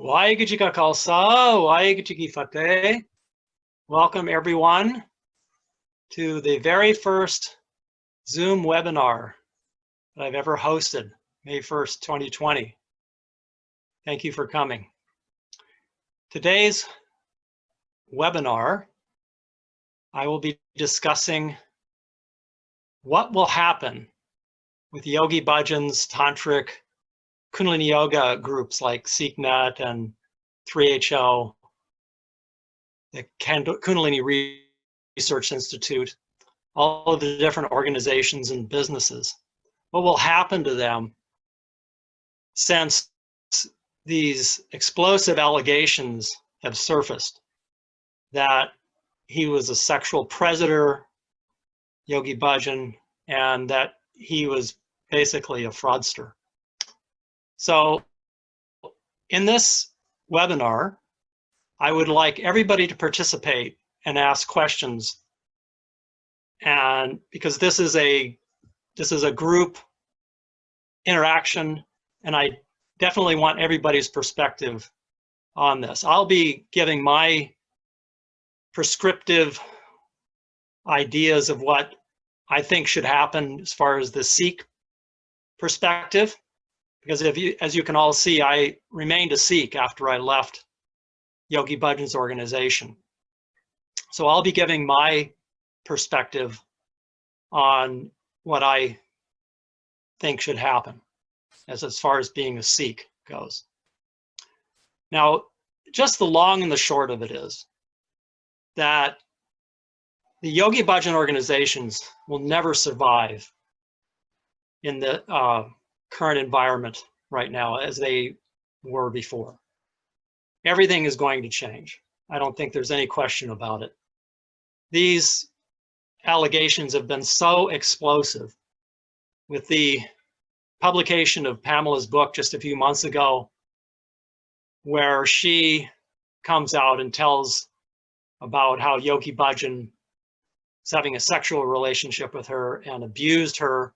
YB Khalsa, YB Fateh. Welcome everyone to the very first Zoom webinar that I've ever hosted, May 1st, 2020. Thank you for coming. Today's webinar, I will be discussing what will happen with Yogi Bhajan's Tantric Kundalini Yoga groups like SikhNet and 3HO, the Kundalini Research Institute, all of the different organizations and businesses. What will happen to them since these explosive allegations have surfaced that he was a sexual predator, Yogi Bhajan, and that he was basically a fraudster. So in this webinar, I would like everybody to participate and ask questions, and because this is a group interaction, and I definitely want everybody's perspective on this. I'll be giving my prescriptive ideas of what I think should happen as far as the Sikh perspective, because as you can all see, I remained a Sikh after I left Yogi Bhajan's organization. So I'll be giving my perspective on what I think should happen as far as being a Sikh goes. Now, just the long and the short of it is that the Yogi Bhajan organizations will never survive in the current environment right now as they were before. Everything is going to change. I don't think there's any question about it. These allegations have been so explosive. With the publication of Pamela's book just a few months ago, where she comes out and tells about how Yogi Bhajan is having a sexual relationship with her and abused her,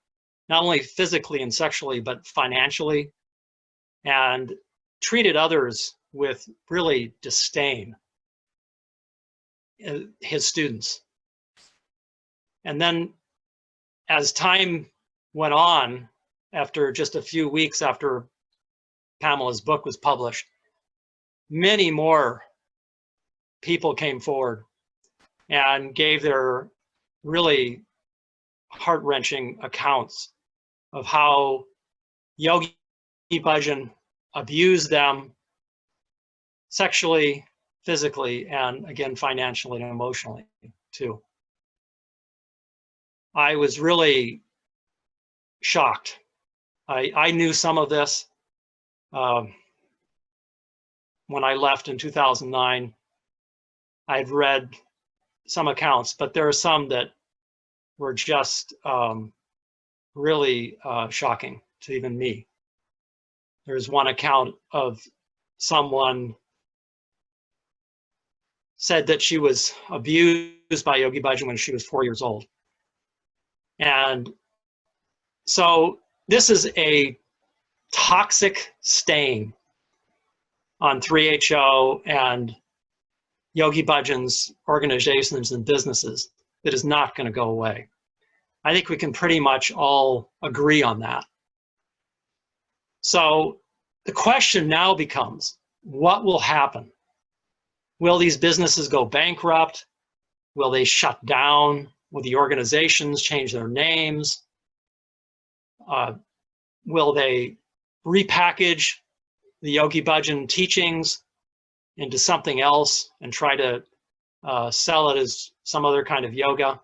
not only physically and sexually, but financially, and treated others with really disdain, his students. And then as time went on, after just a few weeks after Pamela's book was published, many more people came forward and gave their really heart-wrenching accounts of how Yogi Bhajan abused them sexually, physically, and again, financially and emotionally too. I was really shocked. I knew some of this when I left in 2009. I'd read some accounts, but there are some that were just really shocking to even me. There's one account of someone said that she was abused by Yogi Bhajan when she was 4 years old. And so this is a toxic stain on 3HO and Yogi Bhajan's organizations and businesses that is not going to go away. I think we can pretty much all agree on that. So the question now becomes, what will happen? Will these businesses go bankrupt? Will they shut down? Will the organizations change their names? Will they repackage the Yogi Bhajan teachings into something else and try to sell it as some other kind of yoga?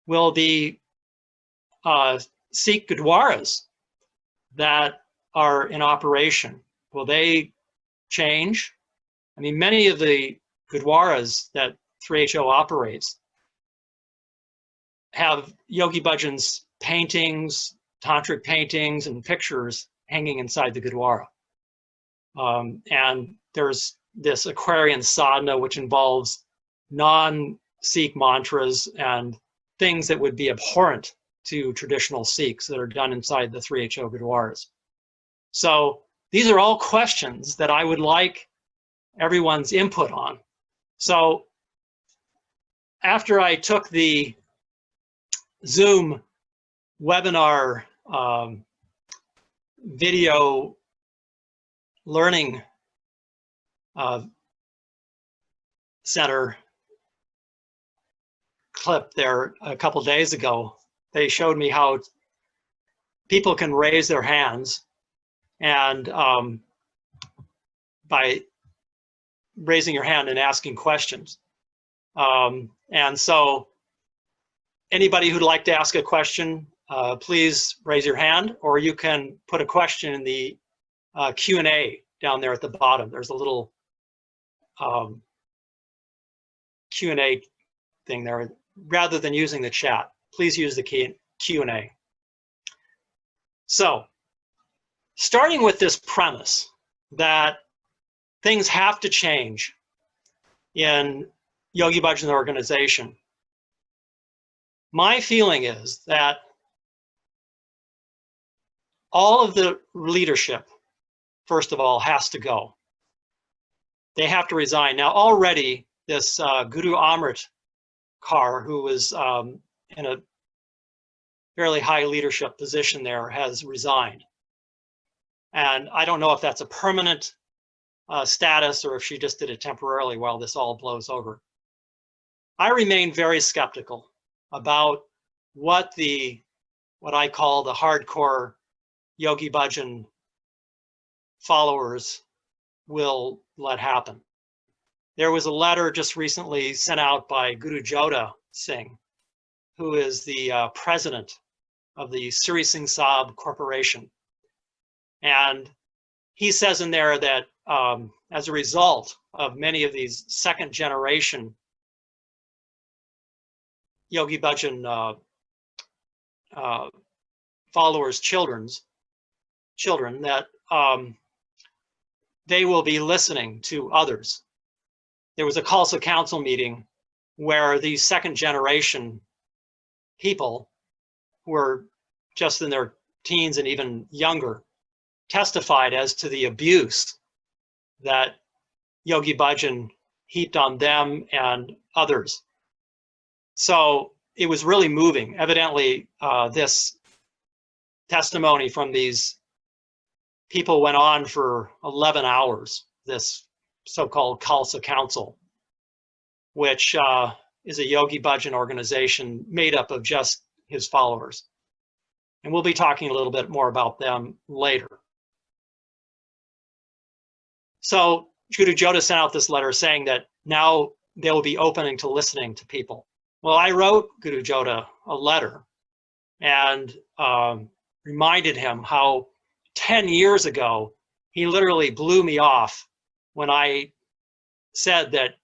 Will the Sikh Gurdwaras that are in operation, will they change? I mean, many of the Gurdwaras that 3HO operates have Yogi Bhajan's paintings, tantric paintings, and pictures hanging inside the Gurdwara. And there's this Aquarian sadhana, which involves non-Sikh mantras and things that would be abhorrent to traditional Sikhs that are done inside the 3HO Gurdwaras. So these are all questions that I would like everyone's input on. So after I took the Zoom webinar video learning center clip there a couple days ago, they showed me how people can raise their hands, and by raising your hand and asking questions. And so anybody who'd like to ask a question, please raise your hand, or you can put a question in the Q&A down there at the bottom. There's a little Q&A thing there. Rather than using the chat, please use the Q&A. So, starting with this premise that things have to change in Yogi Bhajan organization, my feeling is that all of the leadership, first of all, has to go. They have to resign. Now, already this Guru Amrit Kaur, who was in a fairly high leadership position there, has resigned. And I don't know if that's a permanent status or if she just did it temporarily while this all blows over. I remain very skeptical about what I call the hardcore Yogi Bhajan followers will let happen. There was a letter just recently sent out by Gursant Singh, who is the president of the Sri Singh Sabha Corporation. And he says in there that as a result of many of these second generation Yogi Bhajan followers' children, that they will be listening to others. There was a Khalsa Council meeting where these second generation people who were just in their teens and even younger testified as to the abuse that Yogi Bhajan heaped on them and others. So it was really moving. Evidently, this testimony from these people went on for 11 hours, this so-called Khalsa Council, which is a Yogi Bhajan organization made up of just his followers. And we'll be talking a little bit more about them later. So Guru Jota sent out this letter saying that now they'll be opening to listening to people. Well, I wrote Guru Jota a letter and reminded him how 10 years ago, he literally blew me off when I said that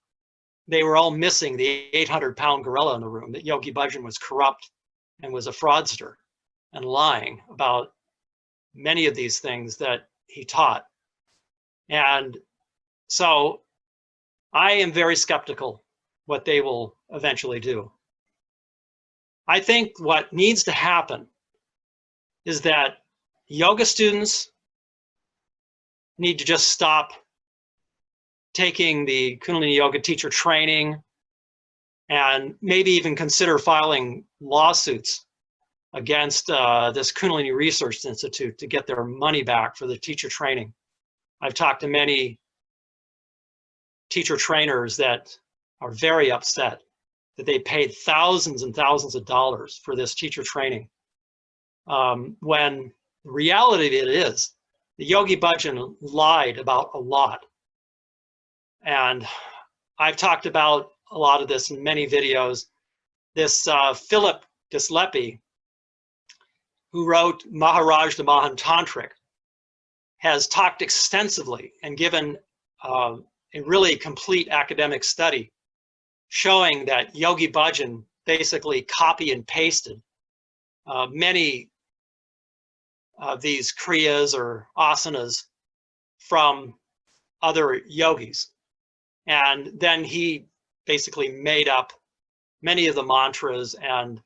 they were all missing the 800-pound gorilla in the room, that Yogi Bhajan was corrupt and was a fraudster and lying about many of these things that he taught. And so I am very skeptical what they will eventually do. I think what needs to happen is that yoga students need to just stop taking the Kundalini Yoga teacher training and maybe even consider filing lawsuits against this Kundalini Research Institute to get their money back for the teacher training. I've talked to many teacher trainers that are very upset that they paid thousands and thousands of dollars for this teacher training. When the reality of it is, the Yogi Bhajan lied about a lot. And I've talked about a lot of this in many videos. This Philip Dislepi, who wrote Maharaj the Mahan Tantric, has talked extensively and given a really complete academic study showing that Yogi Bhajan basically copy and pasted many of these kriyas or asanas from other yogis. And then he basically made up many of the mantras and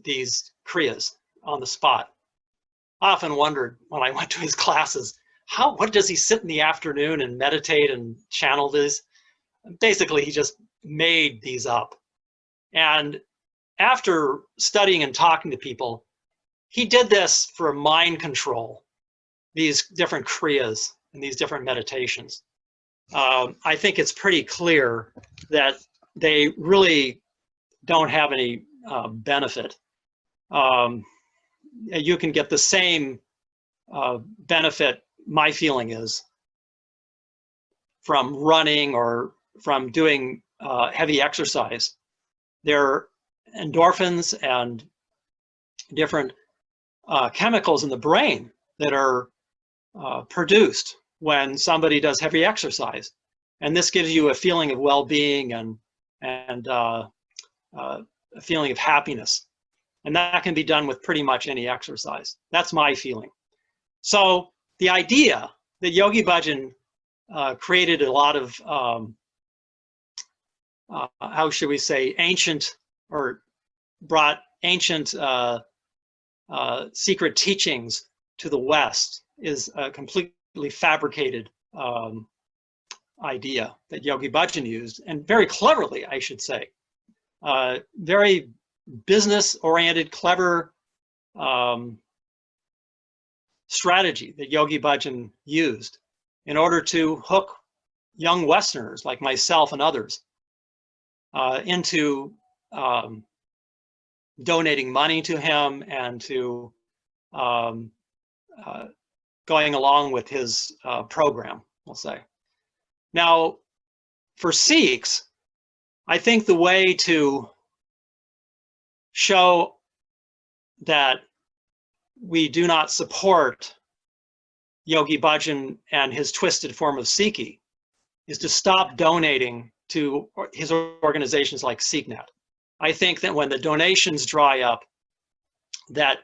these kriyas on the spot. often wondered when I went to his classes, what does he sit in the afternoon and meditate and channel this? Basically, he just made these up. And after studying and talking to people, he did this for mind control, these different kriyas and these different meditations. I think it's pretty clear that they really don't have any benefit. You can get the same benefit, my feeling is, from running or from doing heavy exercise. There are endorphins and different chemicals in the brain that are produced when somebody does heavy exercise. And this gives you a feeling of well-being and a feeling of happiness. And that can be done with pretty much any exercise. That's my feeling. So the idea that Yogi Bhajan created a lot of, how should we say, ancient, or brought ancient secret teachings to the West is a completely fabricated idea that Yogi Bhajan used, and very cleverly, I should say. Very business-oriented, clever strategy that Yogi Bhajan used in order to hook young Westerners like myself and others into donating money to him and to going along with his program, we'll say. Now, for Sikhs, I think the way to show that we do not support Yogi Bhajan and his twisted form of Sikhi is to stop donating to his organizations like SikhNet. I think that when the donations dry up, that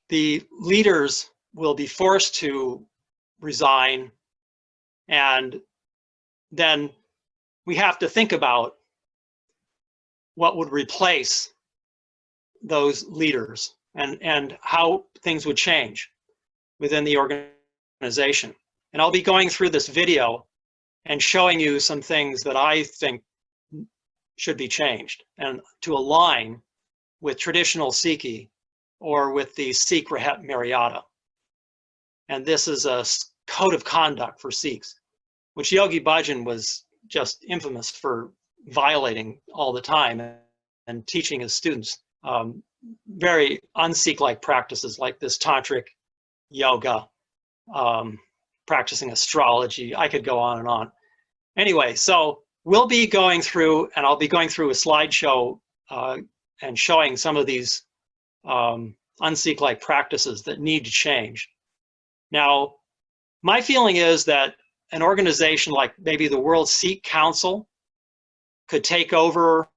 the leaders will be forced to resign, and then we have to think about what would replace those leaders and how things would change within the organization. And I'll be going through this video and showing you some things that I think should be changed and to align with traditional Sikhi or with the Sikh Rahat Maryada. And this is a code of conduct for Sikhs, which Yogi Bhajan was just infamous for violating all the time and teaching his students very un-Sikh-like practices like this Tantric Yoga, practicing astrology. I could go on and on. Anyway, so we'll be going through, and I'll be going through a slideshow and showing some of these un-Sikh-like practices that need to change. Now, my feeling is that an organization like maybe the World Sikh Council could take over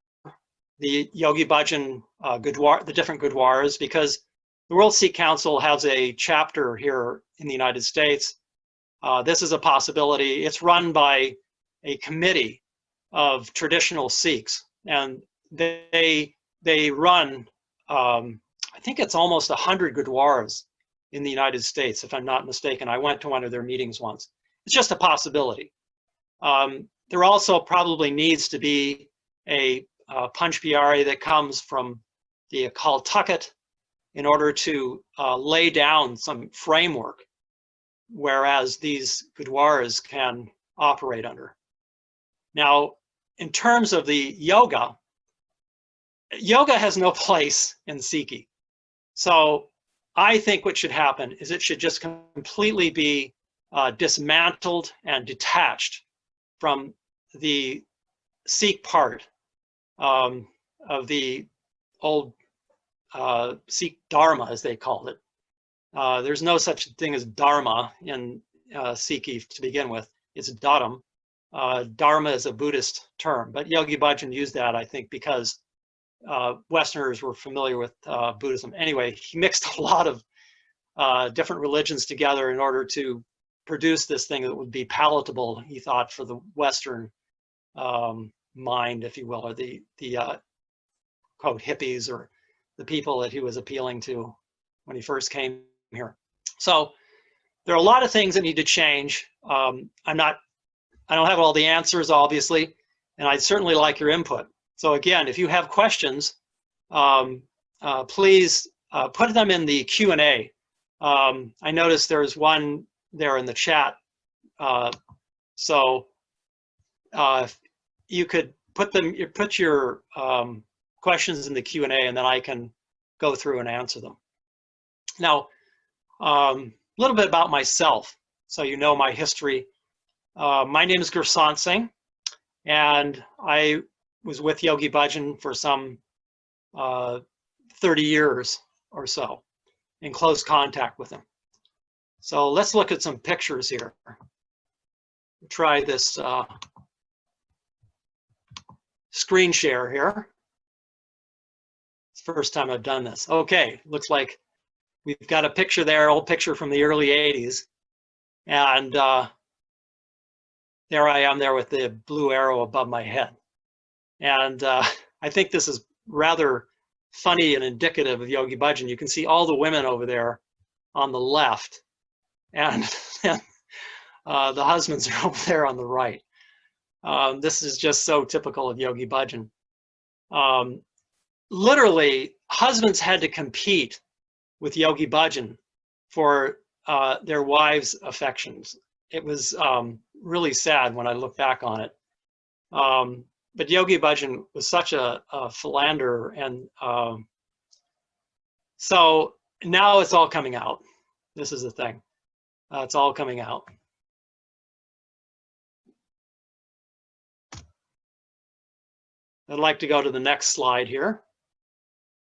the Yogi Bhajan the different Gurdwaras, because the World Sikh Council has a chapter here in the United States. This is a possibility. It's run by a committee of traditional Sikhs, and they run, I think it's almost 100 Gurdwaras in the United States, if I'm not mistaken. I went to one of their meetings once. It's just a possibility. There also probably needs to be a Panch Pyare that comes from the Caltucket in order to lay down some framework, whereas these Gurdwaras can operate under. Now, in terms of the yoga, yoga has no place in Sikhi. So I think what should happen is it should just completely be dismantled and detached from the Sikh part of the old Sikh Dharma, as they called it. There's no such thing as Dharma in Sikhi to begin with. It's Dharam. Dharma is a Buddhist term, but Yogi Bhajan used that, I think, because Westerners were familiar with Buddhism. Anyway, he mixed a lot of different religions together in order to produce this thing that would be palatable, he thought, for the Western mind, if you will, or the quote hippies, or the people that he was appealing to when he first came here. So there are a lot of things that need to change. I don't have all the answers, obviously, and I'd certainly like your input. So again, if you have questions, please put them in the Q&A. I noticed there's one there in the chat. So you could put your questions in the Q&A, and then I can go through and answer them. Now, a little bit about myself, so you know my history. My name is Gursant Singh, and I was with Yogi Bhajan for some 30 years or so, in close contact with him. So let's look at some pictures here. Try this screen share here. It's the first time I've done this. Okay, looks like we've got a picture there, old picture from the early 80s. And there I am there with the blue arrow above my head. And I think this is rather funny and indicative of Yogi Bhajan. You can see all the women over there on the left, and the husbands are over there on the right. This is just so typical of Yogi Bhajan. Literally, husbands had to compete with Yogi Bhajan for their wives' affections. It was really sad when I look back on it. But Yogi Bhajan was such a philanderer, and so now it's all coming out. This is the thing. It's all coming out. I'd like to go to the next slide here.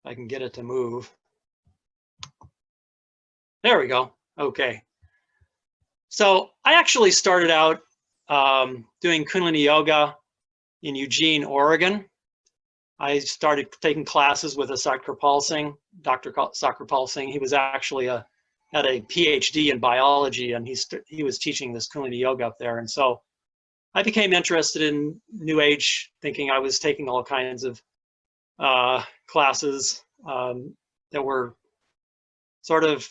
If I can get it to move. There we go. Okay. So I actually started out doing kundalini yoga in Eugene, Oregon. I started taking classes with Dr. Sakhrapal Singh. He was actually had a PhD in biology, and he was teaching this kundalini yoga up there. And so I became interested in New Age thinking. I was taking all kinds of classes that were sort of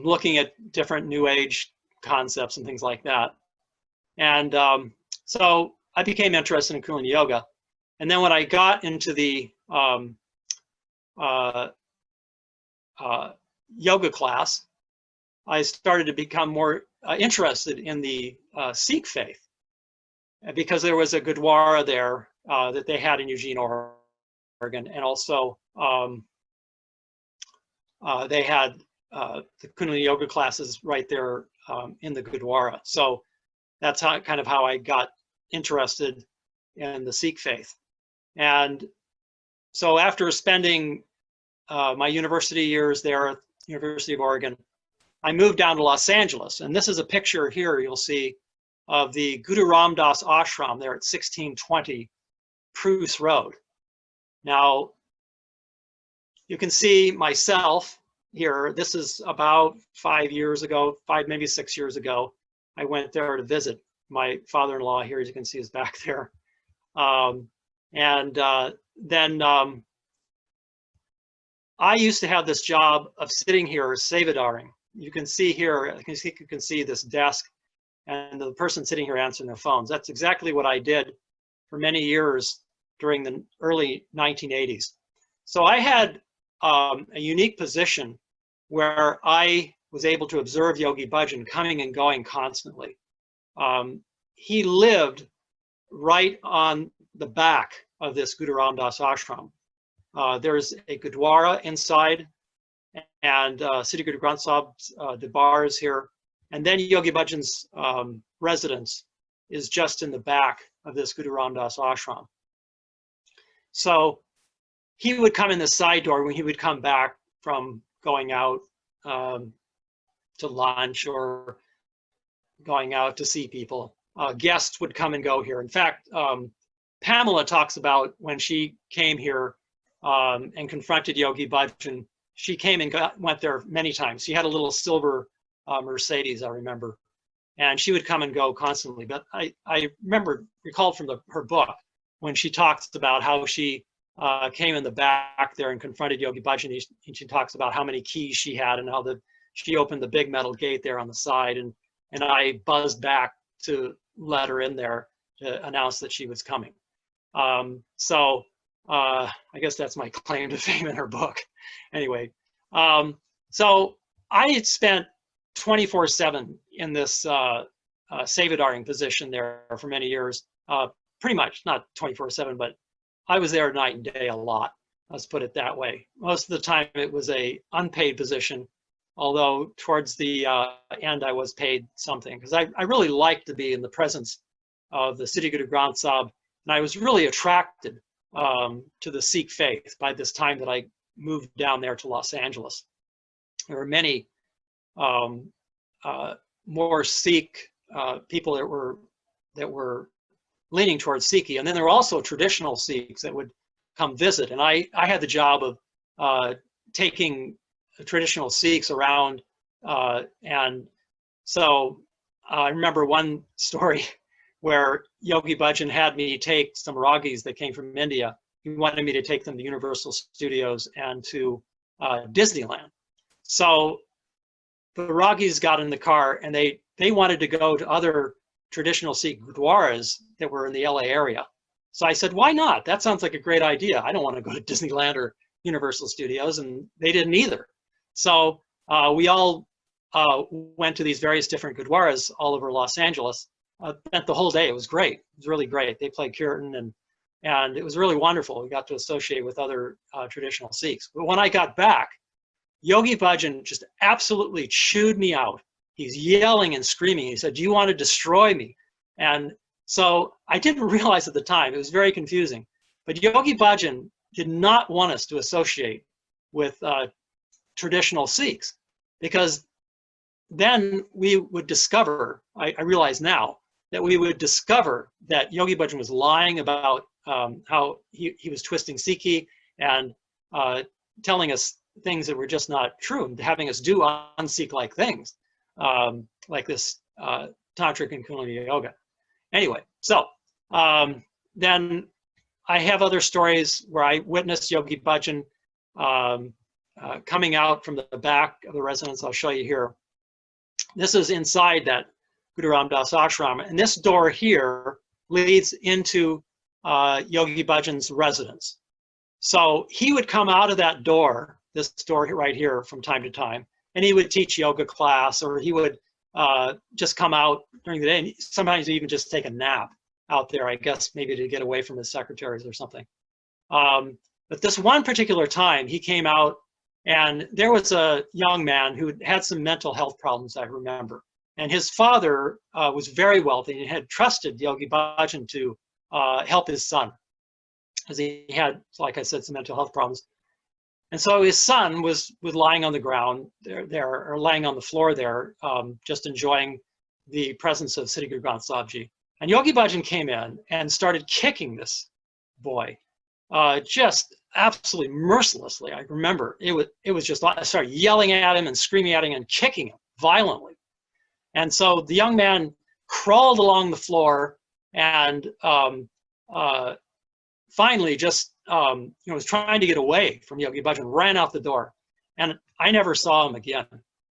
looking at different New Age concepts and things like that. And so I became interested in kundalini yoga. And then when I got into the yoga class, I started to become more interested in the Sikh faith, because there was a Gurdwara there that they had in Eugene, Oregon, and also they had the kundalini yoga classes right there in the Gurdwara. So that's kind of how I got interested in the Sikh faith. And so after spending my university years there at the University of Oregon, I moved down to Los Angeles. And this is a picture here you'll see of the Guru Ram Das Ashram there at 1620 Pruce Road. Now, you can see myself here. This is about 5 years ago, maybe 6 years ago. I went there to visit my father-in-law here, as you can see, is back there. Then I used to have this job of sitting here sevadaring. You can see here, you can see this desk and the person sitting here answering their phones. That's exactly what I did for many years during the early 1980s. So I had a unique position where I was able to observe Yogi Bhajan coming and going constantly. He lived right on the back of this Guru Ram Das ashram. There's a Gurdwara inside, and Siddhi Guru Granth Sahib's Darbar is here. And then Yogi Bhajan's residence is just in the back of this Guru Ram Das ashram. So he would come in the side door when he would come back from going out to lunch or going out to see people. Guests would come and go here. In fact, Pamela talks about when she came here and confronted Yogi Bhajan, she came and went there many times. She had a little silver Mercedes, I remember, and she would come and go constantly. But I recalled from her book when she talks about how she came in the back there and confronted Yogi Bhajan. And she talks about how many keys she had and how the she opened the big metal gate there on the side, and I buzzed back to let her in there to announce that she was coming. So I guess that's my claim to fame in her book. Anyway, so I spent 24/7 in this Savadaring position there for many years, pretty much, not 24/7, but I was there night and day a lot. Let's put it that way. Most of the time it was a unpaid position, although towards the end I was paid something, because I really liked to be in the presence of the Siddhi Guru Granth Sahib, and I was really attracted to the Sikh faith by this time that I moved down there to Los Angeles. There were many more Sikh people that were leaning towards Sikhi, and then there were also traditional Sikhs that would come visit, and I had the job of taking traditional Sikhs around, and so I remember one story where Yogi Bhajan had me take some Ragis that came from India. He wanted me to take them to Universal Studios and to Disneyland. So the Ragis got in the car, and they wanted to go to other traditional Sikh gurdwaras that were in the LA area. So I said, why not? That sounds like a great idea. I don't want to go to Disneyland or Universal Studios, and they didn't either. So we all went to these various different gurdwaras all over Los Angeles. Spent the whole day. It was great. It was really great. They played kirtan, and it was really wonderful. We got to associate with other traditional Sikhs. But when I got back, Yogi Bhajan just absolutely chewed me out. He's yelling and screaming. He said, "Do you want to destroy me?" And so I didn't realize at the time. It was very confusing. But Yogi Bhajan did not want us to associate with traditional Sikhs, because then we would discover, I realize now, that we would discover that Yogi Bhajan was lying about how he was twisting Sikhi and telling us things that were just not true, and having us do un-Sikh-like things, like this Tantric and kundalini yoga. Anyway, so then I have other stories where I witnessed Yogi Bhajan coming out from the back of the residence. I'll show you here. This is inside that Guru Ram Das ashram, and this door here leads into Yogi Bhajan's residence. So he would come out of that door, this door right here, from time to time, and he would teach yoga class, or he would just come out during the day, and sometimes he'd even just take a nap out there, I guess maybe to get away from his secretaries or something. But this one particular time, he came out, and there was a young man who had some mental health problems, I remember. And his father was very wealthy and had trusted Yogi Bhajan to help his son, because he had, like I said, some mental health problems. And so his son was lying on the ground there, or lying on the floor there, just enjoying the presence of Siddhi Guru Granth Sahib Ji. And Yogi Bhajan came in and started kicking this boy, just absolutely mercilessly. I remember it was just, I started yelling at him and screaming at him and kicking him violently. And so the young man crawled along the floor and finally just was trying to get away from Yogi Bhajan, ran out the door, and I never saw him again.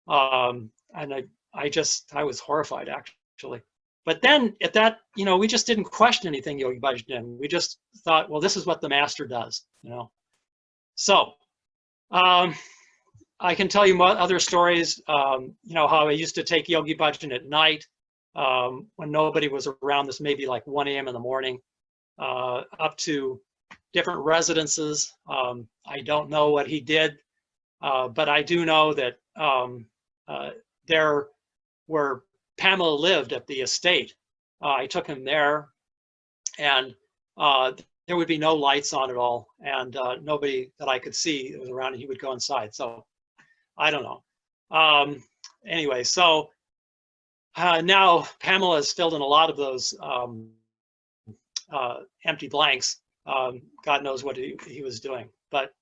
And I was horrified, actually. But then at that, we just didn't question anything Yogi Bhajan did. We just thought, well, this is what the master does, So I can tell you other stories, how I used to take Yogi Bhajan at night when nobody was around. This maybe like 1 a.m. in the morning, up to different residences. I don't know what he did, but I do know that there where Pamela lived at the estate, I took him there, and there would be no lights on at all, and nobody that I could see was around, and he would go inside. So I don't know. Anyway, so now Pamela has filled in a lot of those empty blanks. God knows what he was doing. But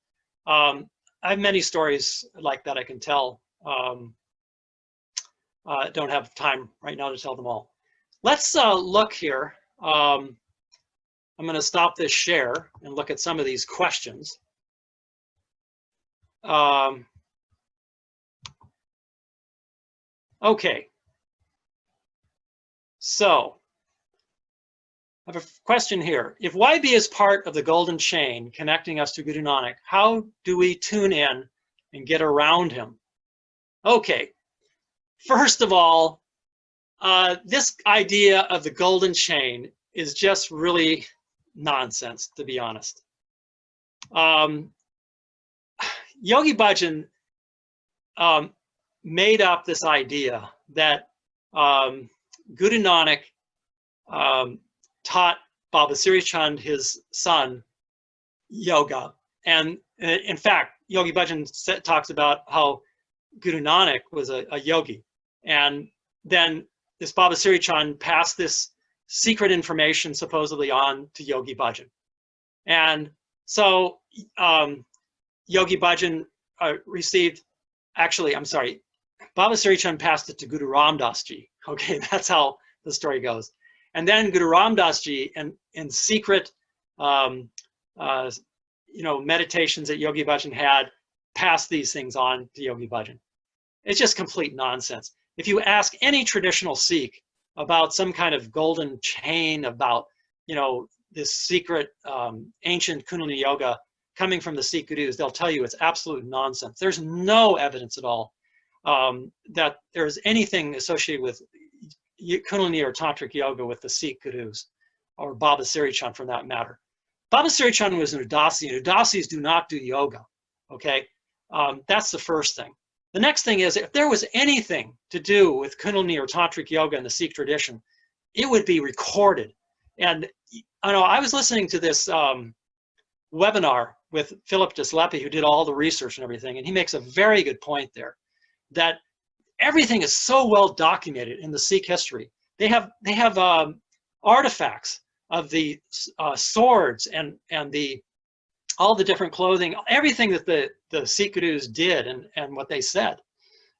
I have many stories like that I can tell. Don't have time right now to tell them all. Let's look here. I'm going to stop this share and look at some of these questions. Okay, so I have a question here. If YB is part of the golden chain connecting us to Guru Nanak, how do we tune in and get around him? Okay, first of all, this idea of the golden chain is just really nonsense, to be honest. Yogi Bhajan made up this idea that Guru Nanak taught Baba Siri Chand, his son, yoga. And in fact, Yogi Bhajan talks about how Guru Nanak was a yogi. And then this Baba Siri Chand passed this secret information supposedly on to Yogi Bhajan. And so Yogi Bhajan received, actually, I'm sorry, Baba Siri Chand passed it to Guru Ram Das Ji. Okay, that's how the story goes. And then Guru Ram Das Ji, in secret, meditations that Yogi Bhajan had, passed these things on to Yogi Bhajan. It's just complete nonsense. If you ask any traditional Sikh about some kind of golden chain, about this secret ancient Kundalini Yoga coming from the Sikh Gurus, they'll tell you it's absolute nonsense. There's no evidence at all that there's anything associated with Kundalini or Tantric Yoga with the Sikh Gurus, or Baba Siri Chand for that matter. Baba Siri Chand was an Udasi, and Udasis do not do yoga, okay? That's the first thing. The next thing is, if there was anything to do with Kundalini or Tantric Yoga in the Sikh tradition, it would be recorded. And I know I was listening to this webinar with Philip Dislepi, who did all the research and everything, and he makes a very good point there, that everything is so well documented in the Sikh history. They have artifacts of the swords and all the different clothing, everything that the Sikh Gurus did and what they said.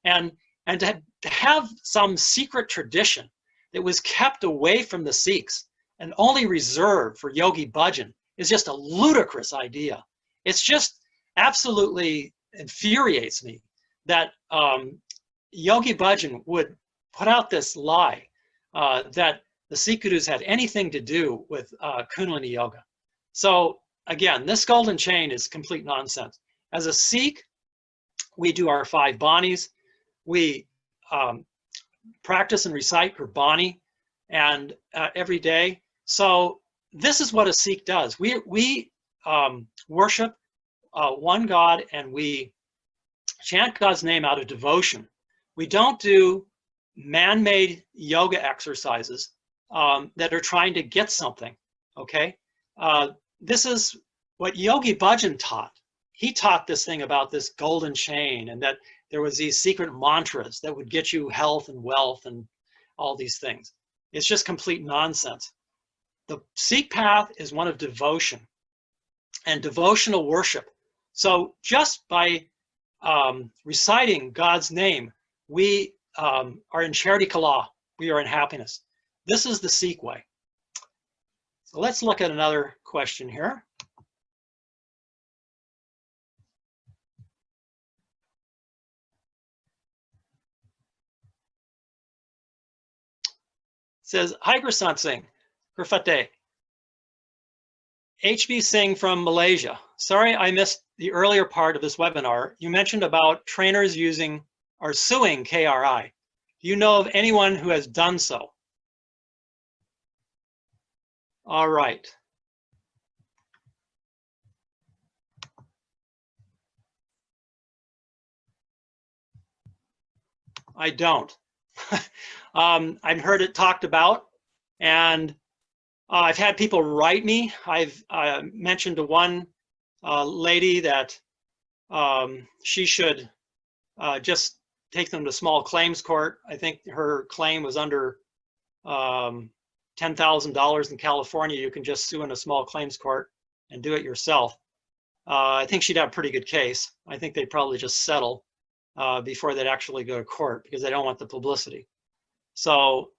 And to have some secret tradition that was kept away from the Sikhs and only reserved for Yogi Bhajan is just a ludicrous idea. It's just absolutely infuriates me that Yogi Bhajan would put out this lie that the Sikh Gurus had anything to do with Kundalini Yoga. So again, this golden chain is complete nonsense. As a Sikh, we do our 5 banis. We practice and recite Gurbani and every day. So this is what a Sikh does. We worship one God, and we chant God's name out of devotion. We don't do man-made yoga exercises that are trying to get something, okay? This is what Yogi Bhajan taught. He taught this thing about this golden chain, and that there was these secret mantras that would get you health and wealth and all these things. It's just complete nonsense. The Sikh path is one of devotion and devotional worship. So just by reciting God's name, we are in charity kala, we are in happiness. This is the Sikh way. So let's look at another question here. It says, hi Gursant Singh, Gurfate. HB Singh from Malaysia. Sorry I missed the earlier part of this webinar. You mentioned about trainers using or suing KRI. Do you know of anyone who has done so? All right. I don't. I've heard it talked about, and I've had people write me. I've mentioned to one lady that she should just take them to small claims court. I think her claim was under $10,000 in California. You can just sue in a small claims court and do it yourself. I think she'd have a pretty good case. I think they'd probably just settle before they'd actually go to court, because they don't want the publicity. So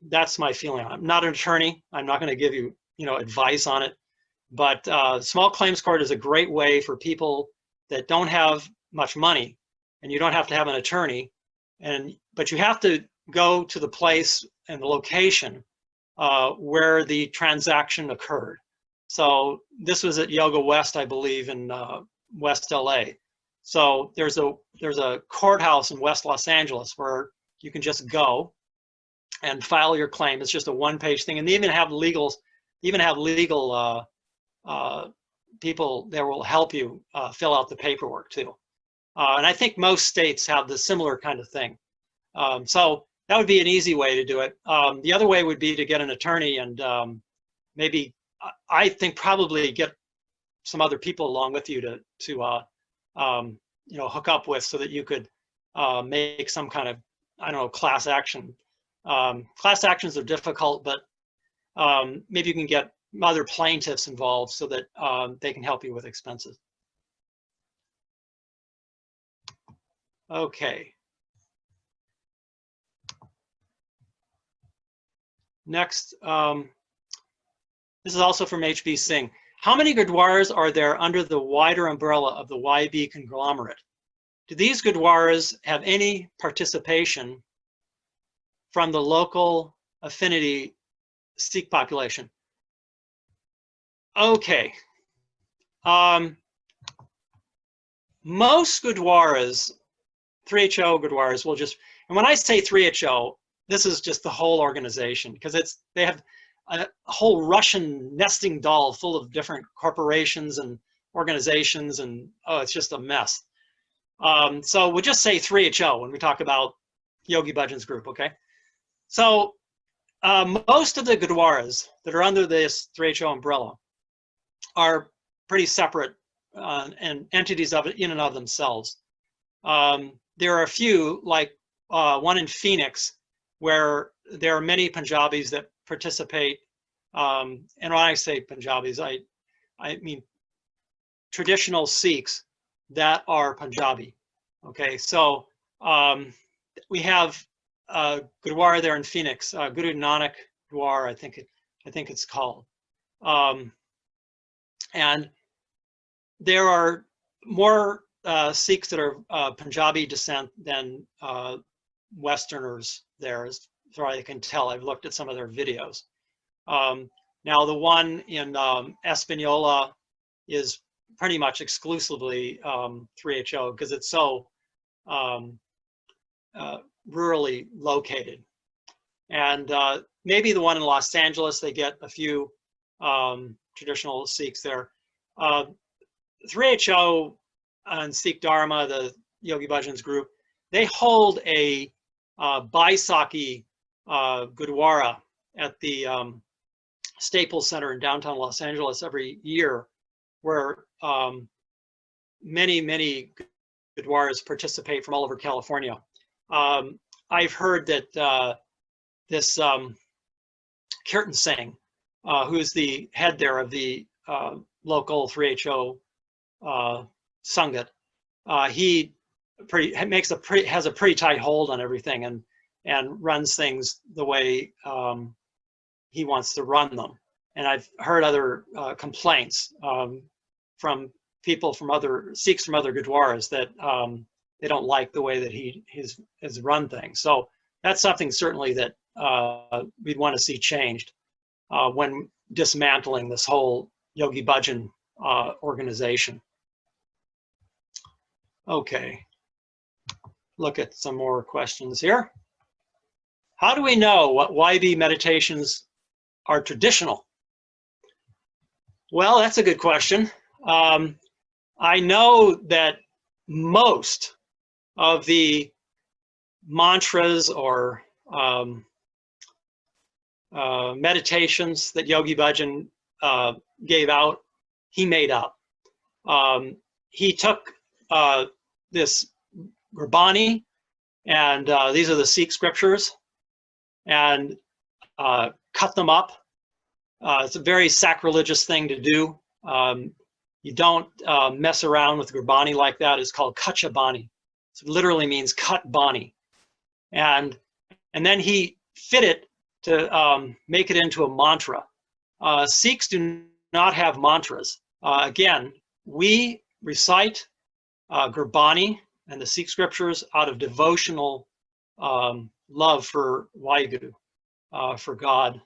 that's my feeling. I'm not an attorney. I'm not going to give you, advice on it. But small claims court is a great way for people that don't have much money, and you don't have to have an attorney, and but you have to go to the place and the location where the transaction occurred. So this was at Yoga West, I believe, in West LA. So there's a courthouse in West Los Angeles where you can just go and file your claim. It's just a one-page thing, and they even have legal people that will help you fill out the paperwork too. And I think most states have the similar kind of thing. So that would be an easy way to do it. The other way would be to get an attorney and maybe, I think probably get some other people along with you to you know, hook up with, so that you could make some kind of, I don't know, class action. Class actions are difficult, but maybe you can get other plaintiffs involved so that they can help you with expenses. Okay. Next, this is also from HB Singh. How many gurdwaras are there under the wider umbrella of the YB conglomerate? Do these gurdwaras have any participation from the local affinity Sikh population? Okay. Most gurdwaras, 3HO gurdwaras, will just, and when I say 3HO, this is just the whole organization, because they have a whole Russian nesting doll full of different corporations and organizations, and oh, it's just a mess. So we'll just say 3HO when we talk about Yogi Bhajan's group, okay? So most of the gurdwaras that are under this 3HO umbrella are pretty separate and entities of it in and of themselves. There are a few, like one in Phoenix, where there are many Punjabis that participate. And when I say Punjabis, I mean traditional Sikhs that are Punjabi. Okay, so we have Gurdwara there in Phoenix, Guru Nanak Gurdwara, I think it's called. And there are more Sikhs that are Punjabi descent than Westerners there, as far as I can tell. I've looked at some of their videos. Now the one in Espanola is pretty much exclusively 3HO, because it's so rurally located. And maybe the one in Los Angeles, they get a few traditional Sikhs there. 3HO and Sikh Dharma, the Yogi Bhajan's group, they hold a Baisakhi Gurdwara at the Staples Center in downtown Los Angeles every year, where many Gurdwaras participate from all over California. I've heard that this Chertakum Singh, who's the head there of the local 3HO Sangat, he has a pretty tight hold on everything and runs things the way he wants to run them. And I've heard other complaints from people from other Sikhs from other Gurdwaras that they don't like the way that he has run things. So that's something certainly that we'd want to see changed when dismantling this whole Yogi Bhajan organization. Okay, look at some more questions here. How do we know what YB meditations are traditional? Well, that's a good question. I know that most of the mantras or meditations that Yogi Bhajan gave out, he made up. He took this Gurbani, and these are the Sikh scriptures, and cut them up. It's a very sacrilegious thing to do. You don't mess around with Gurbani like that. It's called Kacha Bani. So it literally means cut Bani. And then he fit it to make it into a mantra. Sikhs do not have mantras. Again, we recite Gurbani and the Sikh scriptures out of devotional love for Waheguru, for God.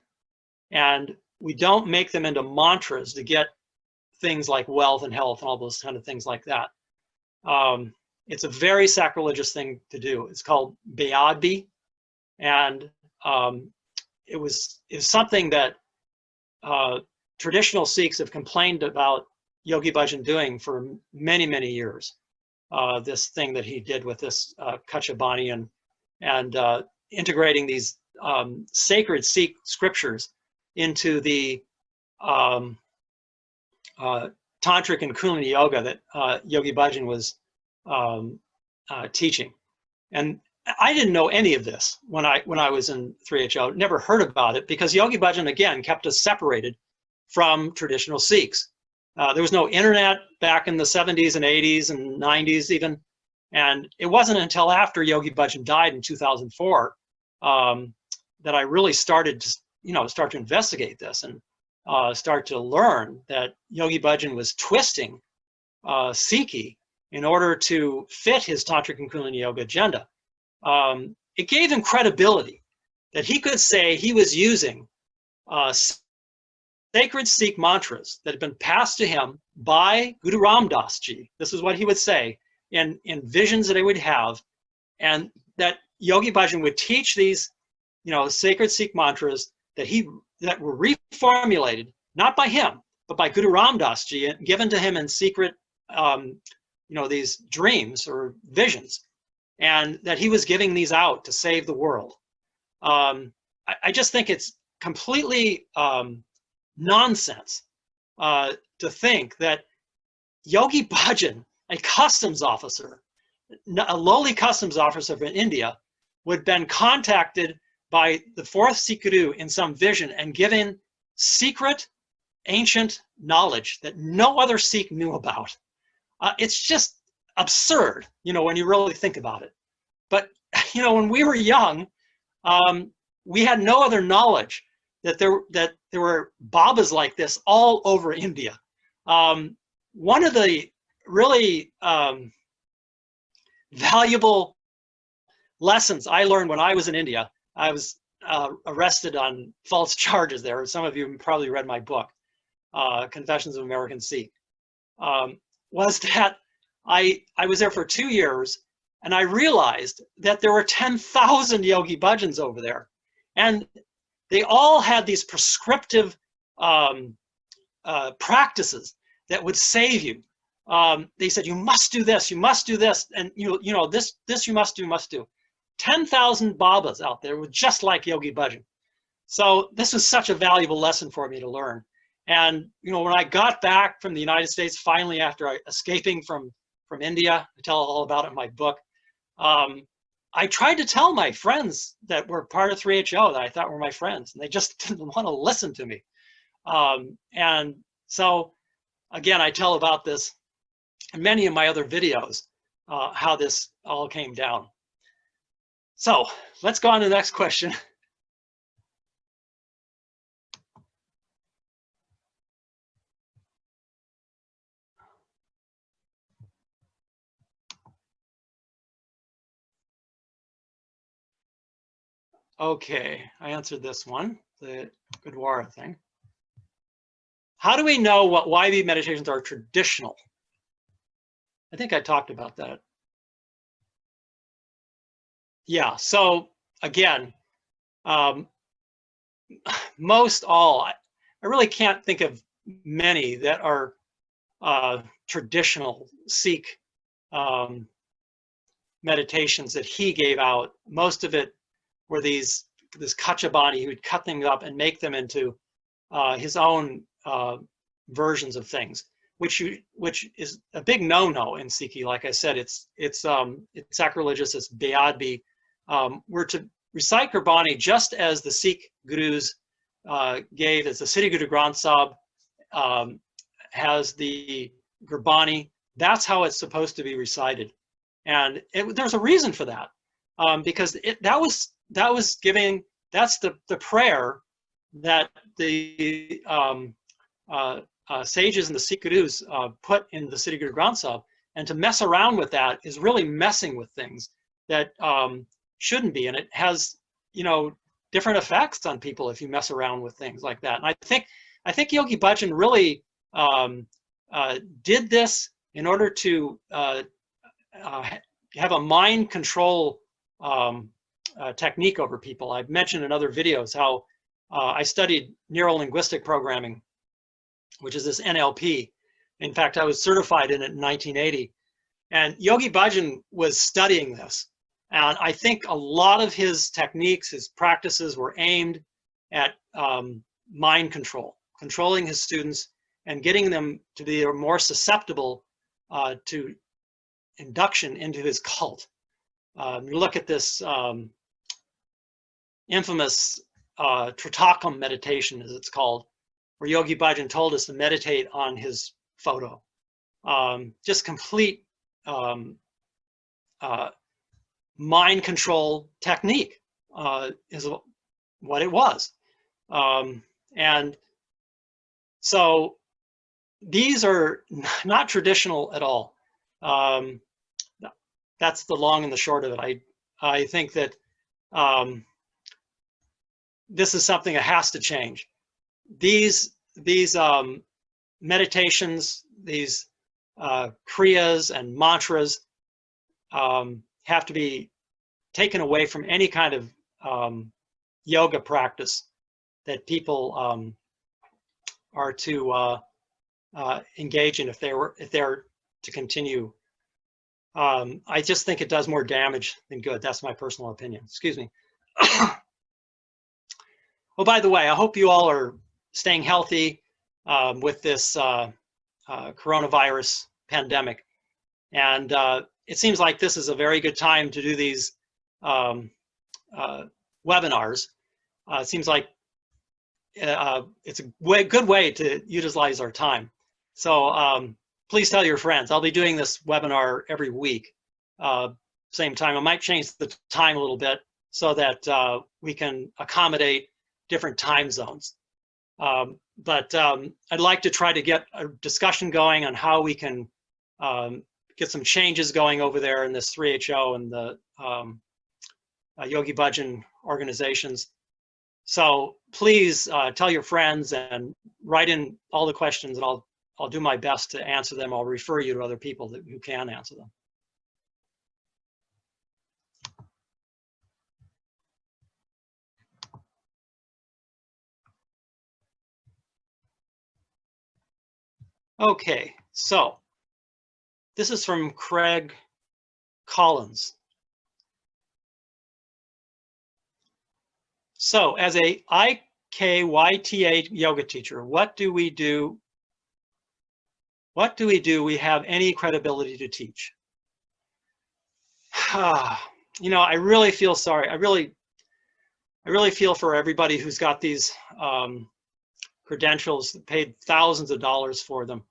And we don't make them into mantras to get things like wealth and health and all those kind of things like that. It's a very sacrilegious thing to do. It's called Beadbi, and it was something that traditional Sikhs have complained about Yogi Bhajan doing for many, many years. This thing that he did with this Kachabani and integrating these sacred Sikh scriptures into the Tantric and Kundalini Yoga that Yogi Bhajan was teaching. And I didn't know any of this when I was in 3HO, never heard about it, because Yogi Bhajan, again, kept us separated from traditional Sikhs. There was no internet back in the 70s and 80s and 90s even. And it wasn't until after Yogi Bhajan died in 2004 that I really started to, start to investigate this and start to learn that Yogi Bhajan was twisting Sikhi in order to fit his Tantric and Kundalini Yoga agenda. It gave him credibility that he could say he was using sacred Sikh mantras that had been passed to him by Guru Ram Das Ji. This is what he would say in visions that he would have, and that Yogi Bhajan would teach these, sacred Sikh mantras that were reformulated, not by him, but by Guru Ram Das Ji, and given to him in secret, these dreams or visions, and that he was giving these out to save the world. I just think it's completely nonsense to think that Yogi Bhajan, a customs officer, a lowly customs officer in India, would have been contacted by the fourth Sikh Guru in some vision and given secret ancient knowledge that no other Sikh knew about. It's just absurd, when you really think about it. But, when we were young, we had no other knowledge that there were Babas like this all over India. One of the really valuable lessons I learned when I was in India, I was arrested on false charges there. Some of you probably read my book, Confessions of American Sikh, was that I was there for 2 years, and I realized that there were 10,000 Yogi Bhajans over there. And they all had these prescriptive practices that would save you. They said, you must do this, and this you must do. 10,000 Babas out there were just like Yogi Bhajan. So this was such a valuable lesson for me to learn. And when I got back from the United States, finally after escaping from India, I tell all about it in my book, I tried to tell my friends that were part of 3HO that I thought were my friends, and they just didn't want to listen to me. And so, again, I tell about this in many of my other videos, how this all came down. So let's go on to the next question. Okay, I answered this one, the Gurdwara thing. How do we know what YB meditations are traditional? I think I talked about that. Yeah, so again, most all, I really can't think of many that are traditional Sikh meditations that he gave out. Most of it were this Kachabani who would cut things up and make them into his own versions of things, which is a big no-no in Sikhi. Like I said, it's sacrilegious. It's Beadbi. We're to recite Gurbani just as the Sikh gurus gave, as the Siddhi Guru Granth Sahib has the Gurbani. That's how it's supposed to be recited, and there's a reason for that, because that's the prayer that the sages and the Sikh gurus put in the Siddhi Guru Granth Sahib, and to mess around with that is really messing with things that shouldn't be. And it has, you know, different effects on people if you mess around with things like that. And I think Yogi Bhajan really did this in order to have a mind control technique over people. I've mentioned in other videos how I studied neuro-linguistic programming, which is this NLP. In fact, I was certified in it in 1980. And Yogi Bhajan was studying this. And I think a lot of his techniques, his practices were aimed at mind control, controlling his students and getting them to be more susceptible to induction into his cult. You look at this infamous Chertakum meditation, as it's called, where Yogi Bhajan told us to meditate on his photo. Just complete mind control technique is what it was. And so these are not traditional at all. That's the long and the short of it. I think that this is something that has to change. These meditations, these kriyas and mantras have to be taken away from any kind of yoga practice that people are to engage in if they're to continue. I just think it does more damage than good. That's my personal opinion. Excuse me. Oh, by the way, I hope you all are staying healthy with this coronavirus pandemic. And it seems like this is a very good time to do these webinars. It seems like it's a good way to utilize our time. So please tell your friends. I'll be doing this webinar every week, same time. I might change the time a little bit so that we can accommodate different time zones. But I'd like to try to get a discussion going on how we can get some changes going over there in this 3HO and the Yogi Bhajan organizations. So please tell your friends and write in all the questions, and I'll do my best to answer them. I'll refer you to other people who can answer them. Okay, so this is from Craig Collins. So as a IKYTA yoga teacher, what do we do? What do we do? We have any credibility to teach? You know, I really feel sorry. I really feel for everybody who's got these credentials, paid thousands of dollars for them.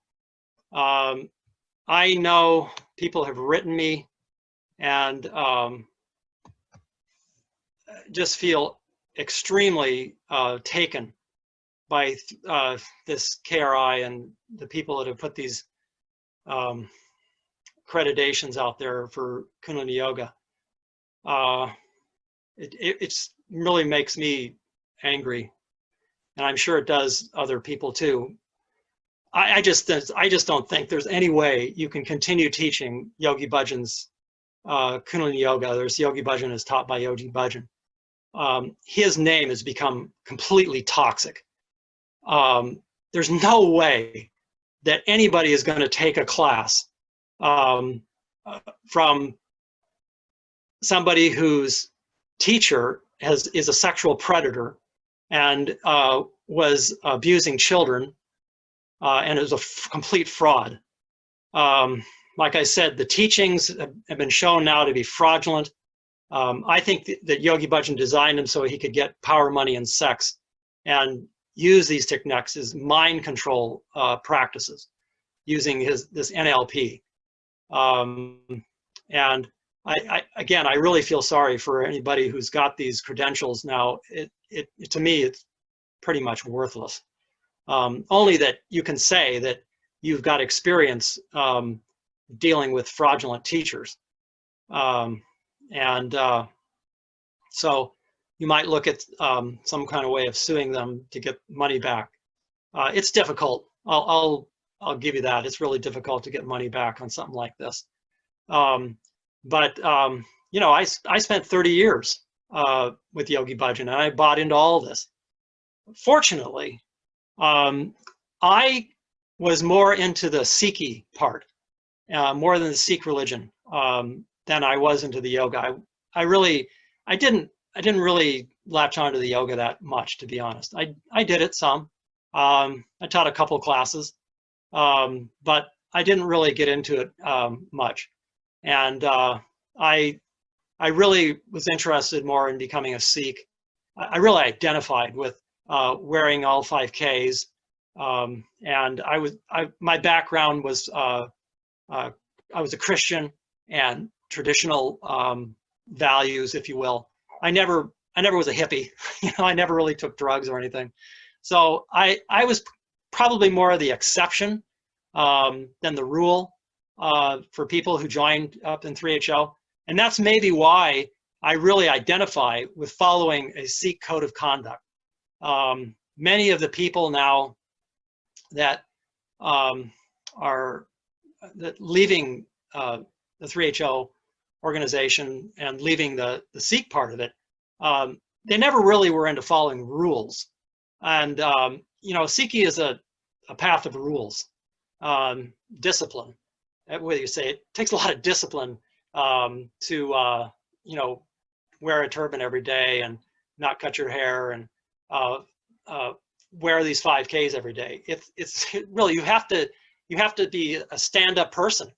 I know people have written me and just feel extremely taken by this KRI and the people that have put these accreditations out there for Kundalini Yoga. It really makes me angry, and I'm sure it does other people too. I just don't think there's any way you can continue teaching Yogi Bhajan's Kundalini Yoga. There's Yogi Bhajan is taught by Yogi Bhajan. His name has become completely toxic. There's no way that anybody is going to take a class from somebody whose teacher is a sexual predator and was abusing children and is a complete fraud. Like I said, the teachings have been shown now to be fraudulent. I think that Yogi Bhajan designed them so he could get power, money, and sex, and use these techniques as mind control practices using this NLP. And again, I really feel sorry for anybody who's got these credentials now. To me, it's pretty much worthless. Only that you can say that you've got experience dealing with fraudulent teachers. So you might look at some kind of way of suing them to get money back. It's difficult. I'll give you that. It's really difficult to get money back on something like this. You know, I spent 30 years with Yogi Bhajan, and I bought into all this. Fortunately, I was more into the Sikhi part, more than the Sikh religion, than I was into the yoga. I didn't really latch onto the yoga that much, to be honest. I did it some. I taught a couple classes, but I didn't really get into it much. And I really was interested more in becoming a Sikh. I really identified with wearing all 5 Ks, and my background was I was a Christian, and traditional values, if you will. I never was a hippie. You know, I never really took drugs or anything. So I was probably more of the exception than the rule for people who joined up in 3HO. And that's maybe why I really identify with following a Sikh code of conduct. Many of the people now that are leaving the 3HO organization and leaving the Sikh part of it, they never really were into following rules. And, you know, Sikhi is a path of rules, discipline. Whether you say it takes a lot of discipline to, you know, wear a turban every day and not cut your hair and wear these 5 Ks every day. It's really, you have to be a stand-up person,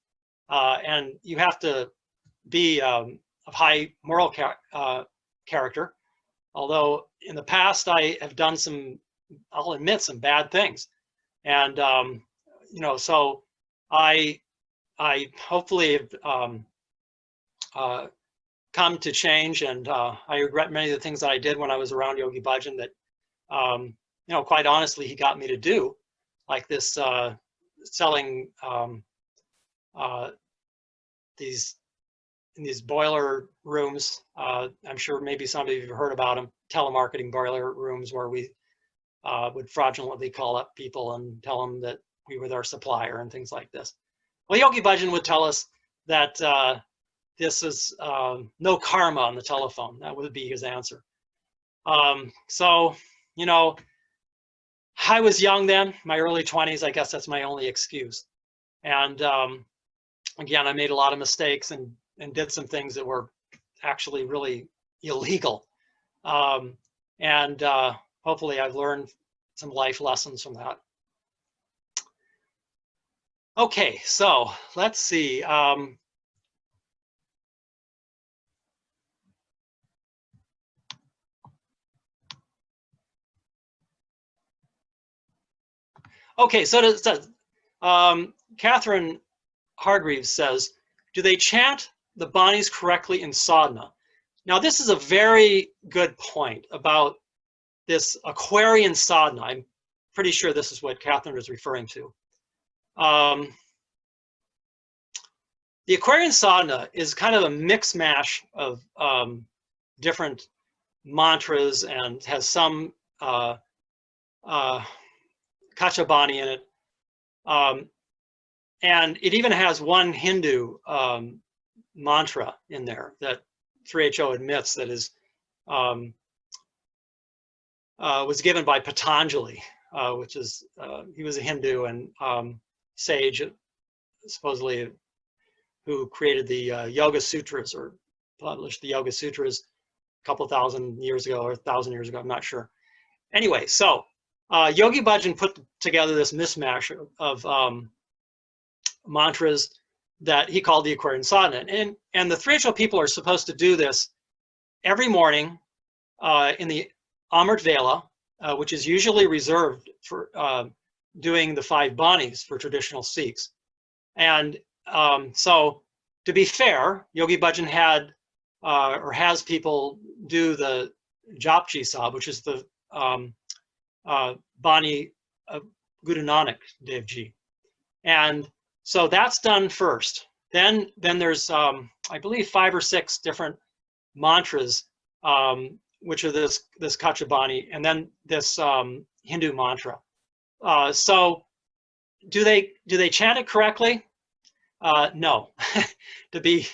and you have to be of high moral character. Although in the past I have done some, I'll admit, some bad things, and you know, so I hopefully have come to change, and I regret many of the things that I did when I was around Yogi Bhajan that, you know, quite honestly, he got me to do, like this selling these boiler rooms. I'm sure maybe some of you have heard about them, telemarketing boiler rooms, where we would fraudulently call up people and tell them that we were their supplier and things like this. Well, Yogi Bhajan would tell us that this is no karma on the telephone. That would be his answer. So, you know, I was young then, my early 20s. I guess that's my only excuse. And again, I made a lot of mistakes and did some things that were actually really illegal. Hopefully I've learned some life lessons from that. Okay, so let's see. Okay, so Catherine Hargreaves says, do they chant the Banis correctly in sadhana? Now, this is a very good point about this Aquarian sadhana. I'm pretty sure this is what Catherine is referring to. The Aquarian sadhana is kind of a mix mash of different mantras, and has some Kachabani in it. And it even has one Hindu mantra in there that 3HO admits that is was given by Patanjali, which is, he was a Hindu and sage, supposedly, who created the Yoga Sutras, or published the Yoga Sutras a couple thousand years ago, or 1,000 years ago, I'm not sure. Anyway, so Yogi Bhajan put together this mismatch of mantras that he called the Aquarian sadhana. And the 3HO people are supposed to do this every morning in the Amrit Vela, which is usually reserved for doing the 5 Banis for traditional Sikhs. And so, to be fair, Yogi Bhajan had or has people do the Japji Sahib, which is the Bani of Guru Nanak Dev Ji. And so that's done first. Then there's, I believe, 5 or 6 different mantras which are this Kachabani, and then this Hindu mantra. So do they chant it correctly? No, to be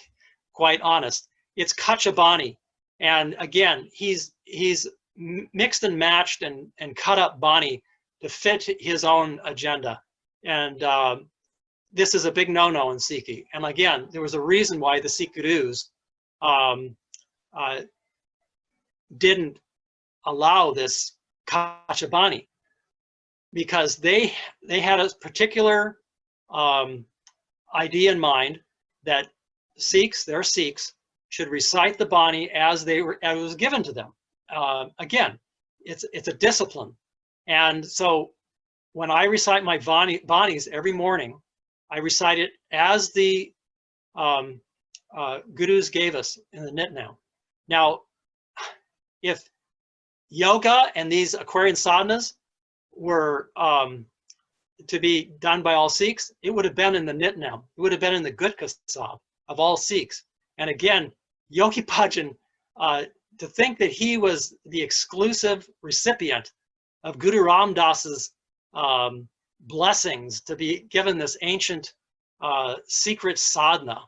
quite honest. It's Kachabani, and again, he's mixed and matched and cut up Bani to fit his own agenda, and this is a big no-no in Sikhi. And again, there was a reason why the Sikh gurus didn't allow this Kachabani, because they had a particular idea in mind that their Sikhs, should recite the Bani as it was given to them. Again, it's a discipline, and so when I recite my Banis every morning, I recite it as the gurus gave us in the Nitnam. Now, if yoga and these Aquarian sadhanas were to be done by all Sikhs, it would have been in the Nitnam. It would have been in the Gutka Sahib of all Sikhs. And again, Yogi Bhajan, to think that he was the exclusive recipient of Guru Ram Das's blessings to be given this ancient secret sadhana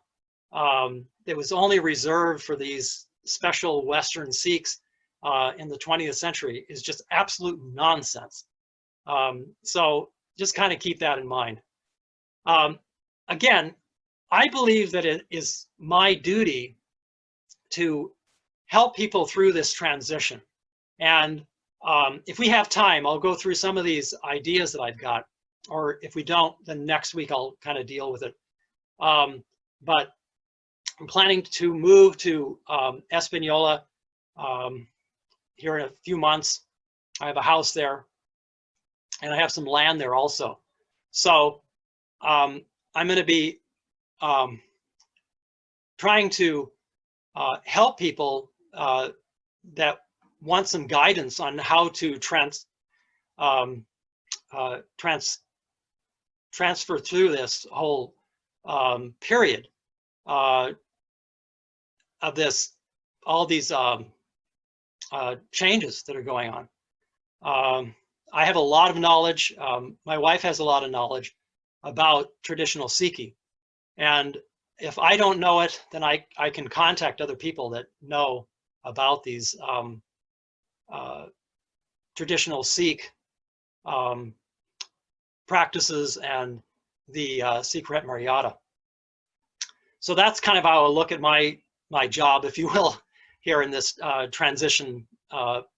that was only reserved for these special Western Sikhs in the 20th century is just absolute nonsense. So just kind of keep that in mind. Again, I believe that it is my duty to help people through this transition. And if we have time, I'll go through some of these ideas that I've got, or if we don't, then next week I'll kind of deal with it. But I'm planning to move to Espanola here in a few months. I have a house there, and I have some land there also. So I'm going to be trying to help people that want some guidance on how to transfer through this whole period of all these changes that are going on. I have a lot of knowledge. My wife has a lot of knowledge about traditional Sikhi, and if I don't know it, then I can contact other people that know about these traditional Sikh practices and the Sikh Maryada. So that's kind of how I look at my job, if you will, here in this transition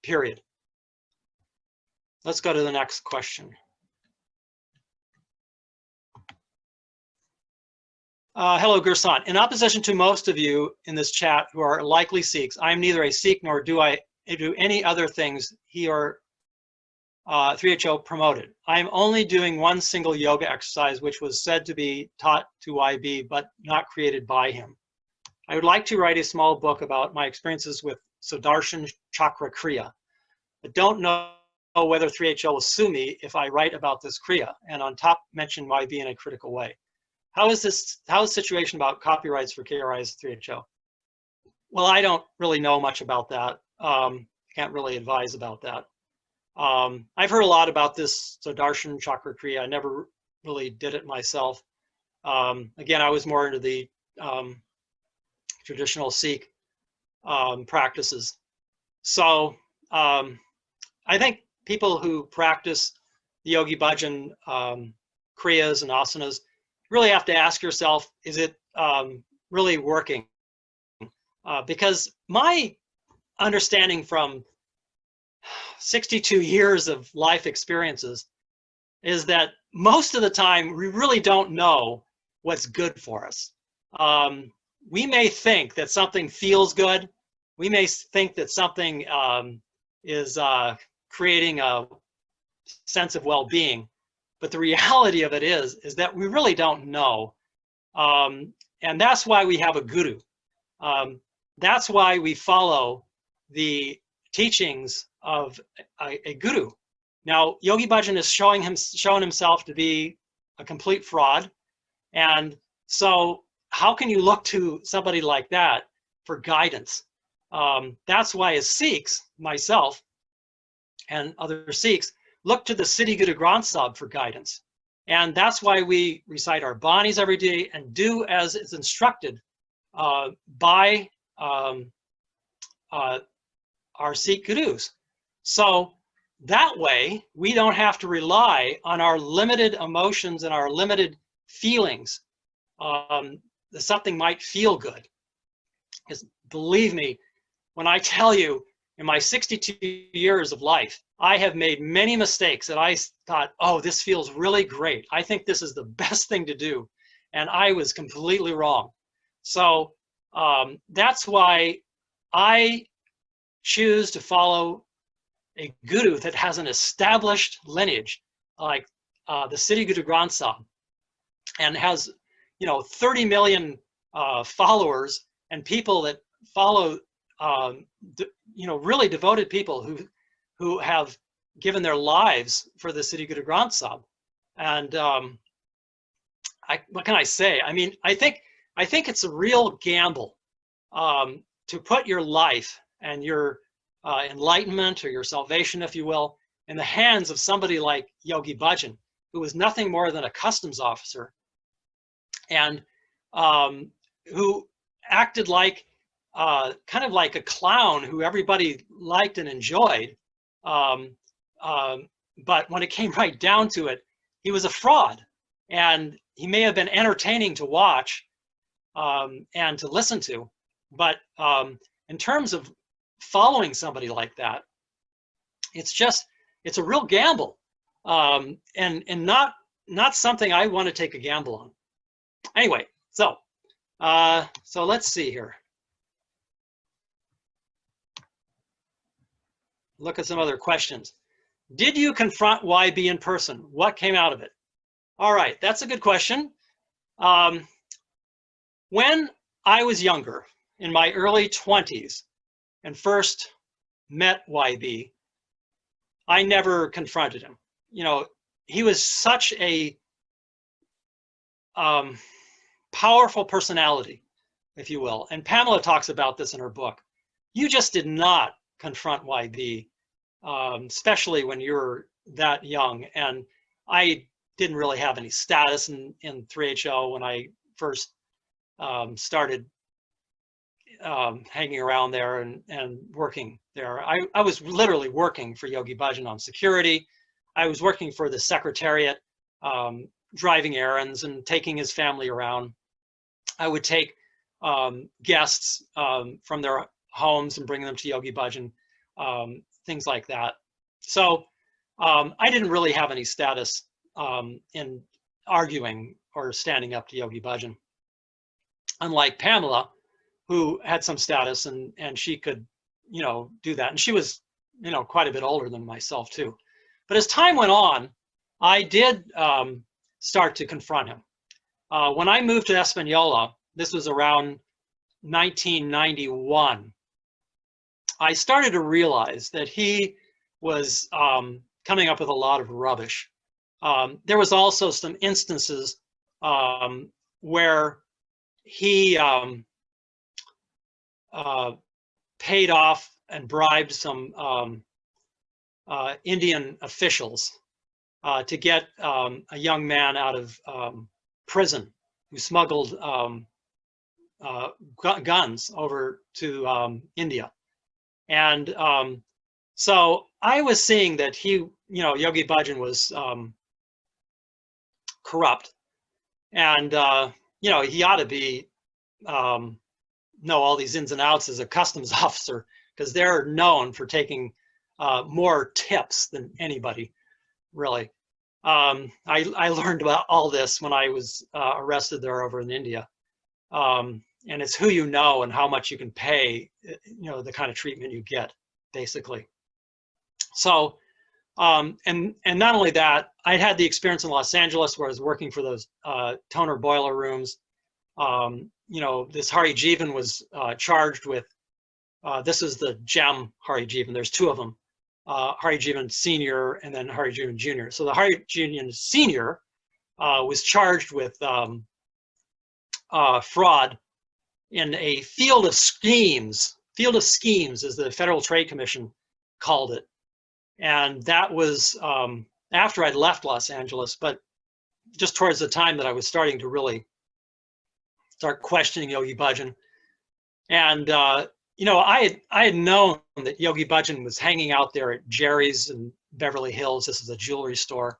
period. Let's go to the next question. Hello, Gursant. In opposition to most of you in this chat who are likely Sikhs, I am neither a Sikh nor do I do any other things he or 3HO promoted. I am only doing one single yoga exercise, which was said to be taught to YB, but not created by him. I would like to write a small book about my experiences with Sudarshan Chakra Kriya. I don't know whether 3HO will sue me if I write about this Kriya, and on top mention YB in a critical way. How is the situation about copyrights for KRI's 3HO? Well, I don't really know much about that. Can't really advise about that. I've heard a lot about this Sudarshan Chakra Kriya. I never really did it myself. Again, I was more into the traditional Sikh practices. So I think people who practice the Yogi Bhajan Kriyas and asanas really have to ask yourself, is it really working? Because my understanding from 62 years of life experiences is that most of the time we really don't know what's good for us. We may think that something feels good. We may think that something is creating a sense of well-being, but the reality of it is that we really don't know. And that's why we have a guru. That's why we follow the teachings of a guru. Now, Yogi Bhajan is shown himself to be a complete fraud. And so how can you look to somebody like that for guidance? That's why as Sikhs, myself and other Sikhs, look to the Siddhi Guru Granth Sahib for guidance. And that's why we recite our Banis every day and do as is instructed by our Sikh Gurus. So that way, we don't have to rely on our limited emotions and our limited feelings. Something might feel good. Because believe me, when I tell you, in my 62 years of life, I have made many mistakes that I thought, oh, this feels really great. I think this is the best thing to do. And I was completely wrong. So that's why I choose to follow a guru that has an established lineage, like the Siddhi Guru Granth Sahib, and has, 30 million followers and people that follow, really devoted people who have given their lives for the Siddhi Guru Granth Sahib. And what can I say? I mean, I think it's a real gamble to put your life and your enlightenment, or your salvation, if you will, in the hands of somebody like Yogi Bhajan, who was nothing more than a customs officer, and who acted like kind of like a clown who everybody liked and enjoyed. But when it came right down to it, he was a fraud. And he may have been entertaining to watch and to listen to, but in terms of following somebody like that, it's a real gamble, and not something I want to take a gamble on. Anyway, so let's see here. Look at some other questions. Did you confront YB in person? What came out of it? All right, that's a good question. When I was younger, in my early 20s, and first met YB, I never confronted him. He was such a powerful personality, if you will. And Pamela talks about this in her book. You just did not confront YB, especially when you're that young. And I didn't really have any status in 3HO when I first started hanging around there and working there. I was literally working for Yogi Bhajan on security. I was working for the secretariat, driving errands and taking his family around. I would take guests from their homes and bring them to Yogi Bhajan, things like that. So I didn't really have any status in arguing or standing up to Yogi Bhajan. Unlike Pamela, who had some status and she could, do that. And she was, quite a bit older than myself too. But as time went on, I did start to confront him. When I moved to Espanola, this was around 1991, I started to realize that he was coming up with a lot of rubbish. There was also some instances where he paid off and bribed some Indian officials to get a young man out of prison who smuggled guns over to India. And so I was seeing that he, Yogi Bhajan was corrupt, and he ought to be know all these ins and outs as a customs officer, because they're known for taking more tips than anybody, really. I learned about all this when I was arrested there over in India. And it's who you know and how much you can pay, the kind of treatment you get, basically. So, and not only that, I had the experience in Los Angeles where I was working for those toner boiler rooms. This Hari Jivan was charged with, this is the gem Hari Jivan, there's two of them, Hari Jivan Senior and then Hari Jivan Junior. So the Hari Jivan Senior was charged with fraud in a field of schemes field of schemes, as the Federal Trade Commission called it. And that was after I'd left Los Angeles, but just towards the time that I was starting to really start questioning Yogi Bhajan. And you know, I had known that Yogi Bhajan was hanging out there at Jerry's in Beverly Hills. This is a jewelry store.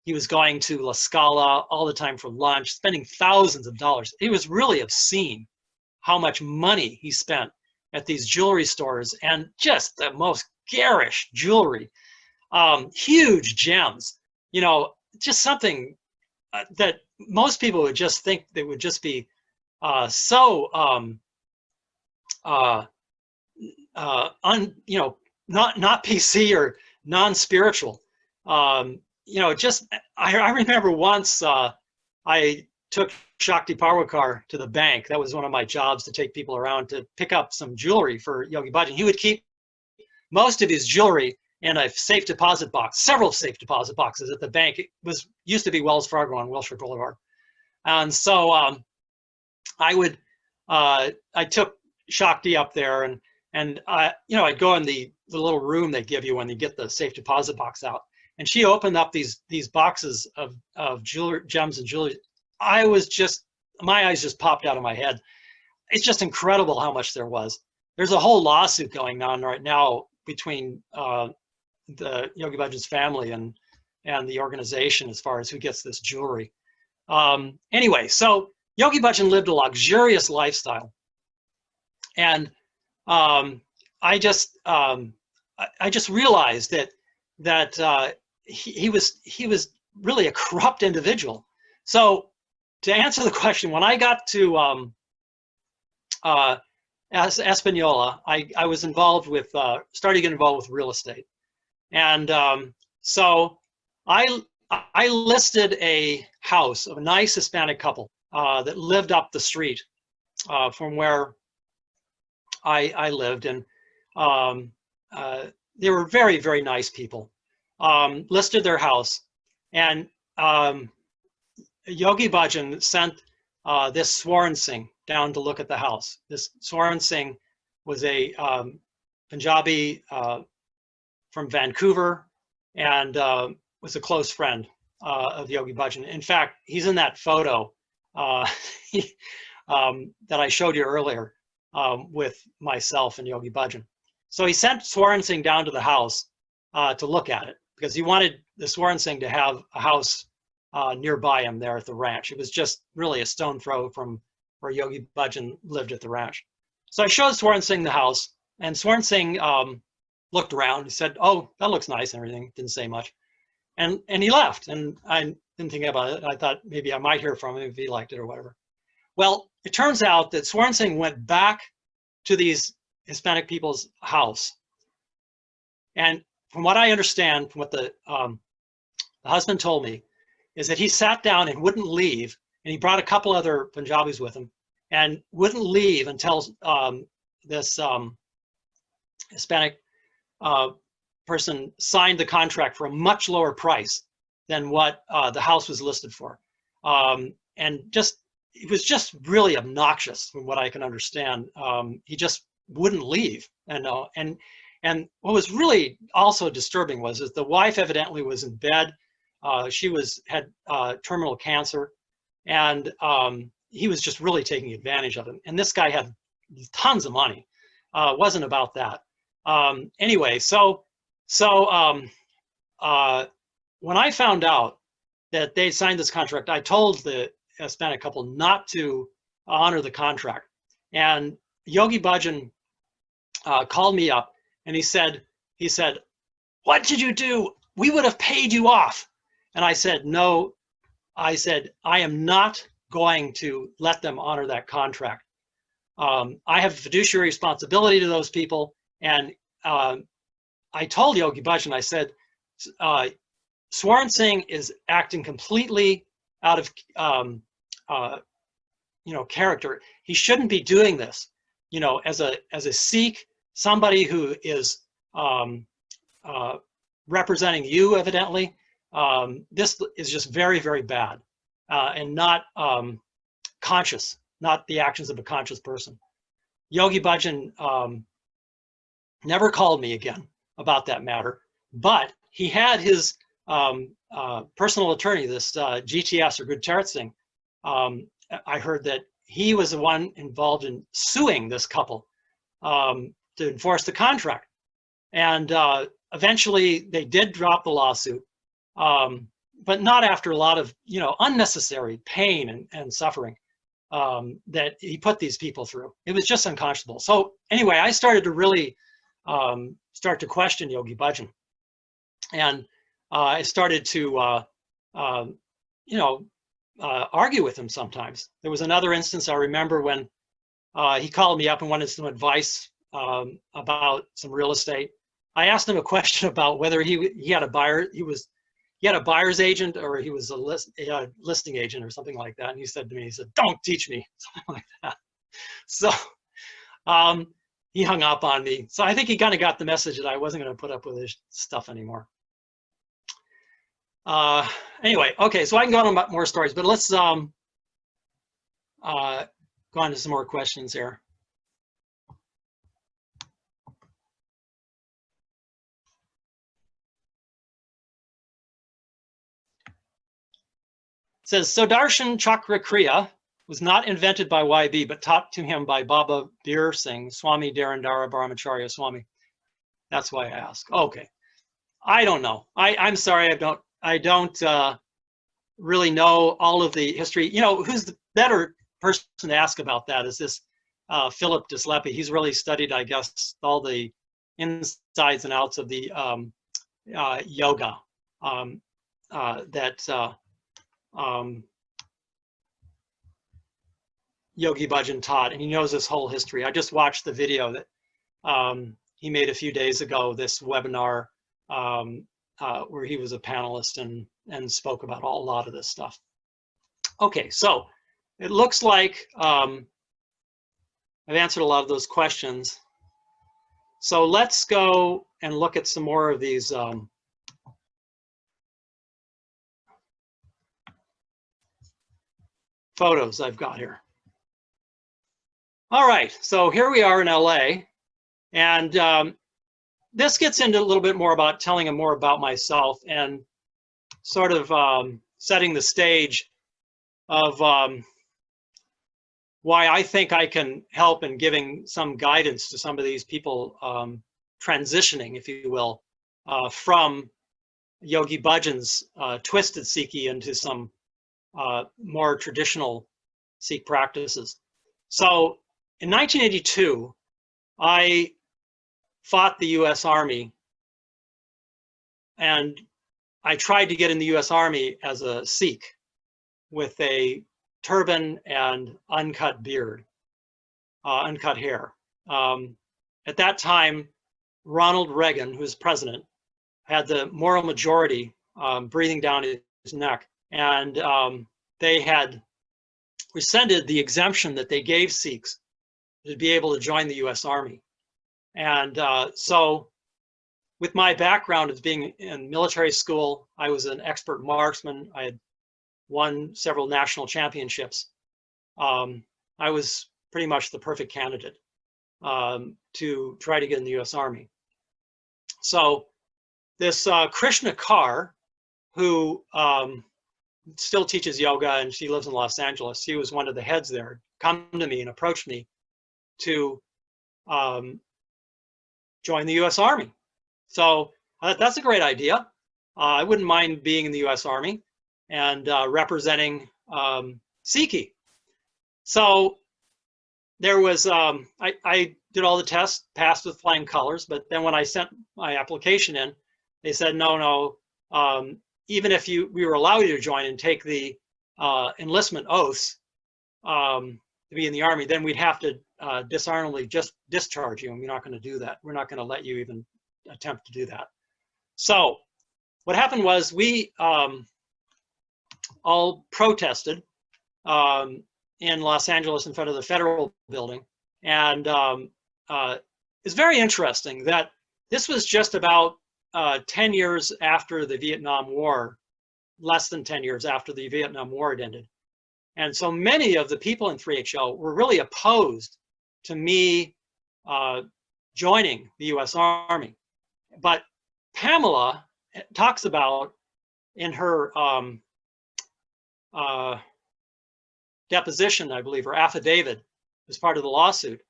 He was going to La Scala all the time for lunch, spending thousands of dollars. It was really obscene how much money he spent at these jewelry stores, and just the most garish jewelry, huge gems, you know, just something that most people would just think they would just be you know, not PC or non-spiritual. You know, just I remember once I took Shakti Parwakar to the bank. That was one of my jobs, to take people around to pick up some jewelry for Yogi Bhajan. He would keep most of his jewelry in a safe deposit box, several safe deposit boxes at the bank. It used to be Wells Fargo on Wilshire Boulevard. And so I took Shakti up there, and you know, I'd go in the little room they give you when you get the safe deposit box out. And she opened up these boxes of jewelry, gems and jewelry. I was just, my eyes just popped out of my head. It's just incredible how much there was. There's a whole lawsuit going on right now between the Yogi Bhajan's family and the organization as far as who gets this jewelry. Anyway, so Yogi Bhajan lived a luxurious lifestyle, and I just realized that he was really a corrupt individual. So to answer the question, when I got to Espanola, I was involved with, started to get involved with real estate. And so I listed a house of a nice Hispanic couple that lived up the street from where I lived. And they were very, very nice people. Listed their house. And Yogi Bhajan sent this Swaran Singh down to look at the house. This Swaran Singh was a Punjabi from Vancouver, and was a close friend of Yogi Bhajan. In fact, he's in that photo that I showed you earlier with myself and Yogi Bhajan. So he sent Swaran Singh down to the house to look at it, because he wanted the Swaran Singh to have a house nearby him there at the ranch. It was just really a stone throw from where Yogi Bhajan lived at the ranch. So I showed Swaran Singh the house, and Swaran Singh looked around. He said, "Oh, that looks nice," and everything. Didn't say much, and he left. And I didn't think about it. I thought maybe I might hear from him if he liked it or whatever. Well, it turns out that Swaran Singh went back to these Hispanic people's house, and from what I understand, from what the husband told me, is that he sat down and wouldn't leave, and he brought a couple other Punjabis with him, and wouldn't leave until this Hispanic person signed the contract for a much lower price than what the house was listed for. And just, it was just really obnoxious from what I can understand. He just wouldn't leave. And what was really also disturbing was that the wife evidently was in bed. She had terminal cancer, and he was just really taking advantage of him. And this guy had tons of money. It wasn't about that. Anyway, so when I found out that they signed this contract, I told the Hispanic couple not to honor the contract. And Yogi Bhajan called me up, and he said, "What did you do? We would have paid you off." And I said, "No," I said, "I am not going to let them honor that contract. I have fiduciary responsibility to those people." And I told Yogi Bhajan, I said, Swaran Singh is acting completely out of character. He shouldn't be doing this. As a Sikh, somebody who is representing you, evidently, this is just very, very bad, and not conscious, not the actions of a conscious person. Yogi Bhajan never called me again about that matter, but he had his personal attorney, this GTS or Gursant Singh. I heard that he was the one involved in suing this couple to enforce the contract. And eventually they did drop the lawsuit, but not after a lot of, unnecessary pain and suffering that he put these people through. It was just unconscionable. So anyway, I started to really start to question Yogi Bhajan. And I started to, argue with him sometimes. There was another instance I remember when he called me up and wanted some advice about some real estate. I asked him a question about whether he had a buyer. He had a buyer's agent or he was a listing agent or something like that. And he said to me, he said, "Don't teach me," something like that. So he hung up on me. So I think he kind of got the message that I wasn't going to put up with his stuff anymore. Anyway, okay, so I can go on about more stories, but let's go on to some more questions here. It says, Sudarshan Chakra Kriya was not invented by YB, but taught to him by Baba Bir Singh, Swami Dharandhara Brahmacharya Swami. That's why I ask. Okay, I don't know. I'm sorry, I don't really know all of the history. Who's the better person to ask about that is this Philip Dislepi. He's really studied, I guess, all the insides and outs of the yoga that Yogi Bhajan taught, and he knows this whole history. I just watched the video that he made a few days ago, this webinar where he was a panelist and spoke about a lot of this stuff. Okay, so it looks like I've answered a lot of those questions. So let's go and look at some more of these photos I've got here. All right, so here we are in LA, and this gets into a little bit more about telling him more about myself and sort of setting the stage of why I think I can help in giving some guidance to some of these people transitioning, if you will, from Yogi Bhajan's twisted Sikhi into some more traditional Sikh practices. So in 1982, I fought the US Army, and I tried to get in the US Army as a Sikh with a turban and uncut beard, uncut hair. At that time, Ronald Reagan, who was president, had the moral majority breathing down his neck, and they had rescinded the exemption that they gave Sikhs to be able to join the US Army. And so with my background as being in military school, I was an expert marksman. I had won several national championships. I was pretty much the perfect candidate to try to get in the US Army. So this Krishna Kaur, who still teaches yoga, and she lives in Los Angeles, she was one of the heads there, come to me and approached me to join the US Army. So that's a great idea. I wouldn't mind being in the US Army and representing Sikhi. So there was, I did all the tests, passed with flying colors, but then when I sent my application in, they said, no, even if we were allowed you to join and take the enlistment oaths to be in the Army, then we'd have to dishonorably just discharge you, and we're not going to do that. We're not going to let you even attempt to do that. So what happened was we all protested in Los Angeles in front of the federal building, and it's very interesting that this was just about 10 years after the Vietnam War, less than 10 years after the Vietnam War had ended. And so many of the people in 3HO were really opposed to me joining the U.S. Army. But Pamela talks about in her deposition, I believe, or affidavit as part of the lawsuit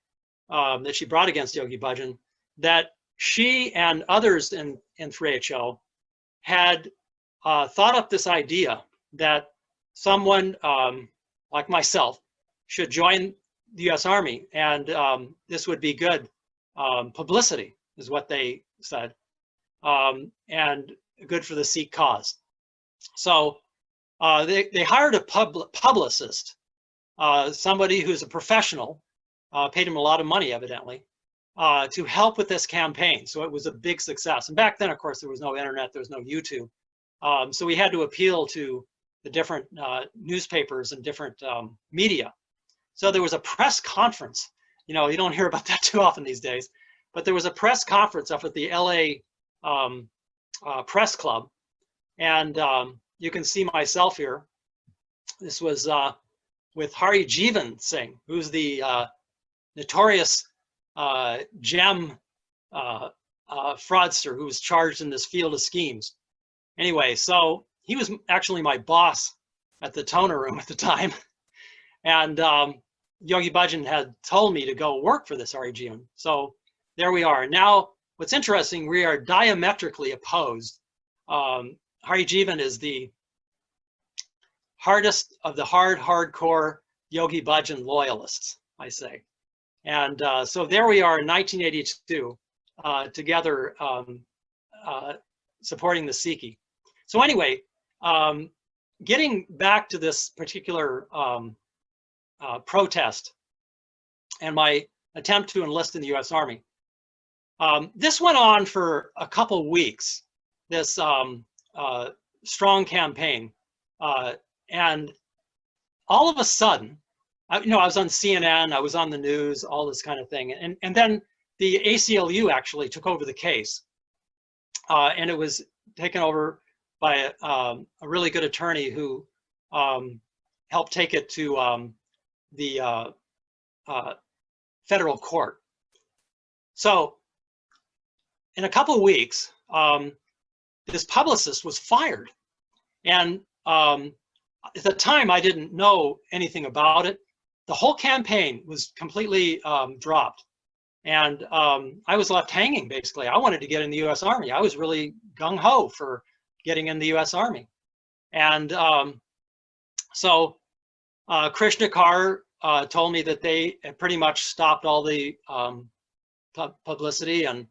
that she brought against Yogi Bhajan, that she and others in 3HO had thought up this idea that someone like myself should join the U.S. Army, and this would be good publicity, is what they said, and good for the Sikh cause. So they hired a publicist, somebody who's a professional, paid him a lot of money, evidently, to help with this campaign. So it was a big success. And back then, of course, there was no internet, there was no YouTube. So we had to appeal to the different newspapers and different media. So there was a press conference. You know, you don't hear about that too often these days, but there was a press conference up at the LA Press Club. And you can see myself here. This was with Yogi Singh, who's the notorious gem fraudster who was charged in this field of schemes. Anyway, so he was actually my boss at the toner room at the time. And Yogi Bhajan had told me to go work for this Yogi. So there we are. Now, what's interesting, we are diametrically opposed. Yogi is the hardest of the hardcore Yogi Bhajan loyalists, I say. And so there we are in 1982, together supporting the Sikhi. So anyway, getting back to this particular protest and my attempt to enlist in the U.S. Army, this went on for a couple weeks, this strong campaign. And all of a sudden, I was on CNN, I was on the news, all this kind of thing. And then the ACLU actually took over the case. And it was taken over by a really good attorney who helped take it to the federal court. So in a couple of weeks, this publicist was fired. And at the time, I didn't know anything about it. The whole campaign was completely dropped. And I was left hanging, basically. I wanted to get in the U.S. Army. I was really gung-ho for getting in the U.S. Army. And so Krishna Kar told me that they had pretty much stopped all the publicity, and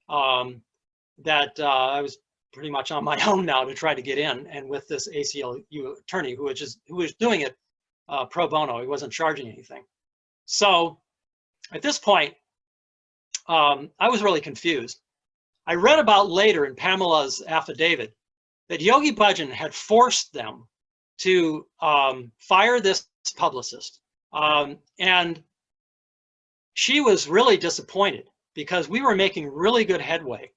that I was pretty much on my own now to try to get in, and with this ACLU attorney who was doing it pro bono. He wasn't charging anything. So at this point, I was really confused. I read about later in Pamela's affidavit that Yogi Bhajan had forced them to fire this publicist. And she was really disappointed because we were making really good headway.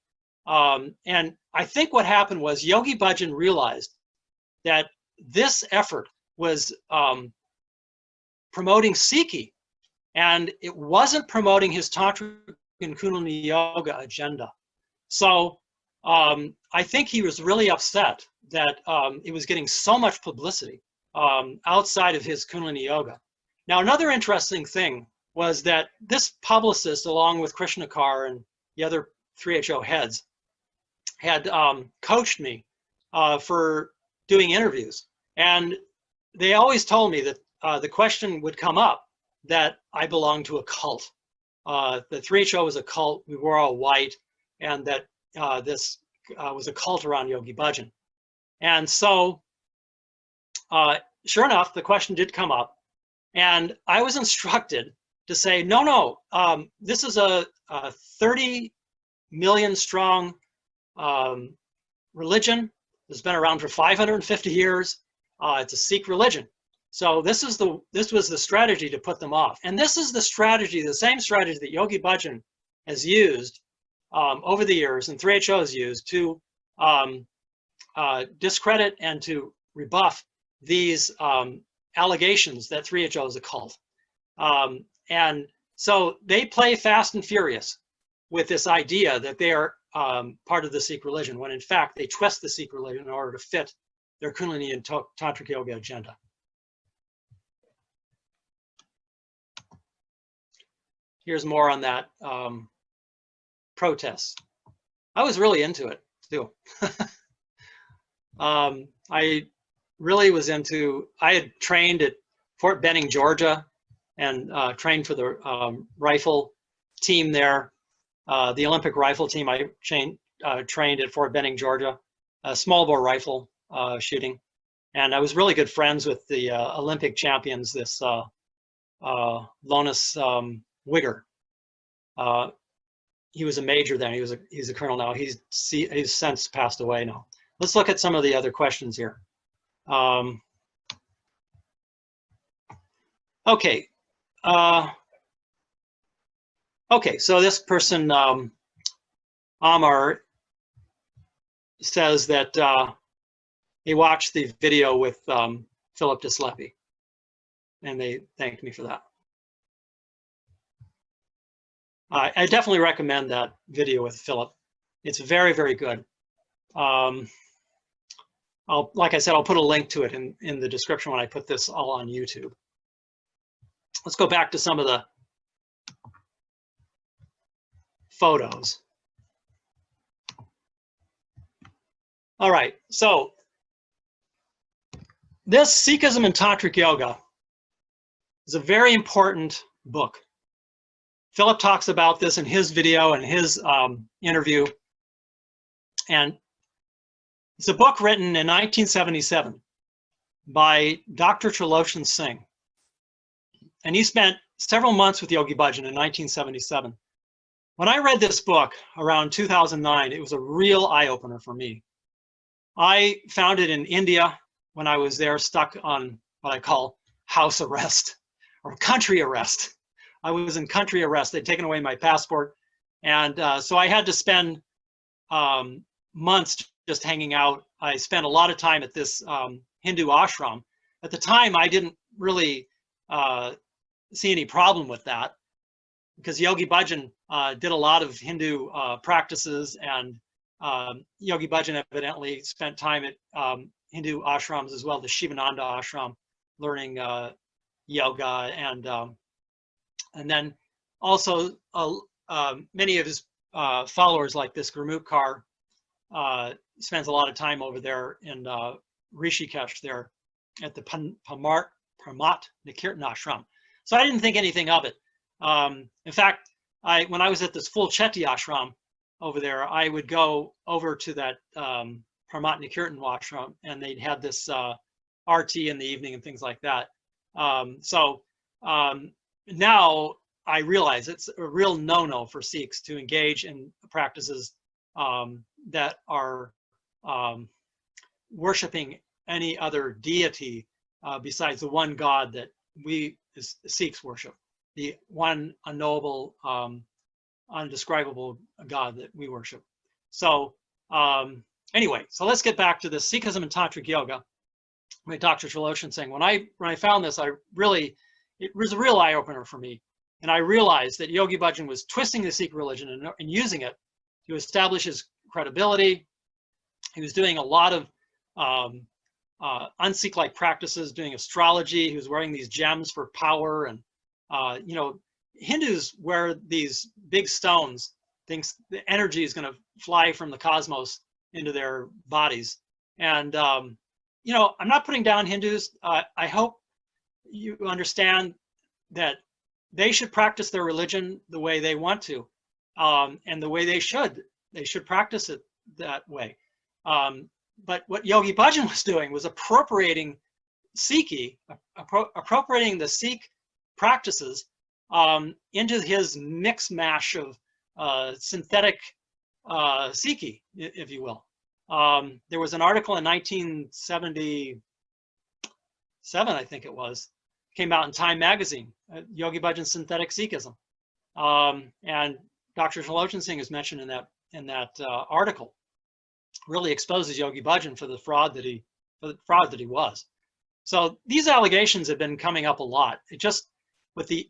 And I think what happened was Yogi Bhajan realized that this effort was promoting Sikhi, and it wasn't promoting his Tantric and kundalini yoga agenda. So I think he was really upset that it was getting so much publicity outside of his kundalini yoga. Now, another interesting thing was that this publicist, along with Krishna Kar and the other 3HO heads, had coached me for doing interviews. And they always told me that the question would come up that I belonged to a cult. The 3HO was a cult, we were all white, and that this was a cult around Yogi Bhajan. And so, sure enough, the question did come up, and I was instructed to say, no, this is a 30 million strong religion. It's been around for 550 years. It's a Sikh religion. So this was the strategy to put them off. And this is the strategy, the same strategy that Yogi Bhajan has used over the years, and 3HO has used to discredit and to rebuff these allegations that 3HO is a cult. And So they play fast and furious with this idea that they are part of the Sikh religion, when in fact they twist the Sikh religion in order to fit their kundalini and Tantric Yoga agenda. Here's more on that protest. I was really into it too. I really was into, I had trained at Fort Benning, Georgia, and trained for the rifle team there. The Olympic rifle team, I trained at Fort Benning, Georgia, small bore rifle shooting. And I was really good friends with the Olympic champions, this Lonis Wigger. He was a major then, he's a colonel now. He's since passed away now. Let's look at some of the other questions here. Okay. Okay, so this person, Amar, says that he watched the video with Philip Dislepi, and they thanked me for that. I definitely recommend that video with Philip. It's very, very good. Like I said, I'll put a link to it in the description when I put this all on YouTube. Let's go back to some of the photos. All right, so this Sikhism and Tantric Yoga is a very important book. Philip talks about this in his video and his interview, and it's a book written in 1977 by Dr. Gursant Singh, and he spent several months with Yogi Bhajan in 1977. When I read this book around 2009, it was a real eye-opener for me. I found it in India when I was there, stuck on what I call house arrest or country arrest. I was in country arrest. They'd taken away my passport. And so I had to spend months just hanging out. I spent a lot of time at this Hindu ashram. At the time, I didn't really see any problem with that, because Yogi Bhajan did a lot of Hindu practices, and Yogi Bhajan evidently spent time at Hindu ashrams as well, the Shivananda ashram, learning yoga, and then also many of his followers, like this Gurmukhar, spends a lot of time over there in Rishikesh, there at the Pramat Nikirtan ashram. So I didn't think anything of it. In fact, when I was at this full Chetty ashram over there, I would go over to that Pramat Nikirtan ashram, and they'd had this RT in the evening and things like that. Now I realize it's a real no-no for Sikhs to engage in practices that are worshiping any other deity besides the one God that we as Sikhs worship, the one unknowable, undescribable God that we worship. So anyway, so let's get back to the Sikhism and Tantric Yoga. My Dr. Gursant Singh, when I found this, it was a real eye-opener for me. And I realized that Yogi Bhajan was twisting the Sikh religion and using it to establish his credibility. He was doing a lot of un-Sikh-like practices, doing astrology. He was wearing these gems for power. And, you know, Hindus wear these big stones, thinks the energy is going to fly from the cosmos into their bodies. And, you know, I'm not putting down Hindus. I hope you understand that they should practice their religion the way they want to, and the way they should practice it that way. But what Yogi Bhajan was doing was appropriating Sikhi, appropriating the Sikh practices into his mix mash of synthetic Sikhi, if you will. There was an article in 1977, I think it was, came out in Time magazine, Yogi Bhajan's Synthetic Sikhism, and Dr. Gursant Singh is mentioned in that article. Really exposes Yogi Bhajan for the fraud that he was. So these allegations have been coming up a lot. It just, with the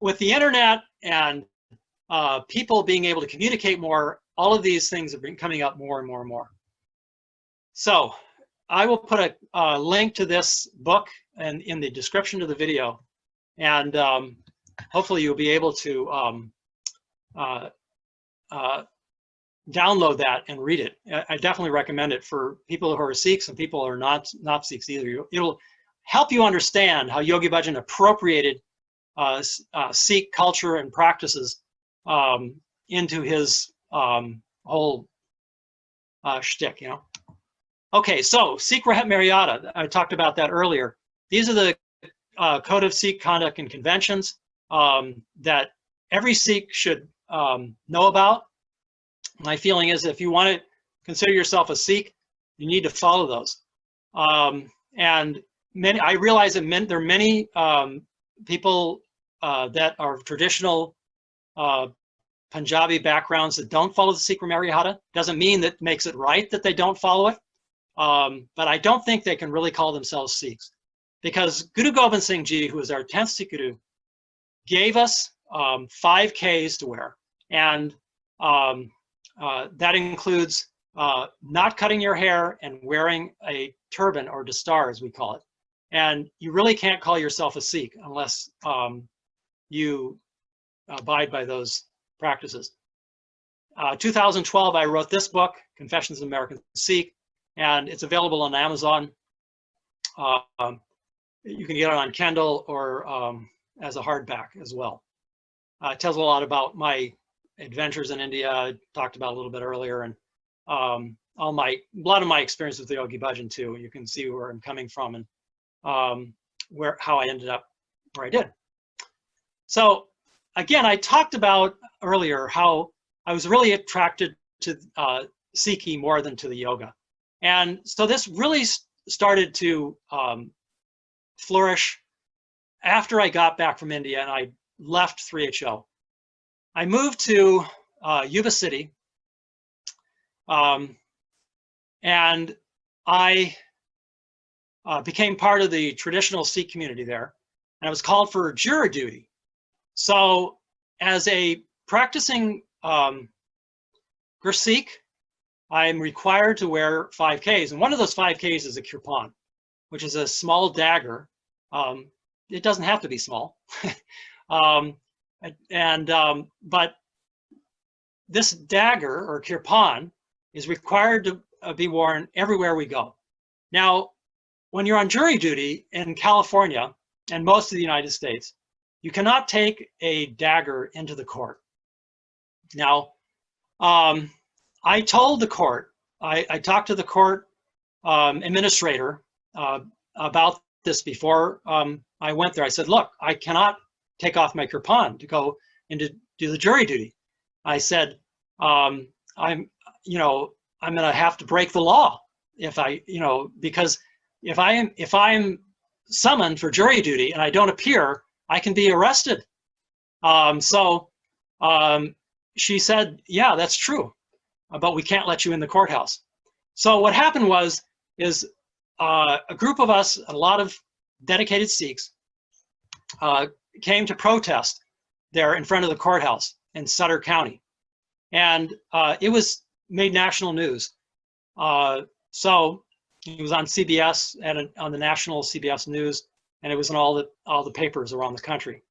with the internet and people being able to communicate more, all of these things have been coming up more and more and more. So I will put a link to this book in the description of the video, and hopefully you'll be able to download that and read it. I definitely recommend it for people who are Sikhs and people who are not Sikhs either. It'll help you understand how Yogi Bhajan appropriated Sikh culture and practices into his whole shtick, you know. Okay, so Sikh Maryada, I talked about that earlier. These are the Code of Sikh Conduct and Conventions that every Sikh should know about. My feeling is if you want to consider yourself a Sikh, you need to follow those. And I realize that there are many people that are traditional Punjabi backgrounds that don't follow the Sikh Maryada. Doesn't mean that makes it right that they don't follow it. But I don't think they can really call themselves Sikhs, because Guru Gobind Singh Ji, who is our 10th Sikh Guru, gave us 5 Ks to wear, and that includes not cutting your hair and wearing a turban, or dastar as we call it. And you really can't call yourself a Sikh unless you abide by those practices. 2012, I wrote this book, Confessions of an American Sikh, and it's available on Amazon. You can get it on Kindle or as a hardback as well. It tells a lot about my adventures in India. I talked about a little bit earlier, and a lot of my experience with the Yogi Bhajan too. You can see where I'm coming from and how I ended up where I did. So again, I talked about earlier how I was really attracted to Sikhi more than to the yoga. And so this really started to flourish after I got back from India and I left 3HO. I moved to Yuba City, and I became part of the traditional Sikh community there, and I was called for jury duty. So as a practicing Gursikh, I'm required to wear 5 Ks, and one of those 5 Ks is a kirpan, which is a small dagger. It doesn't have to be small. But this dagger, or kirpan, is required to be worn everywhere we go. Now, when you're on jury duty in California and most of the United States, you cannot take a dagger into the court. Now, I told the court, I talked to the court administrator about this before I went there. I said, look, I cannot take off my kirpan to go and to do the jury duty. I said, I'm going to have to break the law if because if I'm summoned for jury duty and I don't appear, I can be arrested. She said, yeah, that's true, but we can't let you in the courthouse. So what happened is a group of us, a lot of dedicated Sikhs, came to protest there in front of the courthouse in Sutter County. And it was made national news. So it was on CBS and on the national CBS News, and it was in all the papers around the country.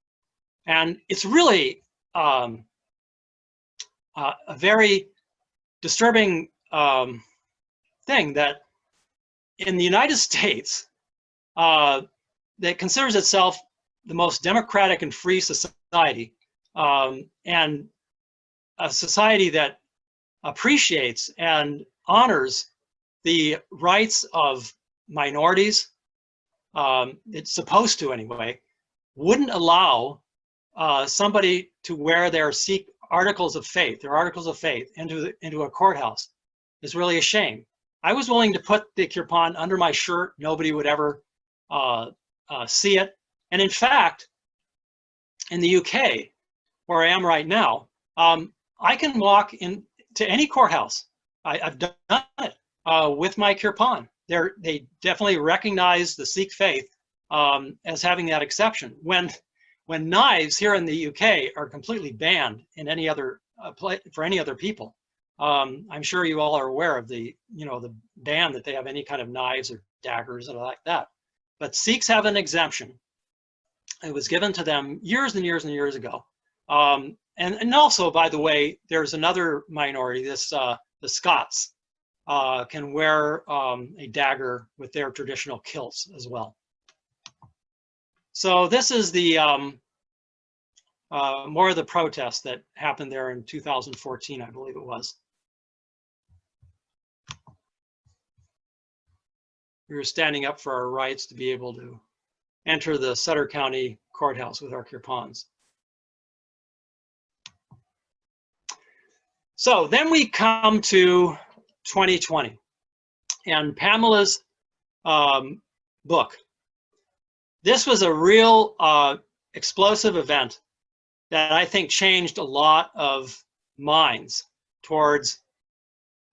And it's really a very disturbing thing that in the United States, that considers itself the most democratic and free society, and a society that appreciates and honors the rights of minorities, it's supposed to anyway, wouldn't allow somebody to wear their Sikh articles of faith, into a courthouse is really a shame. I was willing to put the kirpan under my shirt. Nobody would ever see it. And in fact, in the UK, where I am right now, I can walk into any courthouse. I've done it with my kirpan. They definitely recognize the Sikh faith as having that exception. When when knives here in the UK are completely banned in any other for any other people. I'm sure you all are aware of the ban that they have any kind of knives or daggers or like that. But Sikhs have an exemption. It was given to them years and years and years ago. And also, by the way, there's another minority, the Scots, can wear a dagger with their traditional kilts as well. So this is the more of the protest that happened there in 2014, I believe it was. We were standing up for our rights to be able to enter the Sutter County courthouse with our kirpans. So then we come to 2020 and Pamela's book. This was a real explosive event that I think changed a lot of minds towards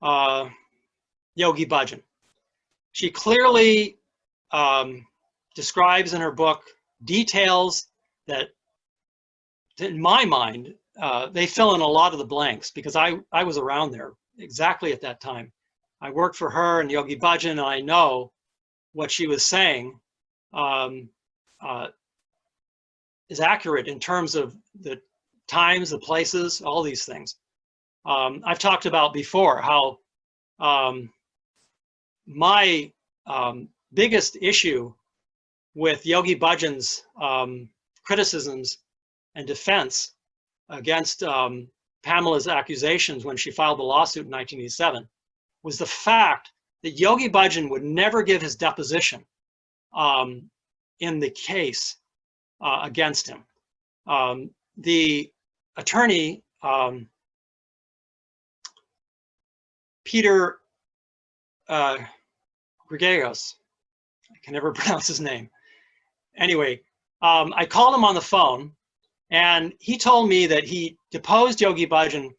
Yogi Bhajan. She clearly describes in her book details that, in my mind, they fill in a lot of the blanks, because I was around there exactly at that time. I worked for her and Yogi Bhajan, and I know what she was saying is accurate in terms of the times, the places, all these things. I've talked about before how my biggest issue with Yogi Bhajan's criticisms and defense against Pamela's accusations when she filed the lawsuit in 1987 was the fact that Yogi Bhajan would never give his deposition in the case against him. The attorney, Peter Gregarios, I can never pronounce his name. Anyway, I called him on the phone, and he told me that he deposed Yogi Bhajan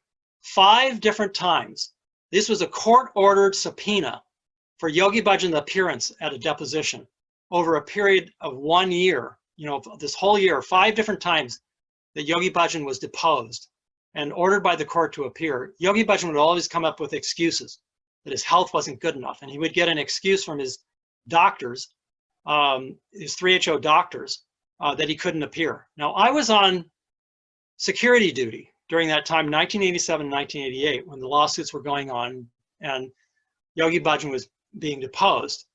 5 different times. This was a court-ordered subpoena for Yogi Bhajan's appearance at a deposition over a period of 1 year. This whole year, 5 different times that Yogi Bhajan was deposed and ordered by the court to appear. Yogi Bhajan would always come up with excuses, that his health wasn't good enough, and he would get an excuse from his doctors, his 3HO doctors, that he couldn't appear. Now, I was on security duty during that time, 1987, 1988, when the lawsuits were going on and Yogi Bhajan was being deposed.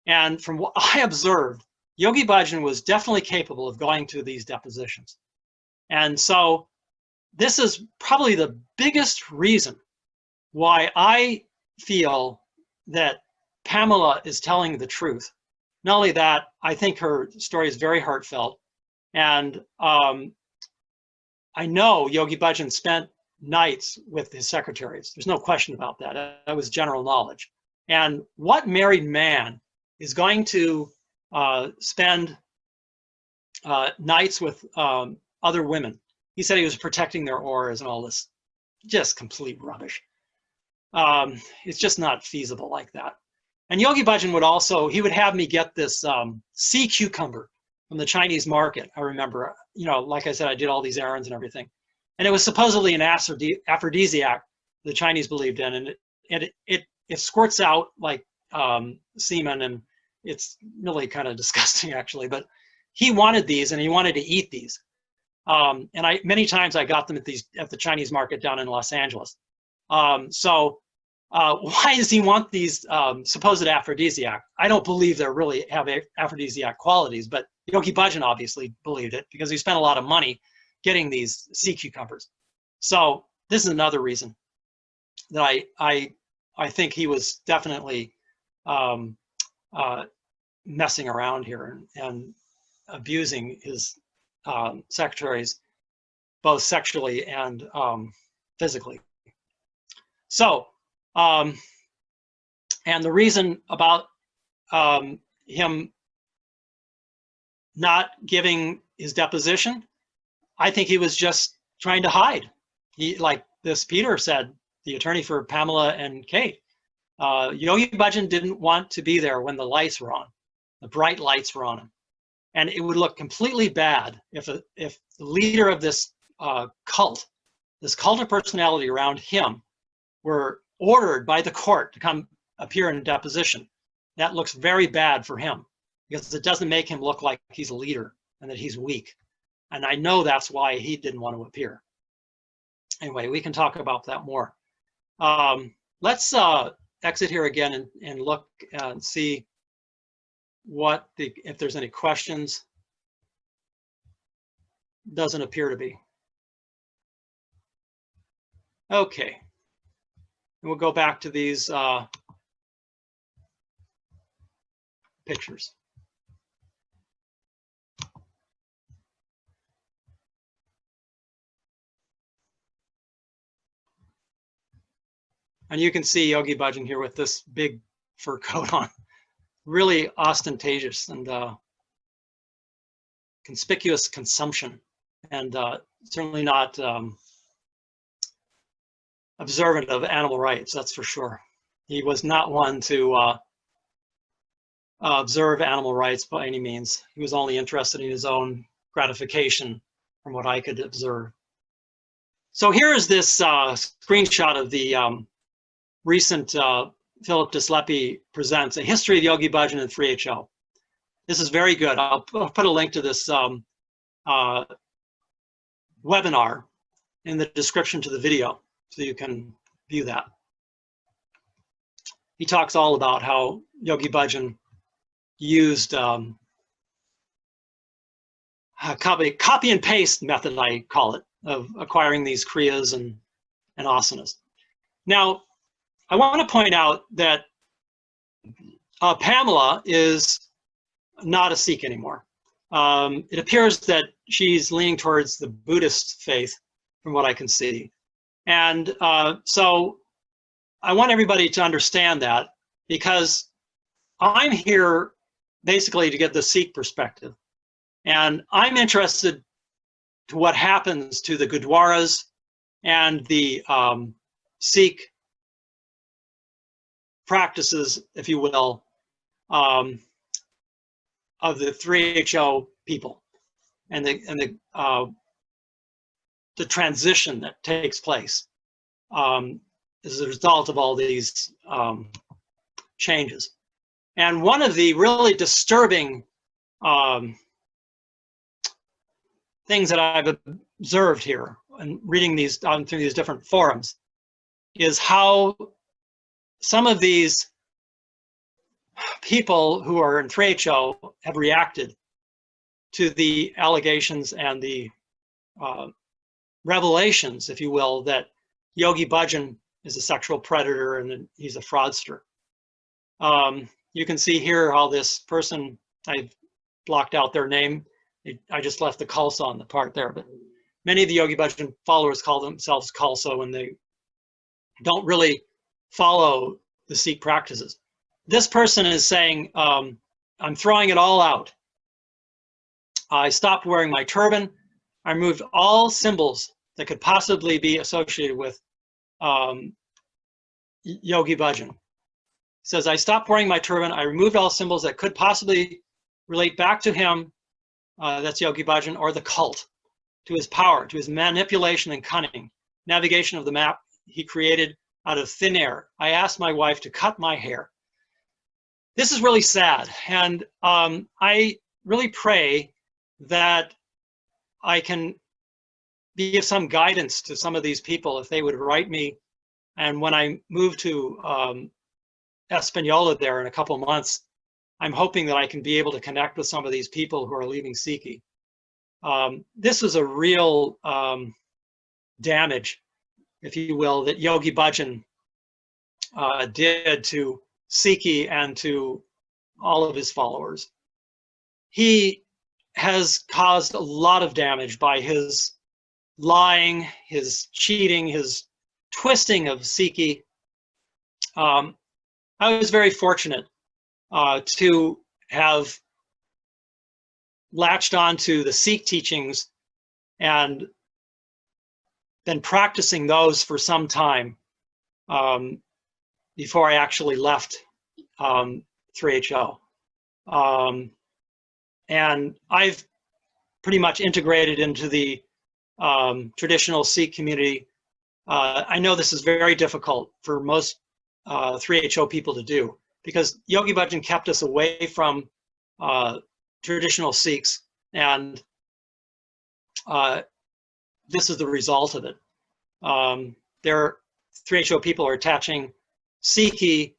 And from what I observed, Yogi Bhajan was definitely capable of going to these depositions. And so this is probably the biggest reason why I feel that Pamela is telling the truth. Not only that, I think her story is very heartfelt. And I know Yogi Bhajan spent nights with his secretaries. There's no question about that. That was general knowledge. And what married man is going to spend nights with other women? He said he was protecting their auras and all this. Just complete rubbish. It's just not feasible like that. And Yogi Bhajan would also, he would have me get this sea cucumber from the Chinese market. I remember, like I said, I did all these errands and everything. And it was supposedly an aphrodisiac the Chinese believed in. And it squirts out like semen, and it's really kind of disgusting actually. But he wanted these, and he wanted to eat these. And many times I got them at the Chinese market down in Los Angeles. Why does he want these supposed aphrodisiac? I don't believe they really have aphrodisiac qualities, but Yogi Bhajan obviously believed it because he spent a lot of money getting these sea cucumbers. So this is another reason that I think he was definitely messing around here and abusing his secretaries, both sexually and physically. So, and the reason about him not giving his deposition, I think he was just trying to hide. He, like this Peter said, the attorney for Pamela and Kate, Yogi Bhajan didn't want to be there when the lights were on, the bright lights were on him. And it would look completely bad if the leader of this cult, this cult of personality around him, were ordered by the court to come appear in deposition. That looks very bad for him because it doesn't make him look like he's a leader and that he's weak. And I know that's why he didn't want to appear. Anyway, we can talk about that more. Let's exit here again and look and see if there's any questions. Doesn't appear to be. Okay. And we'll go back to these pictures. And you can see Yogi Bhajan here with this big fur coat on. Really ostentatious and conspicuous consumption, and certainly not observant of animal rights, that's for sure. He was not one to observe animal rights by any means. He was only interested in his own gratification from what I could observe. So here is this screenshot of the recent Philip Dislepi Presents, A History of Yogi Bhajan and 3HO. This is very good. I'll put a link to this webinar in the description to the video so you can view that. He talks all about how Yogi Bhajan used copy and paste method, I call it, of acquiring these kriyas and asanas. Now, I want to point out that Pamela is not a Sikh anymore. It appears that she's leaning towards the Buddhist faith, from what I can see. And so I want everybody to understand that, because I'm here basically to get the Sikh perspective. And I'm interested to what happens to the Gurdwaras and the Sikh practices, if you will, of the 3HO people, and the transition that takes place as a result of all these changes. And one of the really disturbing things that I've observed here and reading these through these different forums is how some of these people who are in 3HO have reacted to the allegations and the revelations, if you will, that Yogi Bhajan is a sexual predator and he's a fraudster. You can see here how this person, I've blocked out their name. I just left the Khalsa on the part there, but many of the Yogi Bhajan followers call themselves Khalsa when they don't really follow the Sikh practices. This person is saying, I'm throwing it all out. I stopped wearing my turban. I removed all symbols that could possibly be associated with Yogi Bhajan. Says, I stopped wearing my turban. I removed all symbols that could possibly relate back to him, that's Yogi Bhajan, or the cult, to his power, to his manipulation and cunning, navigation of the map he created out of thin air. I asked my wife to cut my hair. This is really sad, and I really pray that I can give some guidance to some of these people if they would write me. And when I move to Espanola there in a couple months, I'm hoping that I can be able to connect with some of these people who are leaving Sikhi. This is a real damage, if you will, that Yogi Bhajan did to Sikhi and to all of his followers. He has caused a lot of damage by his lying, his cheating, his twisting of Sikhi. I was very fortunate to have latched onto the Sikh teachings and been practicing those for some time before I actually left 3HO. And I've pretty much integrated into the traditional Sikh community. I know this is very difficult for most 3HO people to do, because Yogi Bhajan kept us away from traditional Sikhs, and this is the result of it. Their 3HO people are attaching Sikhi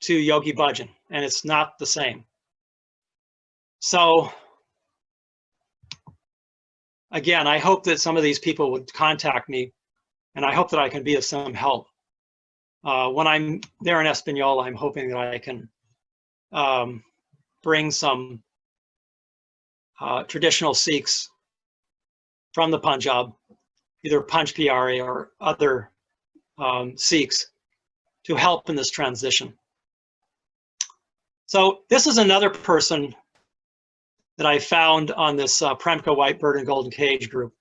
to Yogi Bhajan, and it's not the same. So again, I hope that some of these people would contact me, and I hope that I can be of some help. When I'm there in Espanola, I'm hoping that I can bring some traditional Sikhs from the Punjab, either Panj Pyare or other Sikhs, to help in this transition. So this is another person that I found on this Premka White Bird and Golden Cage group.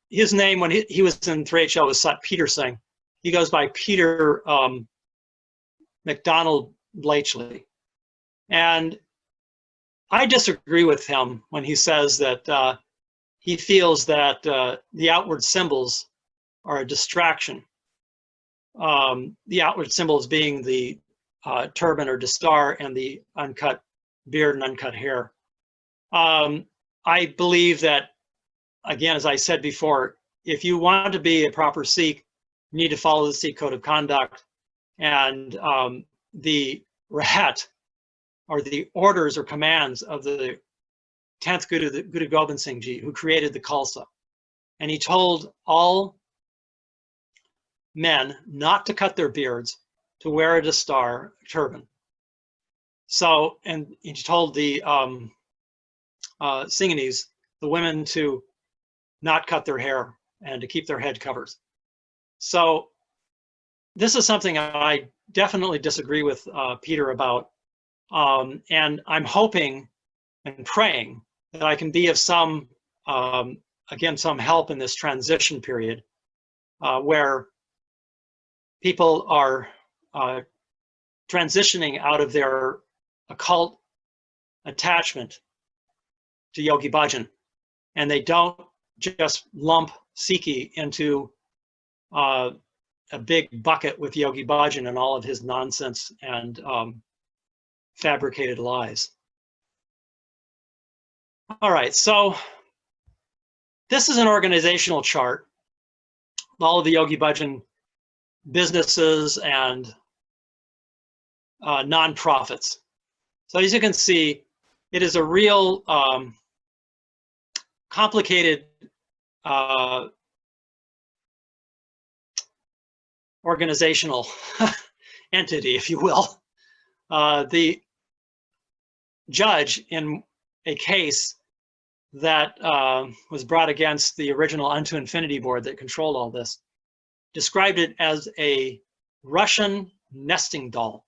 His name when he was in 3HO was Sat Peter Singh. He goes by Peter McDonald Blatchley. And I disagree with him when he says that he feels that the outward symbols are a distraction. The outward symbols being the turban or dastar and the uncut beard and uncut hair. I believe that, again, as I said before, if you want to be a proper Sikh, you need to follow the Sikh code of conduct, and the rahat, or the orders or commands of the 10th Guru, the Guru Gobind Singh Ji, who created the Khalsa. And he told all men not to cut their beards, to wear a dastar, turban. So, and he told the Singhalese, the women, to not cut their hair and to keep their head covers. So this is something I definitely disagree with Peter about. And I'm hoping and praying that I can be of some, again, some help in this transition period where people are transitioning out of their occult attachment to Yogi Bhajan, and they don't just lump Sikhi into a big bucket with Yogi Bhajan and all of his nonsense and fabricated lies. All right, so this is an organizational chart, all of the Yogi Bhajan businesses and nonprofits. So as you can see, it is a real complicated organizational entity, if you will. The judge in a case that was brought against the original Unto Infinity board that controlled all this described it as a Russian nesting doll.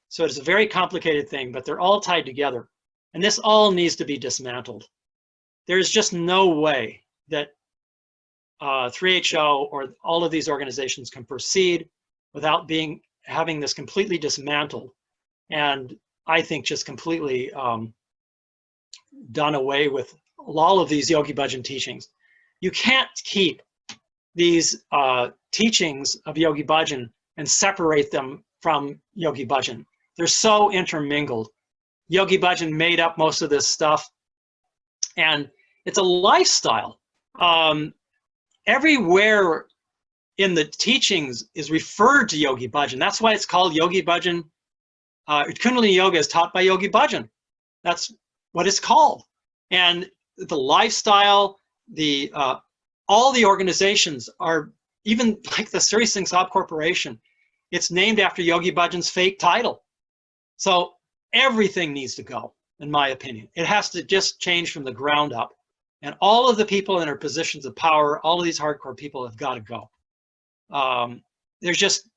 So it's a very complicated thing, but they're all tied together. And this all needs to be dismantled. There's just no way that 3HO or all of these organizations can proceed without having this completely dismantled, and I think just completely done away with all of these Yogi Bhajan teachings. You can't keep these teachings of Yogi Bhajan and separate them from Yogi Bhajan. They're so intermingled. Yogi Bhajan made up most of this stuff, and it's a lifestyle. Everywhere in the teachings is referred to Yogi Bhajan. That's why it's called Yogi Bhajan. Kundalini Yoga is taught by Yogi Bhajan. That's what it's called. And the lifestyle, all the organizations are, even like the Sri Singh Sabha Corporation, it's named after Yogi Bhajan's fake title. So everything needs to go, in my opinion. It has to just change from the ground up. And all of the people in their positions of power, all of these hardcore people have got to go. There's just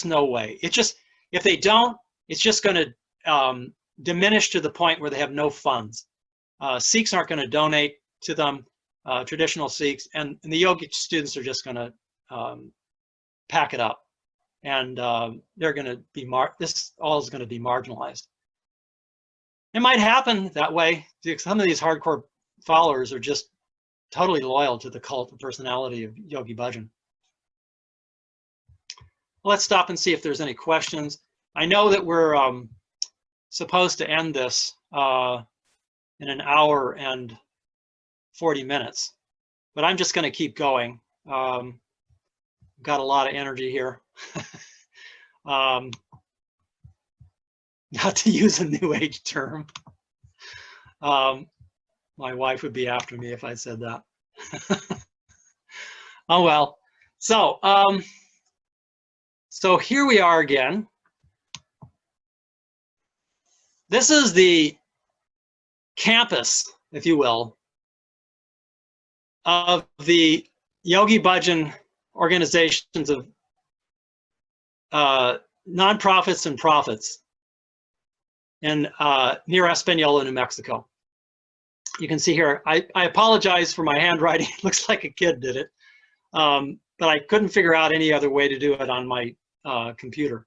no way. If they don't, it's just going to diminish to the point where they have no funds. Sikhs aren't going to donate to them, traditional Sikhs, and the yogi students are just going to pack it up, and they're going to be this all is going to be marginalized. It might happen that way. Some of these hardcore followers are just totally loyal to the cult of personality of Yogi Bhajan. Let's stop and see if there's any questions. I know that we're supposed to end this in an hour and 40 minutes, but I'm just going to keep going. Got a lot of energy here. Not to use a new age term. My wife would be after me if I said that. Oh well. So so here we are again. This is the campus, if you will, of the Yogi Bhajan organizations of nonprofits and profits in near Espanola, New Mexico. You can see here, I apologize for my handwriting. It looks like a kid did it, but I couldn't figure out any other way to do it on my computer.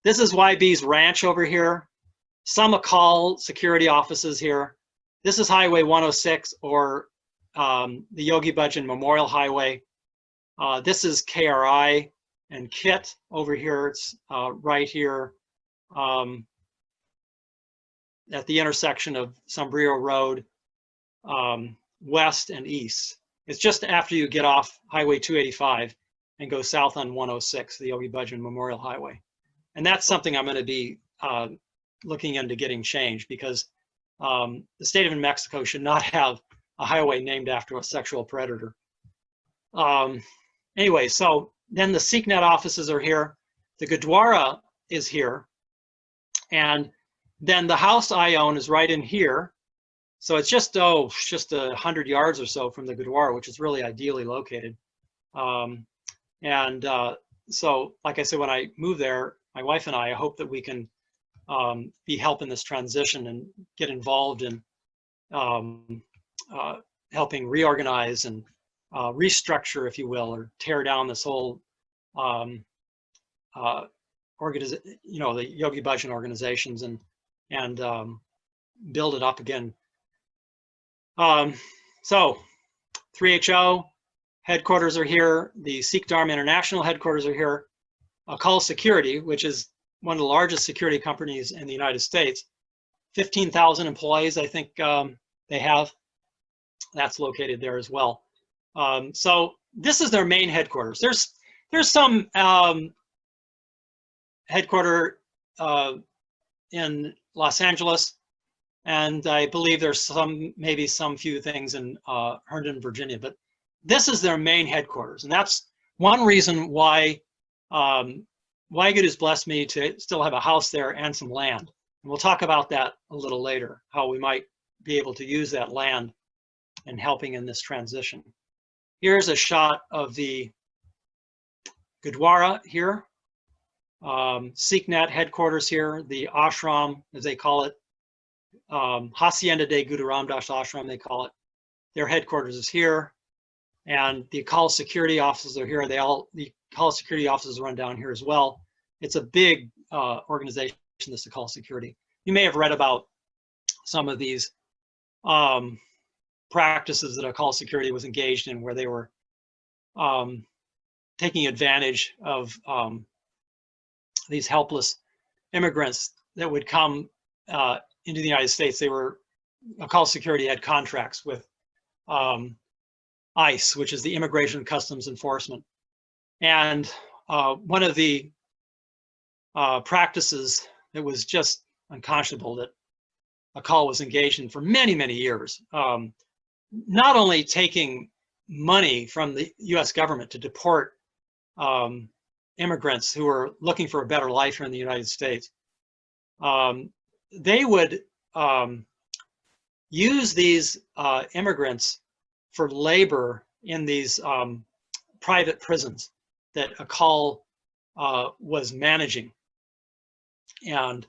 This is YB's ranch over here. Some Akal security offices here. This is Highway 106, or the Yogi Bhajan Memorial Highway. This is KRI and KIT over here. It's right here at the intersection of Sombrío Road, west and east. It's just after you get off Highway 285 and go south on 106, the Yogi Bhajan Memorial Highway. And that's something I'm going to be looking into getting changed, because the state of New Mexico should not have a highway named after a sexual predator. Anyway, so then the SeekNet offices are here. The Gurdwara is here. And then the house I own is right in here. So it's just 100 yards or so from the Gurdwara, which is really ideally located. So, like I said, when I move there, my wife and I hope that we can be helping this transition and get involved in helping reorganize and restructure, if you will, or tear down this whole the Yogi Bhajan organizations and build it up again. So 3HO headquarters are here. The Sikh Dharma International headquarters are here. Akal Security, which is one of the largest security companies in the United States, 15,000 employees, I think they have. That's located there as well. So this is their main headquarters. There's some headquarter in Los Angeles, and I believe there's maybe some few things in Herndon, Virginia, but this is their main headquarters. And that's one reason why Wygud has blessed me to still have a house there and some land. And we'll talk about that a little later, how we might be able to use that land in helping in this transition. Here's a shot of the Gurdwara here. SeekNet headquarters here, the ashram, as they call it, Hacienda de Guru Ramdas Ashram, they call it. Their headquarters is here, and the Akal security offices are here. The Akal security offices run down here as well. It's a big organization, this Akal security. You may have read about some of these practices that Akal security was engaged in, where they were taking advantage of these helpless immigrants that would come into the United States. Akal security had contracts with ICE, which is the Immigration and Customs Enforcement. And one of the practices that was just unconscionable that Akal was engaged in for many, many years, not only taking money from the US government to deport immigrants who are looking for a better life here in the United States, they would use these immigrants for labor in these private prisons that Akal was managing. And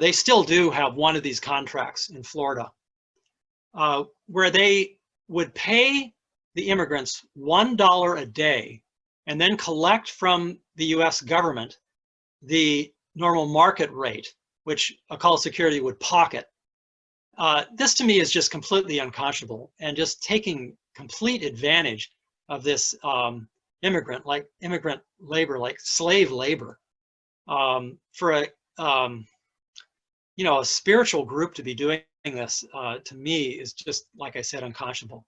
they still do have one of these contracts in Florida, where they would pay the immigrants $1 a day and then collect from the US government the normal market rate which occult security would pocket. This to me is just completely unconscionable and just taking complete advantage of this immigrant labor, like slave labor, for a a spiritual group to be doing this. To me is just, like I said, unconscionable.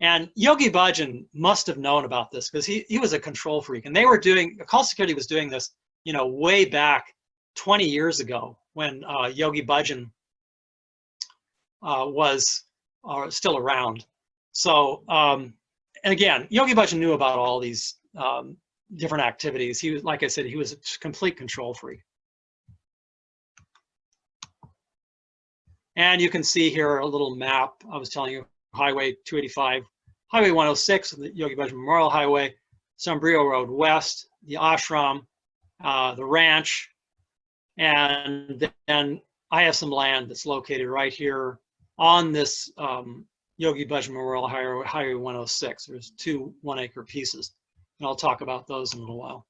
And Yogi Bhajan must have known about this because he was a control freak, and they were doing, occult security was doing this, way back 20 years ago when Yogi Bhajan was still around. So, and again, Yogi Bhajan knew about all these different activities. He was, like I said, he was a complete control freak. And you can see here a little map. I was telling you, Highway 285, Highway 106, the Yogi Bhajan Memorial Highway, Sombrio Road West, the ashram, the ranch, and then I have some land that's located right here on this Yogi Bhajan Memorial Highway 106. There's 2 1-acre pieces, and I'll talk about those in a little while.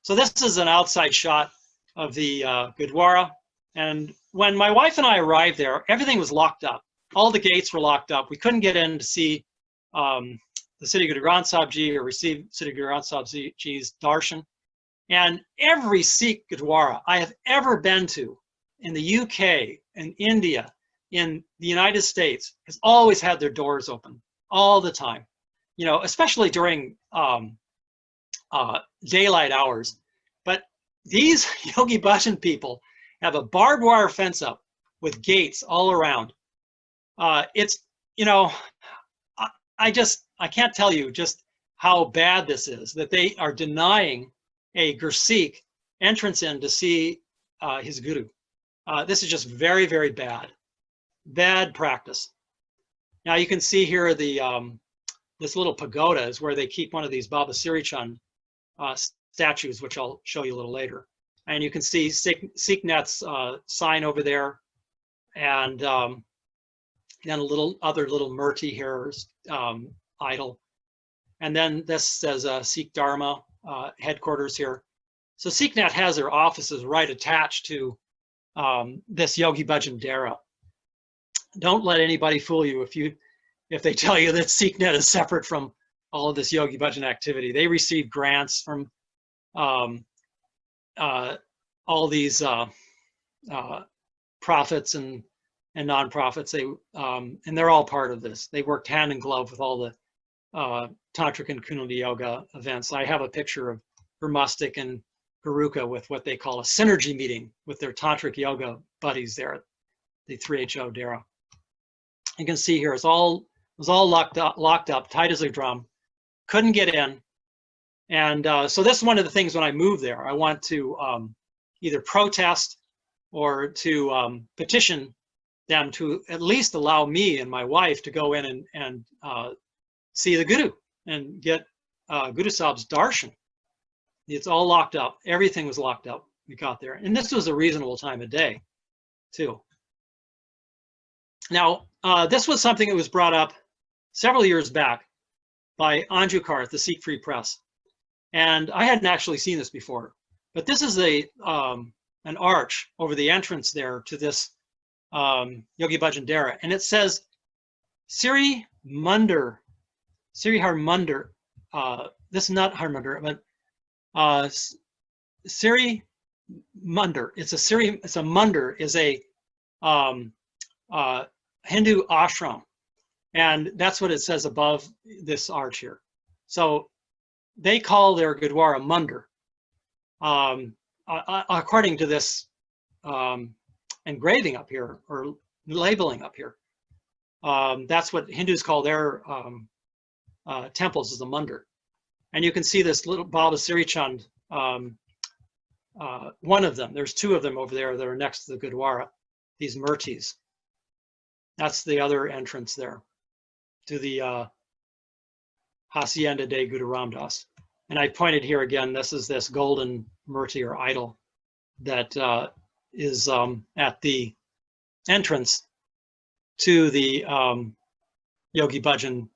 So this is an outside shot of the Gurdwara, and when my wife and I arrived there, everything was locked up. All the gates were locked up. We couldn't get in to see the Siddhi Guru Granth Sahib Ji or receive Siddhi Guru Granth Sahib Ji's darshan. And every Sikh Gurdwara I have ever been to in the UK, in India, in the United States, has always had their doors open all the time, especially during daylight hours. But these Yogi Bhajan people have a barbed wire fence up with gates all around. It's, I can't tell you just how bad this is, that they are denying a Gursikh entrance in to see his guru. This is just very, very bad practice. Now you can see here the this little pagoda is where they keep one of these Baba Siri Chand statues, which I'll show you a little later. And you can see SikhNet's sign over there, and then a other little murti here, idol. And then this says Sikh Dharma headquarters here. So SikhNet has their offices right attached to this Yogi Bhajan Dera. Don't let anybody fool you if they tell you that SikhNet is separate from all of this Yogi Bhajan activity. They receive grants from all these profits and nonprofits. And they're all part of this. They worked hand in glove with all the Tantric and Kundalini Yoga events. I have a picture of Burmustic and Garuka with what they call a synergy meeting with their Tantric Yoga buddies there at the 3HO Dera. You can see here, it was all locked up, tight as a drum, couldn't get in. And so this is one of the things when I moved there, I want to either protest or to petition them to at least allow me and my wife to go in and see the Guru and get Guru Sahib's darshan. It's all locked up. Everything was locked up. We got there. And this was a reasonable time of day, too. Now, this was something that was brought up several years back by Anju Karth, the Sikh Free Press. And I hadn't actually seen this before. But this is an arch over the entrance there to this Yogi Bhajan Dera. And it says, Siri Har Mandir. This is not Har Mandir, but Siri Mandir. It's a mandir, is a Hindu ashram. And that's what it says above this arch here. So they call their Gurdwara mandir. According to this engraving up here, or labeling up here. That's what Hindus call their temples, is a mandir. And you can see this little Baba Siri Chand, one of them. There's 2 of them over there that are next to the Gurdwara, these murtis. That's the other entrance there to the Hacienda de Guru Ramdas. And I pointed here again, this is this golden murti or idol that is at the entrance to the Yogi Bhajan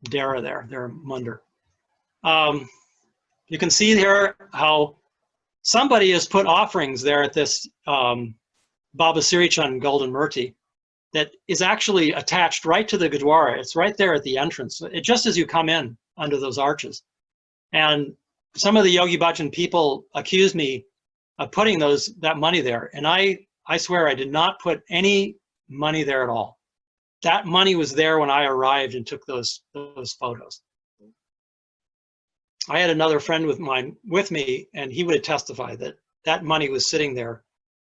Dera there, their mandir. You can see here how somebody has put offerings there at this Baba Siri Chand Golden Murti that is actually attached right to the Gurdwara. It's right there at the entrance, just as you come in under those arches. And some of the Yogi Bhajan people accused me of putting that money there. And I swear I did not put any money there at all. That money was there when I arrived and took those photos. I had another friend with me, and he would testify that that money was sitting there.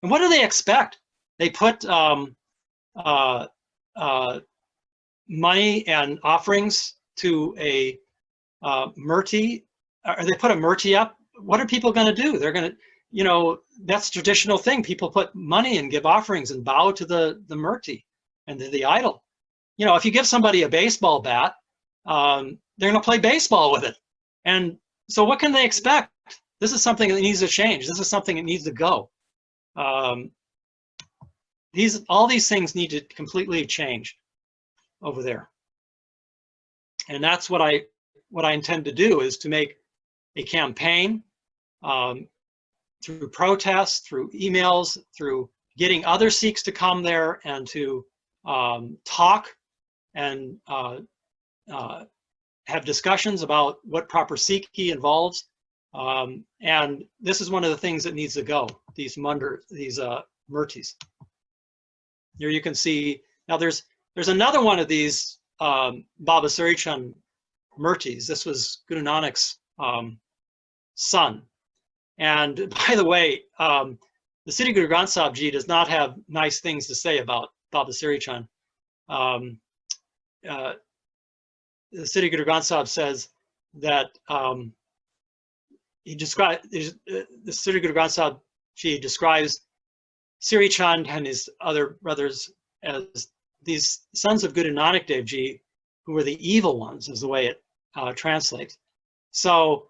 And what do they expect? They put money and offerings to a murti, or they put a murti up. What are people going to do? They're going to, you know, that's a traditional thing. People put money and give offerings and bow to the murti and to the idol. You know, if you give somebody a baseball bat, they're going to play baseball with it. And so what can they expect? This is something that needs to change. This is something that needs to go. All these things need to completely change over there. And that's what I intend to do, is to make a campaign through protests, through emails, through getting other Sikhs to come there and to talk and have discussions about what proper Sikhi involves. And this is one of the things that needs to go, these murtis. Here you can see, now there's another one of these Baba Siri Chand murtis. This was Guru Nanak's son. And by the way, the Siddhi Guru Granth Sahib Ji does not have nice things to say about Baba Siri Chand. The Siddhi Guru Granth Sahib says that the Siddhi Guru Granth Sahib Ji describes Siri Chand and his other brothers as these sons of Guru Nanak Dev Ji, who were the evil ones, is the way it translates. So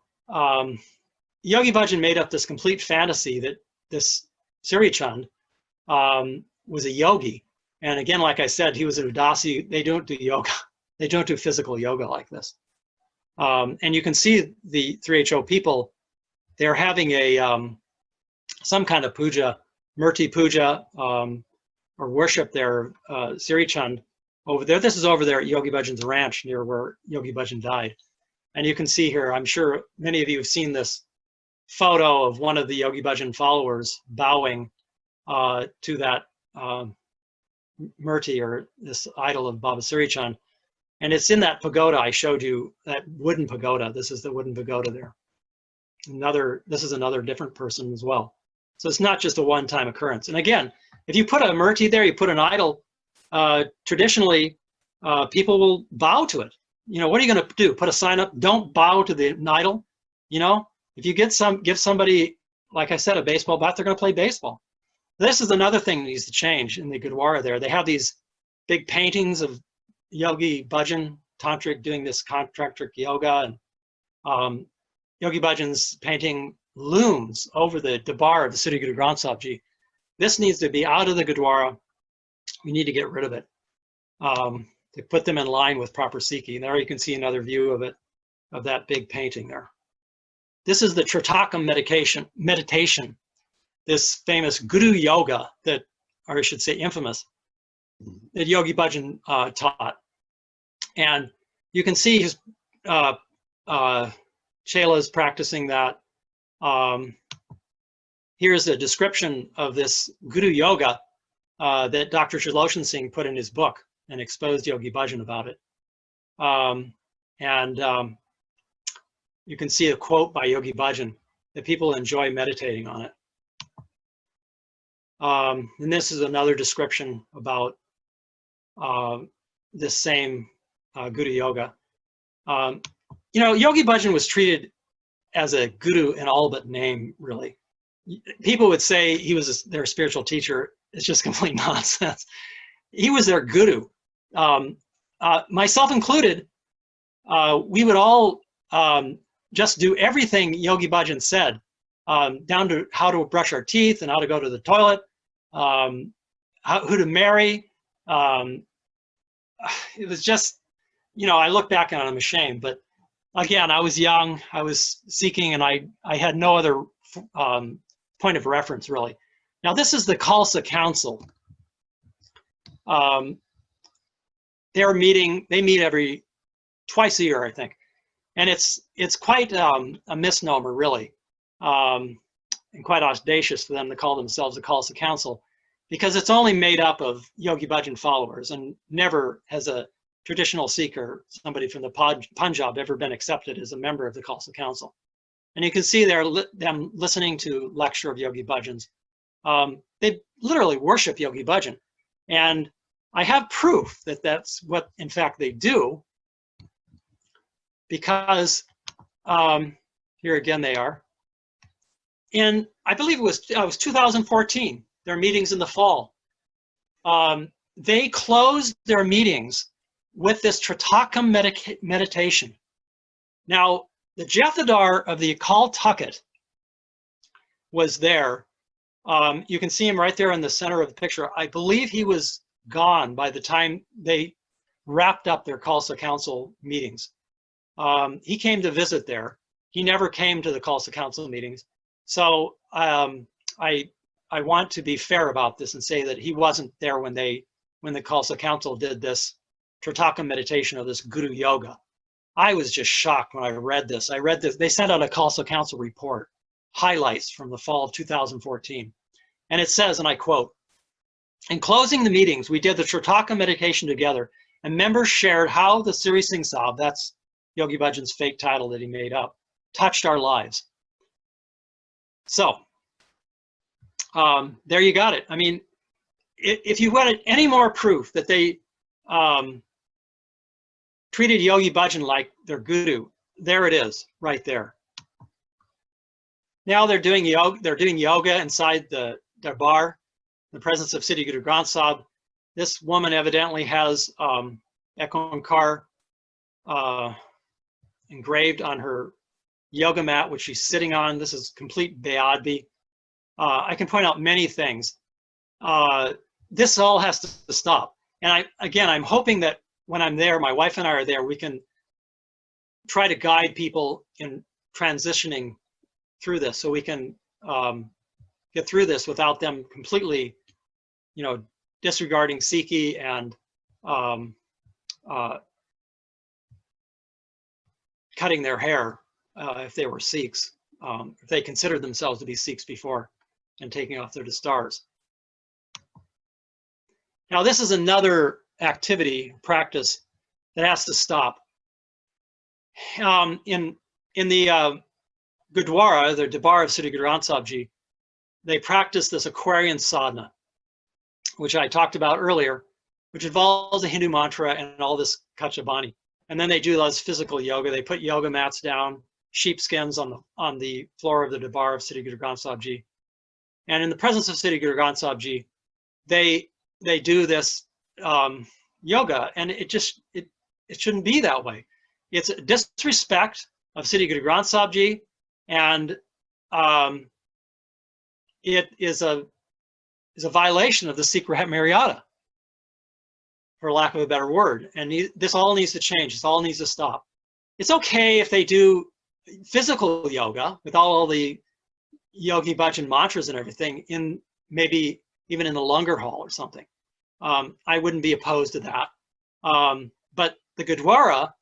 Yogi Bhajan made up this complete fantasy that this Siri Chand was a yogi. And again, like I said, he was an Udasi. They don't do yoga. They don't do physical yoga like this. And you can see the 3HO people, they're having a some kind of puja, Murti puja, or worship their Siri Chand over there. This is over there at Yogi Bhajan's ranch near where Yogi Bhajan died. And you can see here, I'm sure many of you have seen this photo of one of the Yogi Bhajan followers bowing to that Murti, or this idol of Baba Siri Chand. And it's in that pagoda I showed you, that wooden pagoda. This is the wooden pagoda there. This is another different person as well. So it's not just a one-time occurrence. And again, if you put a murti there, you put an idol, traditionally people will bow to it. You know, what are you going to do? Put a sign up, don't bow to the idol? You know, if you give somebody, like I said, a baseball bat, they're going to play baseball. This is another thing that needs to change in the Gurdwara there. They have these big paintings of Yogi Bhajan, Tantric, doing this Tantric Yoga, and Yogi Bhajan's painting looms over the Dabar of the Siddhi Guru Granth Sahib Ji. This needs to be out of the Gurdwara. We need to get rid of it to put them in line with proper Sikhi. And there you can see another view of it, of that big painting there. This is the Chertakum meditation, this famous Guru Yoga that, or I should say infamous, that Yogi Bhajan taught. And you can see his chelas practicing that. Here's a description of this Guru Yoga that Dr. Gursant Singh put in his book and exposed Yogi Bhajan about it. You can see a quote by Yogi Bhajan that people enjoy meditating on it. And this is another description about this same Guru Yoga. You know, Yogi Bhajan was treated as a guru in all but name, really. People would say he was their spiritual teacher. It's just complete nonsense. He was their guru. Myself included, we would all just do everything Yogi Bhajan said, down to how to brush our teeth and how to go to the toilet, who to marry. It was just, you know, I look back on it, I'm ashamed. But again, I was young, I was seeking, and I had no other point of reference, really. Now this is the Khalsa Council. They meet twice a year, I think. And it's quite a misnomer, really, and quite audacious for them to call themselves the Khalsa Council, because it's only made up of Yogi Bhajan followers, and never has a traditional Sikh or somebody from the Punjab ever been accepted as a member of the Khalsa Council. And you can see there them listening to lecture of Yogi Bhajan's. They literally worship Yogi Bhajan. And I have proof that that's what, in fact, they do, because here again they are. I believe it was 2014, their meetings in the fall. They closed their meetings with this Chertakum meditation. Now, the Jethadar of the Akal Takht was there. You can see him right there in the center of the picture. I believe he was gone by the time they wrapped up their Khalsa Council meetings. He came to visit there. He never came to the Khalsa Council meetings. So I want to be fair about this and say that he wasn't there when the Khalsa Council did this Chertakum meditation of this Guru Yoga. I was just shocked when I read this. They sent out a Khalsa Council report, highlights from the fall of 2014. And it says, and I quote, "In closing the meetings, we did the Chertakum meditation together, and members shared how the Sri Singh Sahib," that's Yogi Bhajan's fake title that he made up, "touched our lives." So, there you got it. I mean, if you wanted any more proof that they treated Yogi Bhajan like their guru, there it is, right there. Now they're doing yoga inside the darbar, in the presence of Siddhi Guru Granth Sahib. This woman evidently has Ekonkar engraved on her yoga mat, which she's sitting on. This is complete Beadbi. I can point out many things. This all has to stop. And I'm hoping that when I'm there, my wife and I are there, we can try to guide people in transitioning through this, so we can get through this without them completely, disregarding Sikhi and cutting their hair if they were Sikhs, if they considered themselves to be Sikhs before, and taking off their dastars. Now, this is another activity, practice, that has to stop. In the Gurdwara, the Darbar of Siddhi Guru Granth Sahib Ji, they practice this Aquarian sadhana, which I talked about earlier, which involves a Hindu mantra and all this kachabani. And then they do those physical yoga. They put yoga mats down, sheepskins on the floor of the Darbar of Siddhi Guru Granth Sahib Ji. And in the presence of Siddhi Guru Granth Sahib Ji, they do this yoga, and it shouldn't be that way. It's a disrespect of Siddhi Guru Granth Sahib Ji, and it is a violation of the Sikh Maryada, for lack of a better word. And this all needs to change. This all needs to stop. It's okay if they do physical yoga with all the Yogi Bhajan mantras and everything, in maybe even in the Langar hall or something. I wouldn't be opposed to that. But the Gurdwara,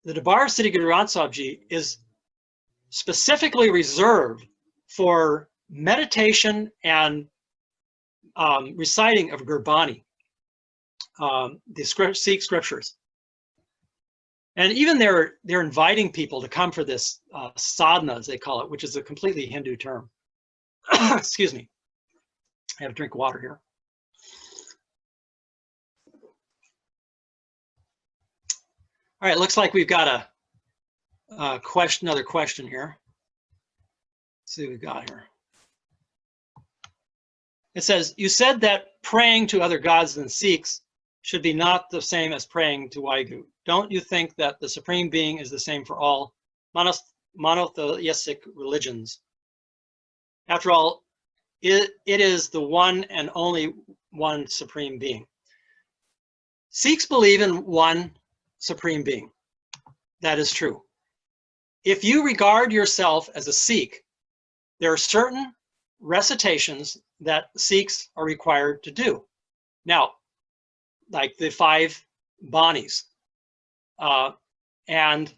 the Darbar Siddhi Guru Granth Sahib Ji, is specifically reserved for meditation and reciting of Gurbani, the Sikh scriptures. And even they're inviting people to come for this sadhana, as they call it, which is a completely Hindu term. Excuse me. I have to drink water here. All right, looks like we've got another question here. Let's see what we've got here. It says, "You said that praying to other gods than Sikhs should be not the same as praying to Waheguru. Don't you think that the Supreme Being is the same for all monotheistic religions? After all, it is the one and only one Supreme Being." Sikhs believe in one Supreme Being. That is true. If you regard yourself as a Sikh, there are certain recitations that Sikhs are required to do. Now, like the 5 Banis. And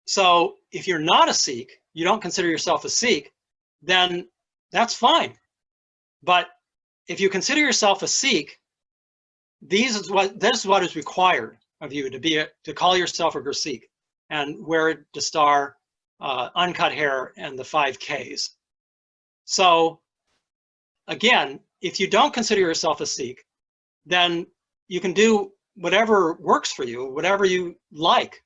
so if you're not a Sikh, you don't consider yourself a Sikh, then that's fine. But if you consider yourself a Sikh, this is what is required of you to call yourself a Gursikh and wear a dastar, uncut hair, and the 5 Ks. So again, if you don't consider yourself a Sikh, then you can do whatever works for you, whatever you like.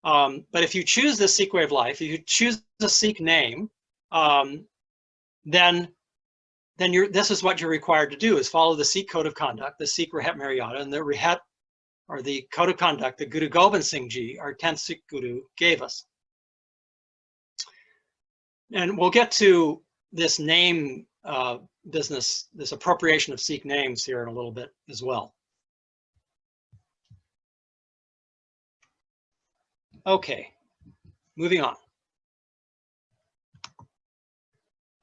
But if you choose the Sikh way of life, if you choose a Sikh name, then this is what you're required to do: is follow the Sikh code of conduct, the Sikh Rehet Maryada, and the Rehet, or the code of conduct that Guru Gobind Singh Ji, our 10th Sikh Guru, gave us. And we'll get to this name business, this appropriation of Sikh names here in a little bit as well. Okay, moving on.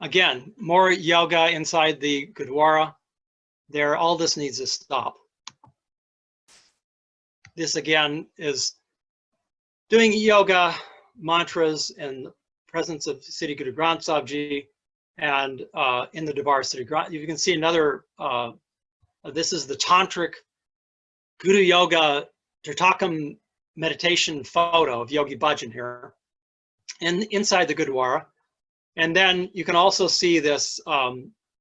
Again, more yoga inside the Gurdwara. There, all this needs to stop. This again is doing yoga mantras in the presence of Siddhi Guru Granth Sahib Ji and in the Darbar Siddhi Granth. You can see another, this is the Tantric Guru Yoga Chertakum meditation photo of Yogi Bhajan here inside the Gurdwara. And then you can also see this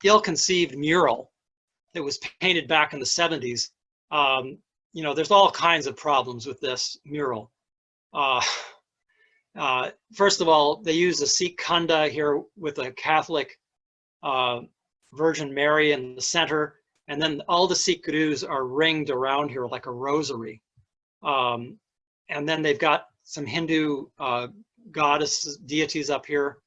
ill-conceived mural that was painted back in the 70s. You know, there's all kinds of problems with this mural. First of all, they use a Sikh khanda here with a Catholic Virgin Mary in the center, and then all the Sikh gurus are ringed around here like a rosary. And then they've got some Hindu goddesses, deities up here.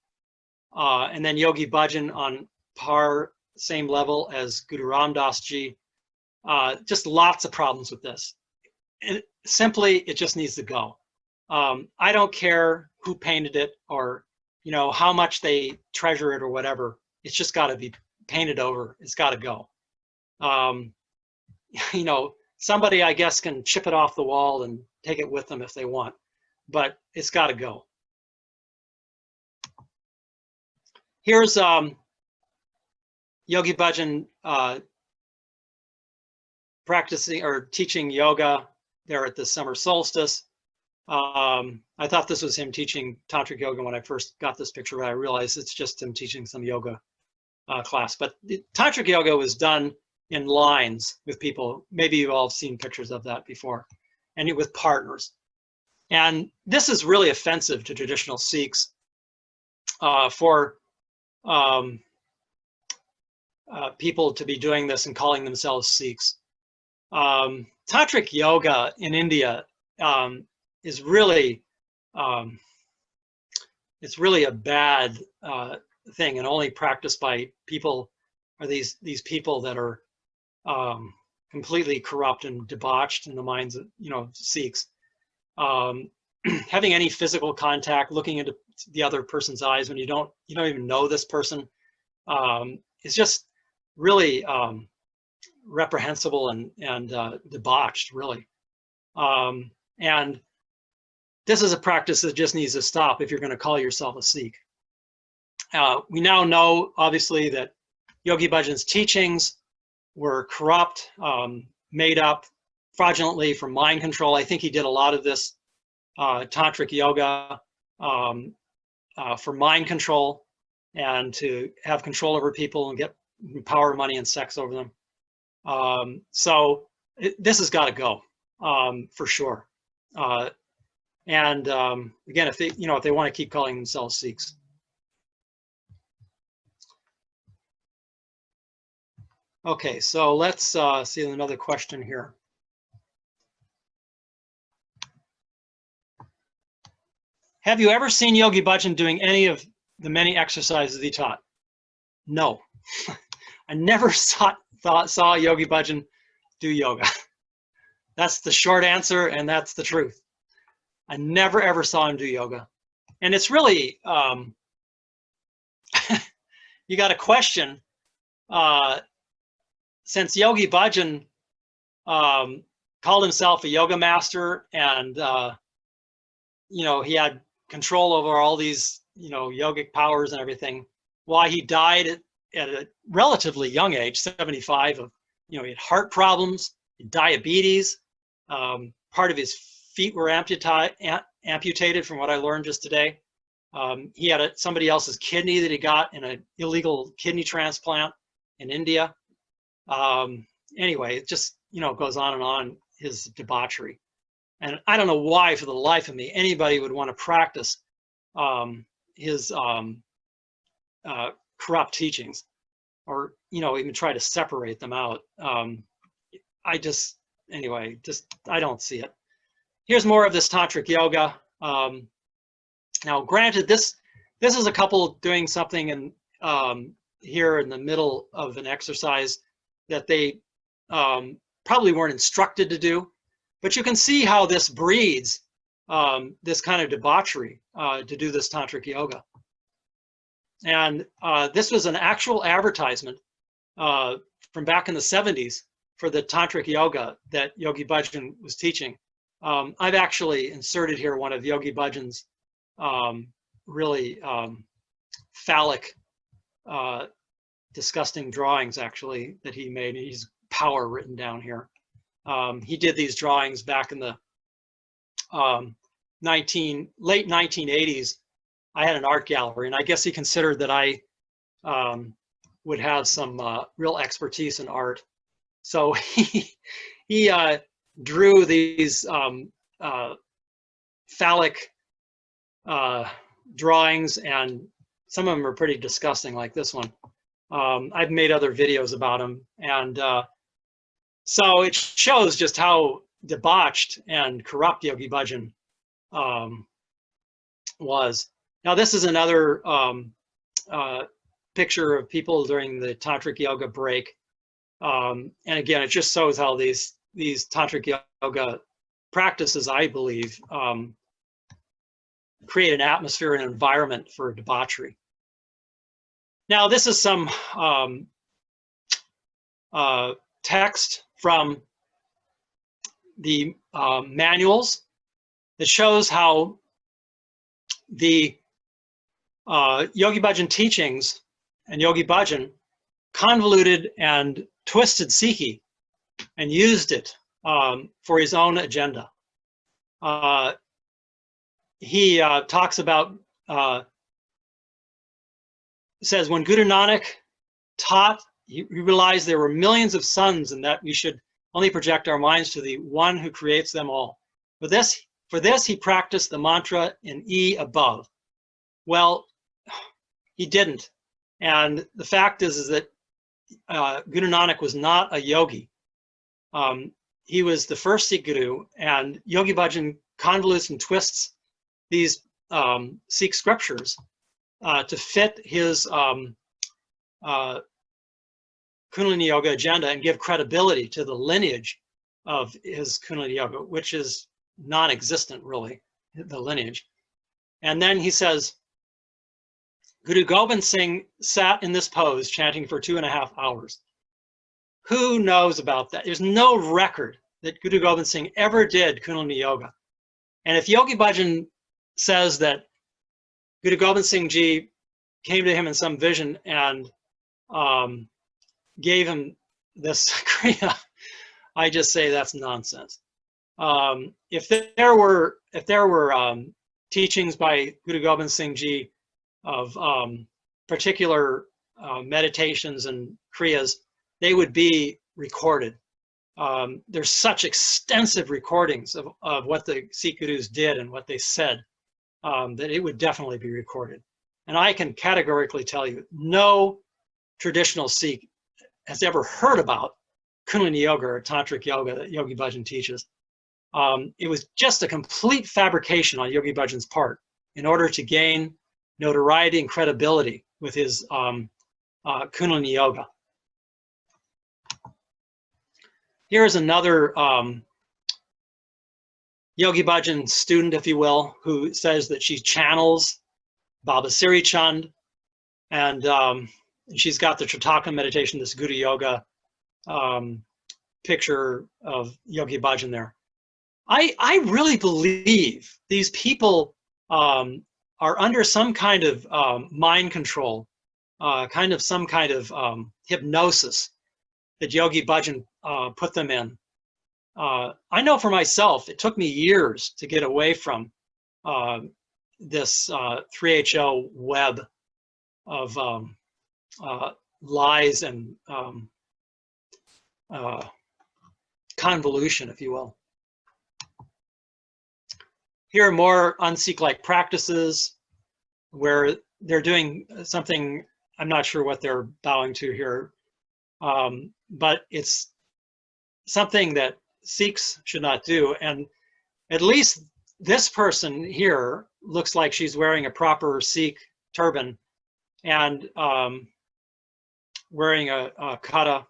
And then Yogi Bhajan on par, same level as Guru Ram Das Ji. Just lots of problems with this. And simply, it just needs to go. I don't care who painted it or, you know, how much they treasure it or whatever. It's just got to be painted over. It's got to go. You know, somebody, I guess, can chip it off the wall and take it with them if they want, but it's got to go. Here's Yogi Bhajan practicing or teaching yoga there at the summer solstice. I thought this was him teaching Tantric Yoga when I first got this picture, but I realized it's just him teaching some yoga class. But Tantric Yoga was done in lines with people. Maybe you've all seen pictures of that before, and with partners. And this is really offensive to traditional Sikhs for people to be doing this and calling themselves Sikhs. Tantric Yoga in India is really, it's really a bad thing, and only practiced by people, or these people that are completely corrupt and debauched in the minds of, you know, Sikhs. Having any physical contact, looking into the other person's eyes when you don't even know this person, is just really reprehensible and debauched, really. And this is a practice that just needs to stop if you're going to call yourself a Sikh. We now know, obviously, that Yogi Bhajan's teachings were corrupt, made up fraudulently for mind control. I think he did a lot of this Tantric Yoga for mind control and to have control over people and get power, money, and sex over them. So this has got to go for sure. And again, if they want to keep calling themselves Sikhs. Okay, so let's see another question here. Have you ever seen Yogi Bhajan doing any of the many exercises he taught? No. I never saw Yogi Bhajan do yoga. That's the short answer, and that's the truth. I never ever saw him do yoga. And it's really, you got a question. Since Yogi Bhajan called himself a yoga master, and you know, he had control over all these, you know, yogic powers and everything, why he died at a relatively young age, 75, of, you know, he had heart problems, diabetes, part of his feet were amputated from what I learned just today. He had somebody else's kidney that he got in an illegal kidney transplant in India. Anyway, it just, you know, goes on, his debauchery. And I don't know why, for the life of me, anybody would want to practice his corrupt teachings, or, you know, even try to separate them out. Anyway, I don't see it. Here's more of this Tantric Yoga. Now, granted, this is a couple doing something in, here in the middle of an exercise that they probably weren't instructed to do, but you can see how this breeds this kind of debauchery to do this Tantric Yoga. And this was an actual advertisement from back in the 70s for the Tantric Yoga that Yogi Bhajan was teaching. I've actually inserted here one of Yogi Bhajan's really phallic, disgusting drawings, actually, that he made. He's power written down here. He did these drawings back in the late 1980s. I had an art gallery, and I guess he considered that I would have some real expertise in art. So he drew these phallic drawings, and some of them are pretty disgusting, like this one. I've made other videos about them, and so it shows just how debauched and corrupt Yogi Bhajan was. Now, this is another picture of people during the Tantric Yoga break. And again, it just shows how these Tantric Yoga practices, I believe, create an atmosphere and environment for debauchery. Now, this is some text from the manuals that shows how the Yogi Bhajan teachings and Yogi Bhajan convoluted and twisted Sikhi and used it for his own agenda. He talks about, says, when Guru Nanak taught, he realized there were millions of suns and that we should only project our minds to the one who creates them all. For this, he practiced the mantra in E above. Well, he didn't. And the fact is that Guru Nanak was not a yogi. He was the first Sikh Guru, and Yogi Bhajan convolutes and twists these Sikh scriptures to fit his Kundalini Yoga agenda and give credibility to the lineage of his Kundalini Yoga, which is non-existent, really, the lineage. And then he says, Guru Gobind Singh sat in this pose chanting for 2.5 hours. Who knows about that? There's no record that Guru Gobind Singh ever did Kundalini Yoga. And if Yogi Bhajan says that Guru Gobind Singh Ji came to him in some vision and gave him this kriya, I just say that's nonsense. If there were teachings by Guru Gobind Singh Ji of particular meditations and kriyas, they would be recorded. There's such extensive recordings of what the Sikh Gurus did and what they said that it would definitely be recorded. And I can categorically tell you, no traditional Sikh has ever heard about Kundalini Yoga or Tantric Yoga that Yogi Bhajan teaches. It was just a complete fabrication on Yogi Bhajan's part in order to gain notoriety and credibility with his Kundalini Yoga. Here's another Yogi Bhajan student, if you will, who says that she channels Baba Siri Chand. And she's got the Chertakum meditation, this Guru Yoga picture of Yogi Bhajan there. I really believe these people are under some kind of mind control, some kind of hypnosis that Yogi Bhajan put them in. I know for myself, it took me years to get away from this 3HO web of lies and convolution, if you will. Here are more un-Sikh-like practices where they're doing something, I'm not sure what they're bowing to here, but it's something that Sikhs should not do. And at least this person here looks like she's wearing a proper Sikh turban and wearing a kata,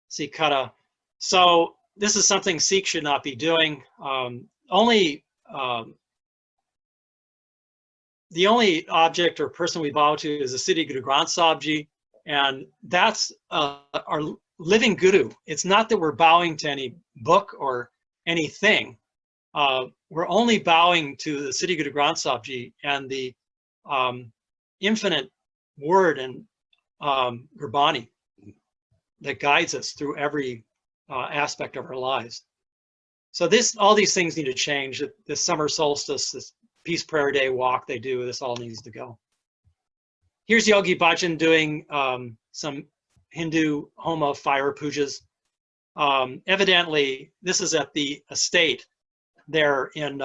Sikh kata. So this is something Sikhs should not be doing. The only object or person we bow to is the Siddhi Guru Granth Sahib Ji, and that's our living Guru. It's not that we're bowing to any book or anything. We're only bowing to the Siddhi Guru Granth Sahib Ji and the infinite word and Gurbani that guides us through every aspect of our lives. So all these things need to change. This summer solstice, this peace prayer day walk they do, this all needs to go. Here's Yogi Bhajan doing some Hindu Homa fire pujas. Evidently, this is at the estate there in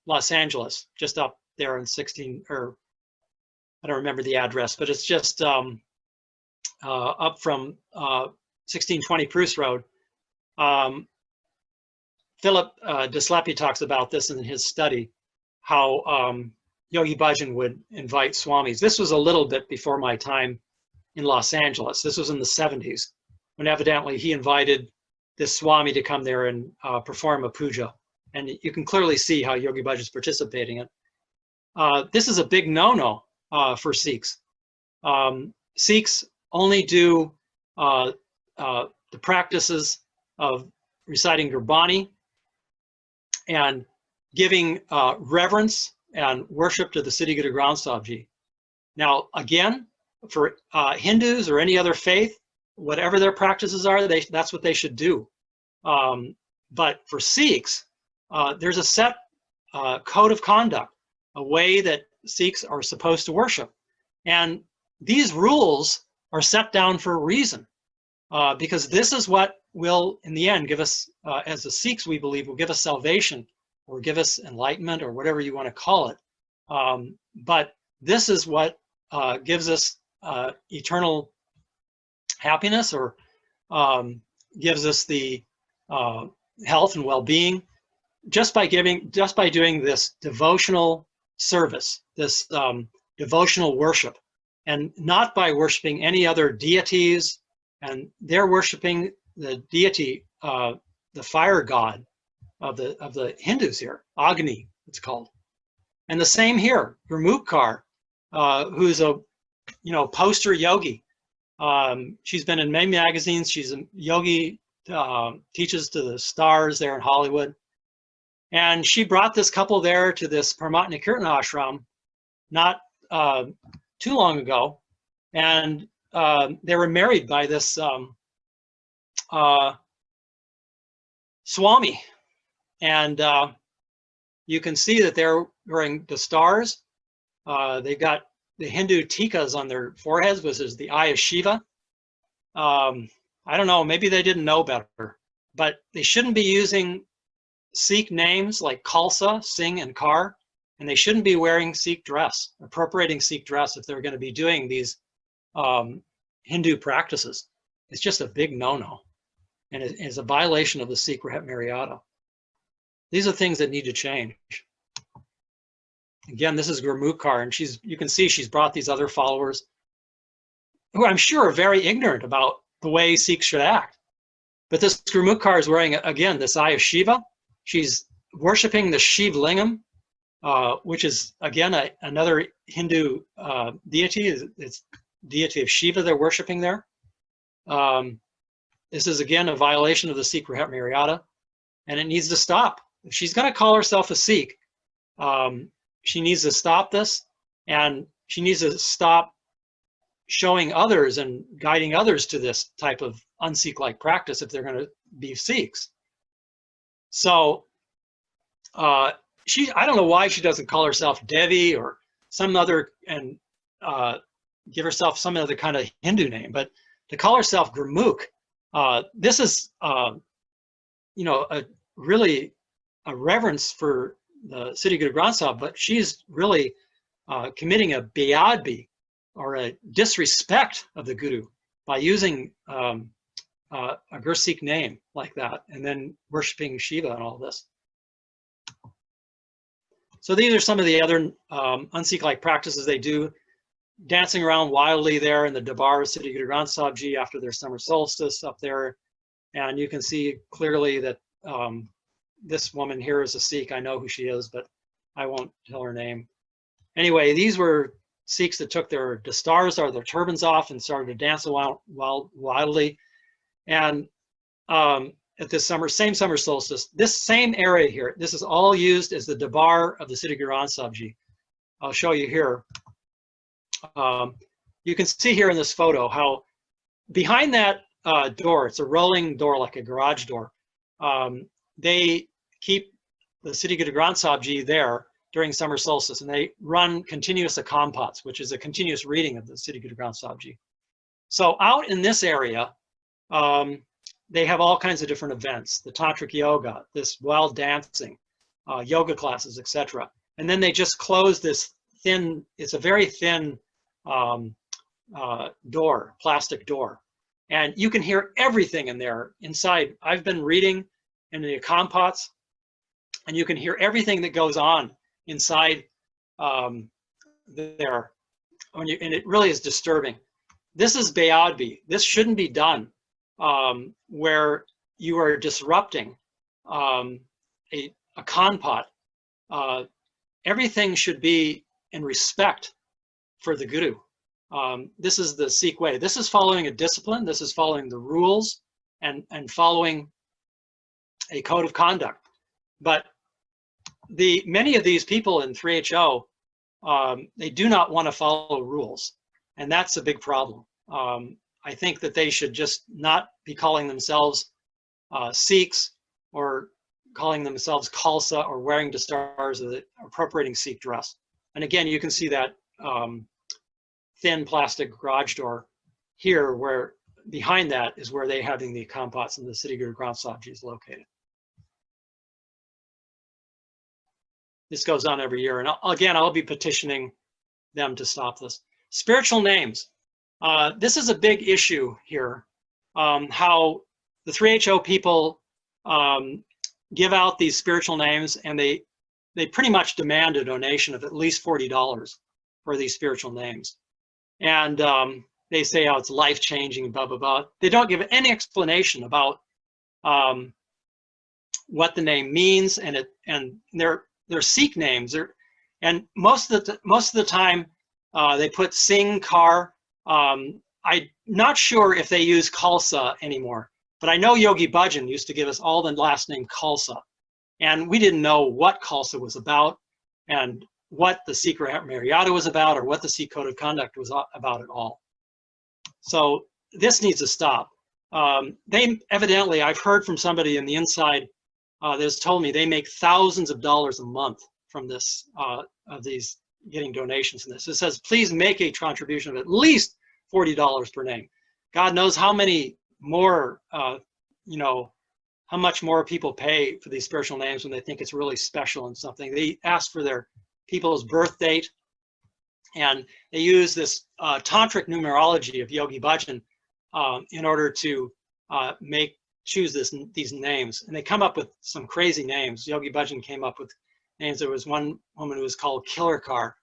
Los Angeles, just up there in 16, or I don't remember the address, but it's just up from 1620 Bruce Road. Philip Deslepi talks about this in his study, how Yogi Bhajan would invite swamis. This was a little bit before my time in Los Angeles. This was in the 70s, when evidently he invited this swami to come there and perform a puja. And you can clearly see how Yogi Bhajan is participating in it. This is a big no-no for Sikhs. Sikhs only do the practices of reciting Gurbani and giving reverence and worship to the Siddhi Guru Granth Sahib Ji. Now, again, for Hindus or any other faith, whatever their practices are, that's what they should do. But for Sikhs, there's a set code of conduct, a way that Sikhs are supposed to worship. And these rules are set down for a reason, because this is what will, in the end, give us, as the Sikhs, we believe, will give us salvation or give us enlightenment or whatever you want to call it. But this is what gives us eternal happiness, or gives us the health and well-being, just by doing this devotional service, this devotional worship, and not by worshiping any other deities. And they're worshiping the deity, the fire god of the Hindus here, Agni, it's called. And the same here, Gurmukhar, who's a poster yogi. She's been in many magazines. She's a yogi, teaches to the stars there in Hollywood. And she brought this couple there to this Paramatma Kirtan ashram not too long ago. And they were married by this Swami. And you can see that they're wearing the stars. They've got the Hindu tikas on their foreheads, which is the eye of Shiva. I don't know, maybe they didn't know better, but they shouldn't be using Sikh names like Khalsa, Singh, and Kaur, and they shouldn't be wearing Sikh dress, appropriating Sikh dress if they're going to be doing these Hindu practices. It's just a big no-no, and it's a violation of the Sikh Maryada. These are things that need to change. Again, this is Gurmukhar, and you can see she's brought these other followers who I'm sure are very ignorant about the way Sikhs should act. But this Gurmukhar is wearing, again, this eye of Shiva. She's worshiping the Shiv Lingam, which is, again, another Hindu deity. It's deity of Shiva they're worshiping there. This is, again, a violation of the Sikh Maryada, and it needs to stop. If she's going to call herself a Sikh, she needs to stop this, and she needs to stop showing others and guiding others to this type of un-Sikh-like practice if they're going to be Sikhs. So I don't know why she doesn't call herself Devi or some other, and give herself some other kind of Hindu name, but to call herself Gurmukh, this is, you know, really a reverence for the Siddhi Guru Granth Sahib, but she's really committing a beadbi, or a disrespect of the Guru, by using a Gursikh name like that, and then worshiping Shiva and all this. So these are some of the other un-Sikh-like practices they do. Dancing around wildly there in the Darbar of Siddhi Guru Granth Sahib Ji after their summer solstice up there. And you can see clearly that this woman here is a Sikh. I know who she is, but I won't tell her name. Anyway, these were Sikhs that took their dastars or their turbans off and started to dance wildly. And at this same summer solstice, this same area here, this is all used as the Darbar of the Siddhi Guru Granth Sahib Ji. I'll show you here. You can see here in this photo how behind that door, it's a rolling door like a garage door, they keep the Siddhi Guru Granth Sahib Ji there during summer solstice, and they run continuous akampats, which is a continuous reading of the Siddhi Guru Granth Sahib Ji. So out in this area, they have all kinds of different events, the Tantric Yoga, this wild dancing, yoga classes, etc. And then they just close this thin, it's a very thin door, plastic door. And you can hear everything in there inside. I've been reading in the akampats, and you can hear everything that goes on inside there. And it really is disturbing. This is beadbi. This shouldn't be done where you are disrupting a kanpat. Everything should be in respect for the Guru. This is the Sikh way. This is following a discipline. This is following the rules and following a code of conduct. But many of these people in 3HO, they do not want to follow rules, and that's a big problem. I think that they should just not be calling themselves Sikhs, or calling themselves Khalsa, or wearing dastars, or appropriating Sikh dress. And again, you can see that thin plastic garage door here, where behind that is where they're having the akampats and the Siddhi Guru Granth Sahib Ji is located. This goes on every year, and again, I'll be petitioning them to stop this. Spiritual names. This is a big issue here, how the 3HO people give out these spiritual names, and they pretty much demand a donation of at least $40 for these spiritual names. And they say, oh, it's life-changing, blah, blah, blah. They don't give any explanation about what the name means, and they're Sikh names. And most of the time, they put Singh, Kar. I'm not sure if they use Khalsa anymore, but I know Yogi Bhajan used to give us all the last name Khalsa, and we didn't know what Khalsa was about, and what the Sikh Maryada was about, or what the Sikh Code of Conduct was about at all. So this needs to stop. They evidently, I've heard from somebody in the inside that has told me they make thousands of dollars a month from this, of these getting donations from this. It says, please make a contribution of at least $40 per name. God knows how many more, you know, how much more people pay for these spiritual names when they think it's really special and something. They ask for their people's birth date, and they use this tantric numerology of Yogi Bhajan in order to choose these names. And they come up with some crazy names. Yogi Bhajan came up with names. There was one woman who was called Killer Car.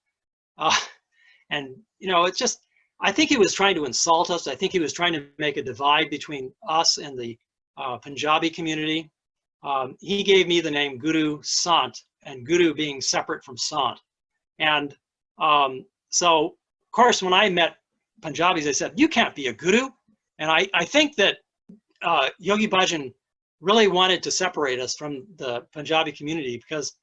And, you know, it's just, I think he was trying to insult us. I think he was trying to make a divide between us and the Punjabi community. He gave me the name Guru Sant, and Guru being separate from Sant. And so, of course, when I met Punjabis, they said, you can't be a guru. And I think that Yogi Bhajan really wanted to separate us from the Punjabi community because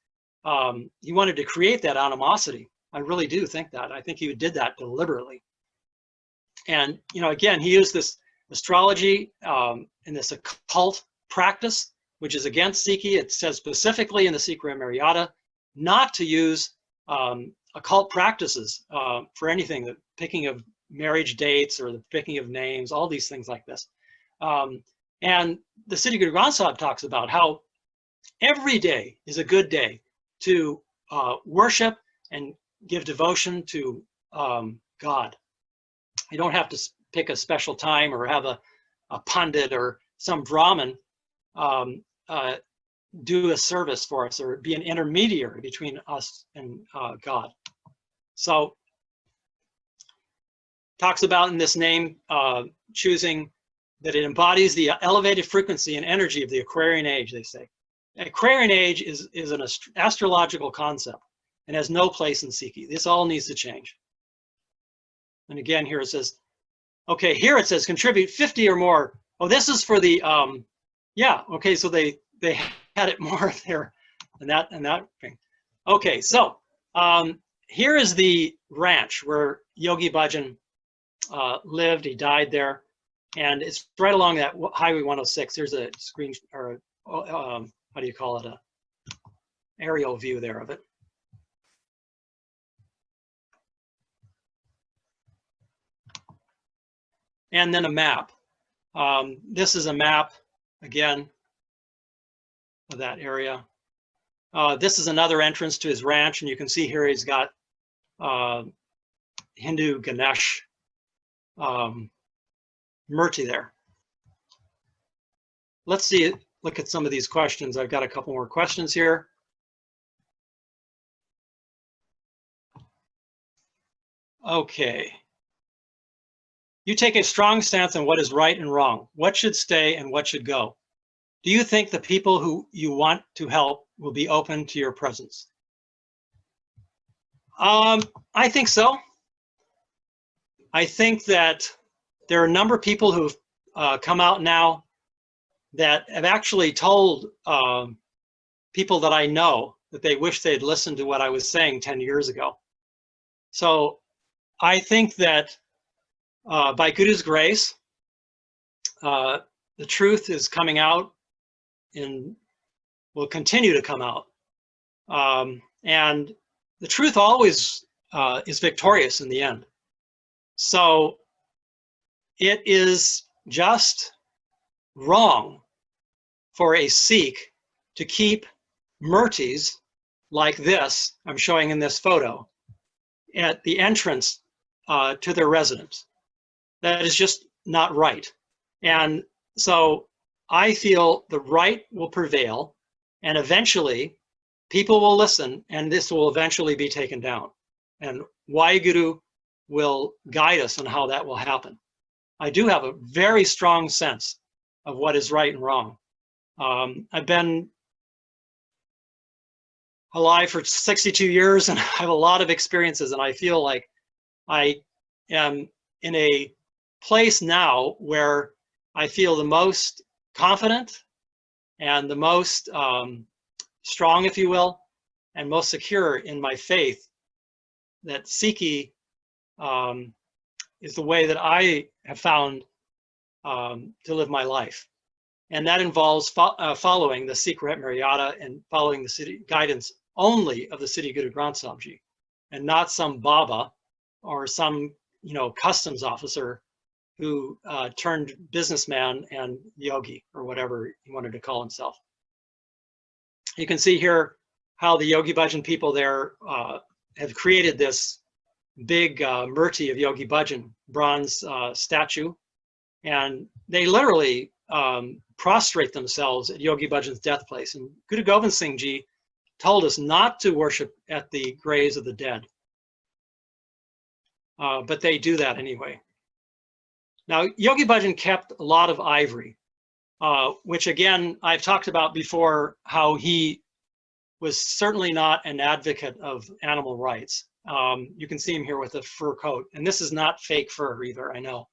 he wanted to create that animosity. I really do think that. I think he did that deliberately. And, you know, again, he used this astrology and this occult practice, which is against Sikhi. It says specifically in the Sikh Dharma not to use occult practices for anything, the picking of marriage dates or the picking of names, all these things like this. And the Siddhi Guru Granth Sahib talks about how every day is a good day to worship and give devotion to God. You don't have to pick a special time or have a pundit or some Brahmin do a service for us or be an intermediary between us and God. So talks about in this name choosing that it embodies the elevated frequency and energy of the Aquarian age, they say. Aquarian age is an astrological concept and has no place in Sikhi. This all needs to change. And again, here it says, okay, here it says contribute 50 or more. Oh, this is for the, yeah, okay, so they had it more there and that thing. Okay, so here is the ranch where Yogi Bhajan lived. He died there, and it's right along that Highway 106. There's a screen, or how do you call it, a aerial view there of it. And then a map. This is a map, again, of that area. This is another entrance to his ranch, and you can see here he's got Hindu Ganesh Murti there. Let's see, look at some of these questions. I've got a couple more questions here. Okay. You take a strong stance on what is right and wrong. What should stay and what should go? Do you think the people who you want to help will be open to your presence? I think so. I think that there are a number of people who've come out now that have actually told people that I know that they wish they'd listened to what I was saying 10 years ago. So I think that by Guru's grace, the truth is coming out and will continue to come out. And the truth always is victorious in the end. So it is just wrong for a Sikh to keep murtis like this, I'm showing in this photo, at the entrance to their residence. That is just not right. And so I feel the right will prevail, and eventually people will listen, and this will eventually be taken down. And Waheguru will guide us on how that will happen. I do have a very strong sense of what is right and wrong. I've been alive for 62 years, and I have a lot of experiences, and I feel like I am in a place now where I feel the most confident and the most strong, if you will, and most secure in my faith that Sikhi is the way that I have found to live my life. And that involves following the Sikh Dharma and following the Siddhi guidance only of the Siddhi Guru Granth Sahib Ji, and not some Baba or some, you know, customs officer who turned businessman and yogi, or whatever he wanted to call himself. You can see here how the Yogi Bhajan people there have created this big murti of Yogi Bhajan, bronze statue, and they literally prostrate themselves at Yogi Bhajan's death place. And Guru Gobind Singh Ji told us not to worship at the graves of the dead, but they do that anyway. Now, Yogi Bhajan kept a lot of ivory, which again, I've talked about before, how he was certainly not an advocate of animal rights. You can see him here with a fur coat, and this is not fake fur either, I know.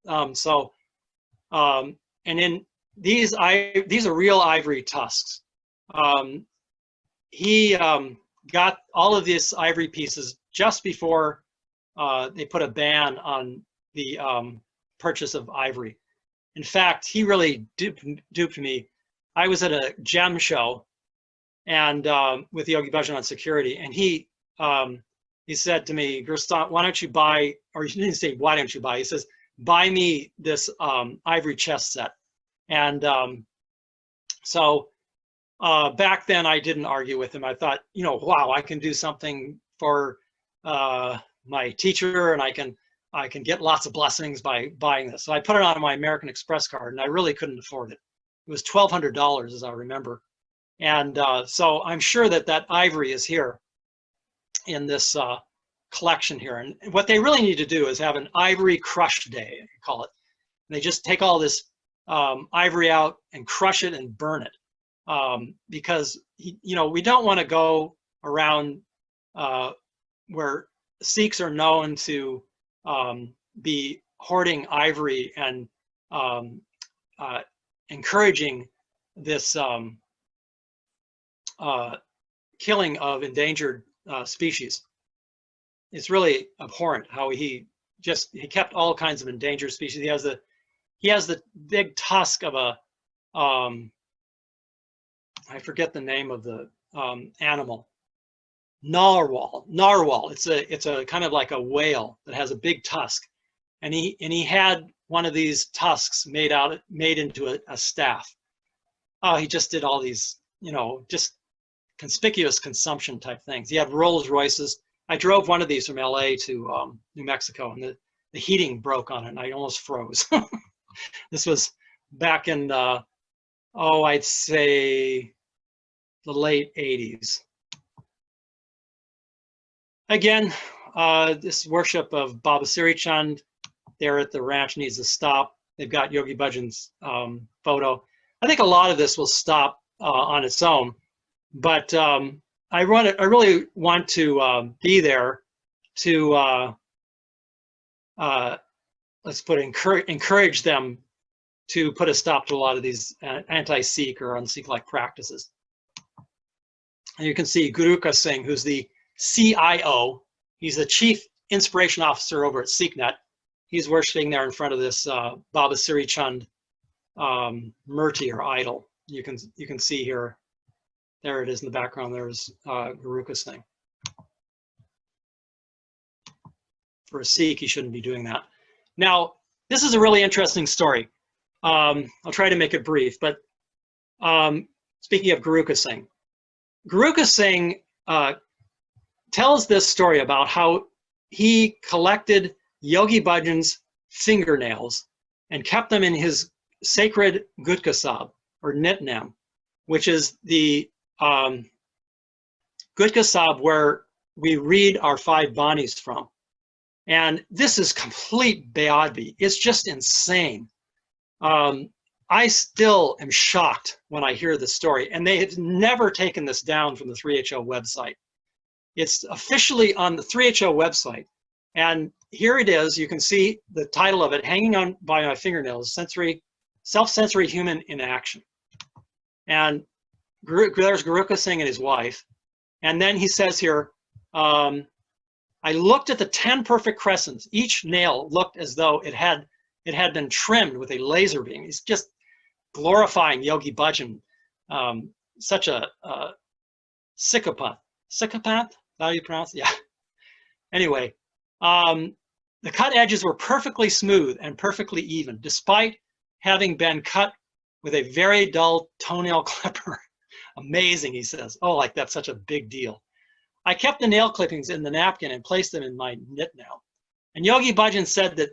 And in these are real ivory tusks. He got all of these ivory pieces just before they put a ban on the purchase of ivory. In fact, he really duped me. I was at a gem show and with Yogi Bhajan on security, and he said to me, Gursant, why don't you buy, or he didn't say, why don't you buy? He says, buy me this ivory chess set. And so back then I didn't argue with him. I thought, you know, wow, I can do something for my teacher, and I can get lots of blessings by buying this. So I put it on my American Express card, and I really couldn't afford it. It was $1,200, as I remember. And so I'm sure that that ivory is here in this collection here. And what they really need to do is have an ivory crush day, you call it. And they just take all this ivory out and crush it and burn it. Because, you know, we don't want to go around where Sikhs are known to be hoarding ivory and encouraging this killing of endangered species. It's really abhorrent how he kept all kinds of endangered species. He has the big tusk of a I forget the name of the animal. Narwhal. It's a kind of like a whale that has a big tusk, and he had one of these tusks made into a staff. Oh, he just did all these, you know, just conspicuous consumption type things. He had Rolls Royces. I drove one of these from LA to New Mexico, and the heating broke on it, and I almost froze. This was back in I'd say the late 80s. Again, this worship of Baba Siri Chand there at the ranch needs to stop. They've got Yogi Bhajan's photo. I think a lot of this will stop on its own, but I really want to be there to let's put encourage them to put a stop to a lot of these anti-Sikh or un-Sikh-like practices. And you can see Gursant Singh, who's the CIO. He's the Chief Inspiration Officer over at SikhNet. He's worshiping there in front of this Baba Siri Chand murti or idol. You can see here. There it is in the background. There's Gursant Singh. For a Sikh, he shouldn't be doing that. Now, this is a really interesting story. I'll try to make it brief, but speaking of Gursant Singh tells this story about how he collected Yogi Bhajan's fingernails and kept them in his sacred Gutka Sahib, or Nitnam, which is the Gutka Sahib where we read our 5 banis from. And this is complete beadbi. It's just insane. I still am shocked when I hear this story, and they had never taken this down from the 3HO website. It's officially on the 3HO website, and here it is. You can see the title of it hanging on by my fingernails: Self-Sensory Human in Action. And there's Gursant Singh and his wife, and then he says here, I looked at the 10 perfect crescents. Each nail looked as though it had been trimmed with a laser beam. He's just glorifying Yogi Bhajan, such a psychopath. Psychopath? Is that how you pronounce it? Yeah. Anyway, the cut edges were perfectly smooth and perfectly even, despite having been cut with a very dull toenail clipper. Amazing, he says. Oh, like that's such a big deal. I kept the nail clippings in the napkin and placed them in my nitnam. And Yogi Bhajan said that,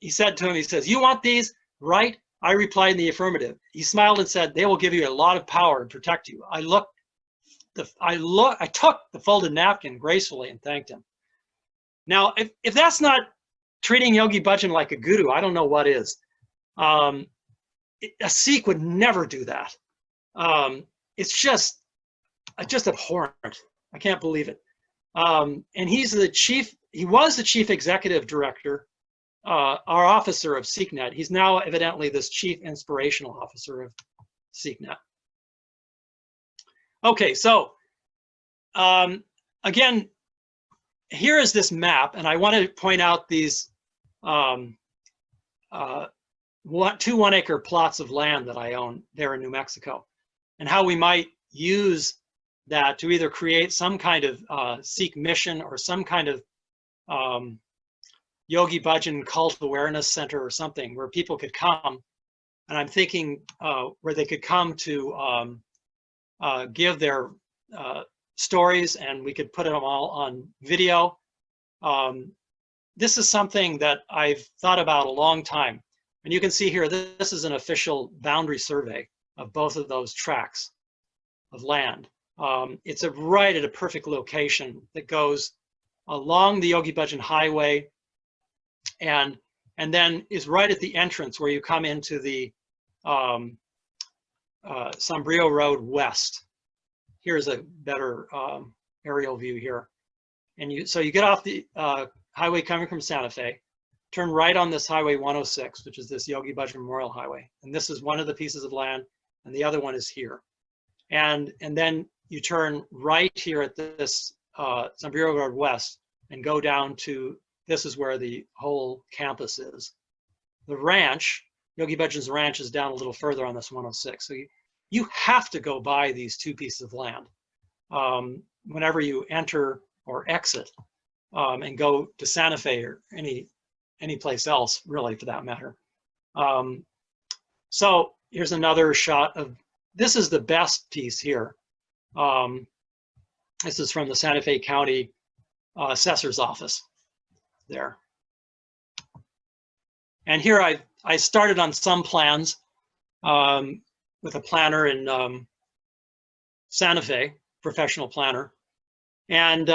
he said to him, he says, "You want these, right?" I replied in the affirmative. He smiled and said, "They will give you a lot of power and protect you." I took the folded napkin gracefully and thanked him. Now, if that's not treating Yogi Bhajan like a guru, I don't know what is. A Sikh would never do that. It's just abhorrent. I can't believe it. And he was the chief executive director, our officer of SikhNet. He's now evidently this chief inspirational officer of SikhNet. Okay, so again, here is this map, and I want to point out these 2 one-acre plots of land that I own there in New Mexico, and how we might use that to either create some kind of Sikh mission or some kind of Yogi Bhajan cult awareness center or something where people could come. And I'm thinking where they could come to give their stories, and we could put them all on video. This is something that I've thought about a long time. And you can see here, this is an official boundary survey of both of those tracts of land. It's right at a perfect location that goes along the Yogi Bhajan Highway, and then is right at the entrance where you come into the Sombrio Road West. Here's a better aerial view here. And so you get off the highway coming from Santa Fe, turn right on this Highway 106, which is this Yogi Bhajan Memorial Highway. And this is one of the pieces of land, and the other one is here. And then you turn right here at this Sombrio Road West and go down to, this is where the whole campus is. The ranch, Yogi Bhajan's ranch, is down a little further on this 106. So you have to go by these 2 pieces of land whenever you enter or exit and go to Santa Fe or any place else, really, for that matter. So here's another shot of, this is the best piece here. This is from the Santa Fe County Assessor's Office there. And here I started on some plans with a planner in Santa Fe, professional planner. And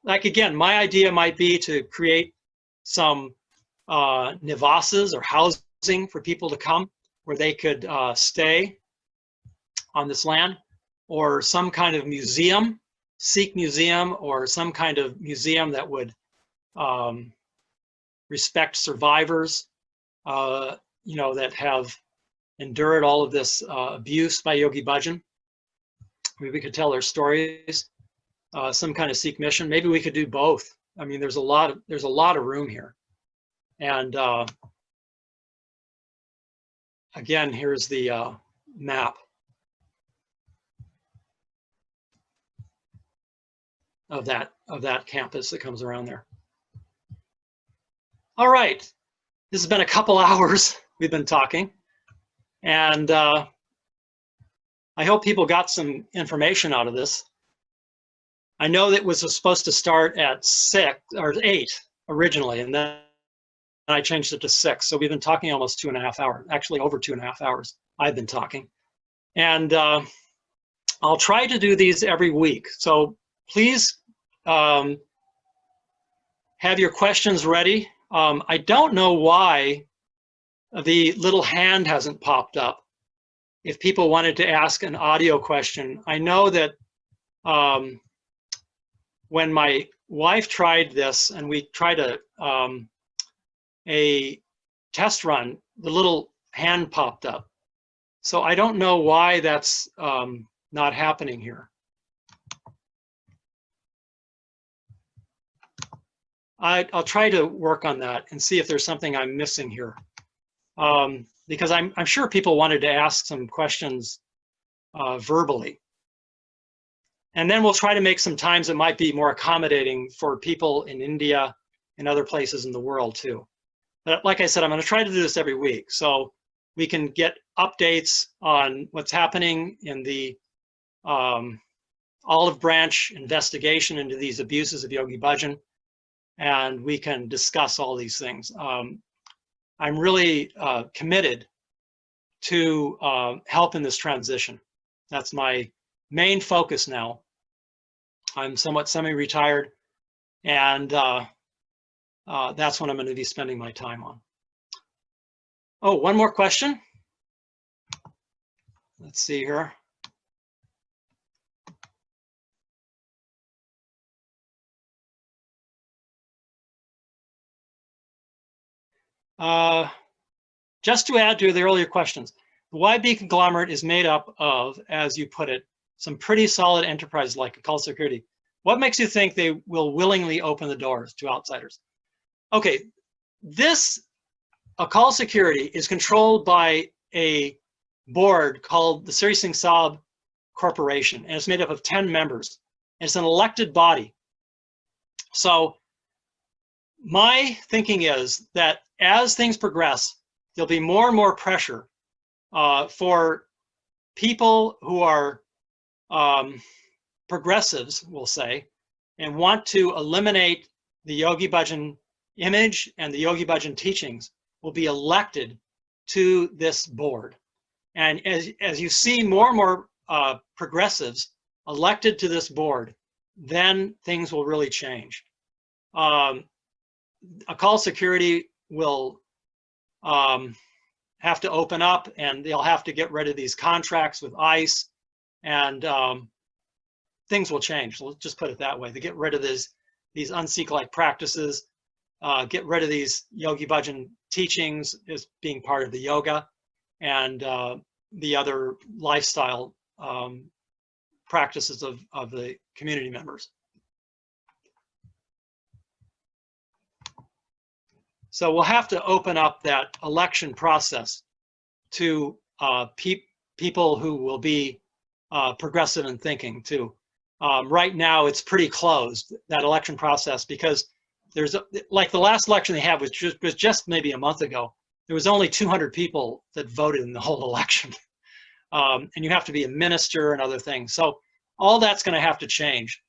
like, again, my idea might be to create some nivasas or housing for people to come where they could stay on this land, or some kind of museum, Sikh museum, or some kind of museum that would respect survivors, you know, that have endured all of this abuse by Yogi Bhajan. Maybe we could tell their stories. Some kind of Sikh mission. Maybe we could do both. I mean, there's a lot of room here. And again, here's the map of that campus that comes around there. All right, this has been a couple hours we've been talking, and I hope people got some information out of this. I know that it was supposed to start at 6 or 8 originally, and then I changed it to 6. So we've been talking almost 2.5 hours, actually over 2.5 hours I've been talking. And I'll try to do these every week. So please have your questions ready. I don't know why the little hand hasn't popped up. If people wanted to ask an audio question, I know that when my wife tried this and we tried a test run, the little hand popped up. So I don't know why that's not happening here. I'll try to work on that and see if there's something I'm missing here. Because I'm sure people wanted to ask some questions verbally. And then we'll try to make some times that might be more accommodating for people in India and other places in the world too. But like I said, I'm going to try to do this every week so we can get updates on what's happening in the Olive Branch investigation into these abuses of Yogi Bhajan, and we can discuss all these things. I'm really committed to help in this transition. That's my main focus now. I'm somewhat semi-retired, and that's what I'm going to be spending my time on. Oh, one more question. Let's see here. Just to add to the earlier questions, the YB conglomerate is made up of, as you put it, some pretty solid enterprises like occult security. What makes you think they will willingly open the doors to outsiders? Okay, this occult security is controlled by a board called the Sri Singh Sabha Corporation, and it's made up of 10 members. And it's an elected body. So my thinking is that as things progress, there'll be more and more pressure for people who are progressives, we'll say, and want to eliminate the Yogi Bhajan image and the Yogi Bhajan teachings will be elected to this board. And as you see more and more progressives elected to this board, then things will really change. Occult security will have to open up, and they'll have to get rid of these contracts with ICE, and things will change. Let's just put it that way. They get rid of these un-Sikh-like practices, get rid of these Yogi Bhajan teachings as being part of the yoga, and the other lifestyle practices of the community members. So we'll have to open up that election process to people who will be progressive in thinking too. Right now, it's pretty closed, that election process, because there's like the last election they had was just maybe a month ago. There was only 200 people that voted in the whole election. And you have to be a minister and other things. So all that's going to have to change.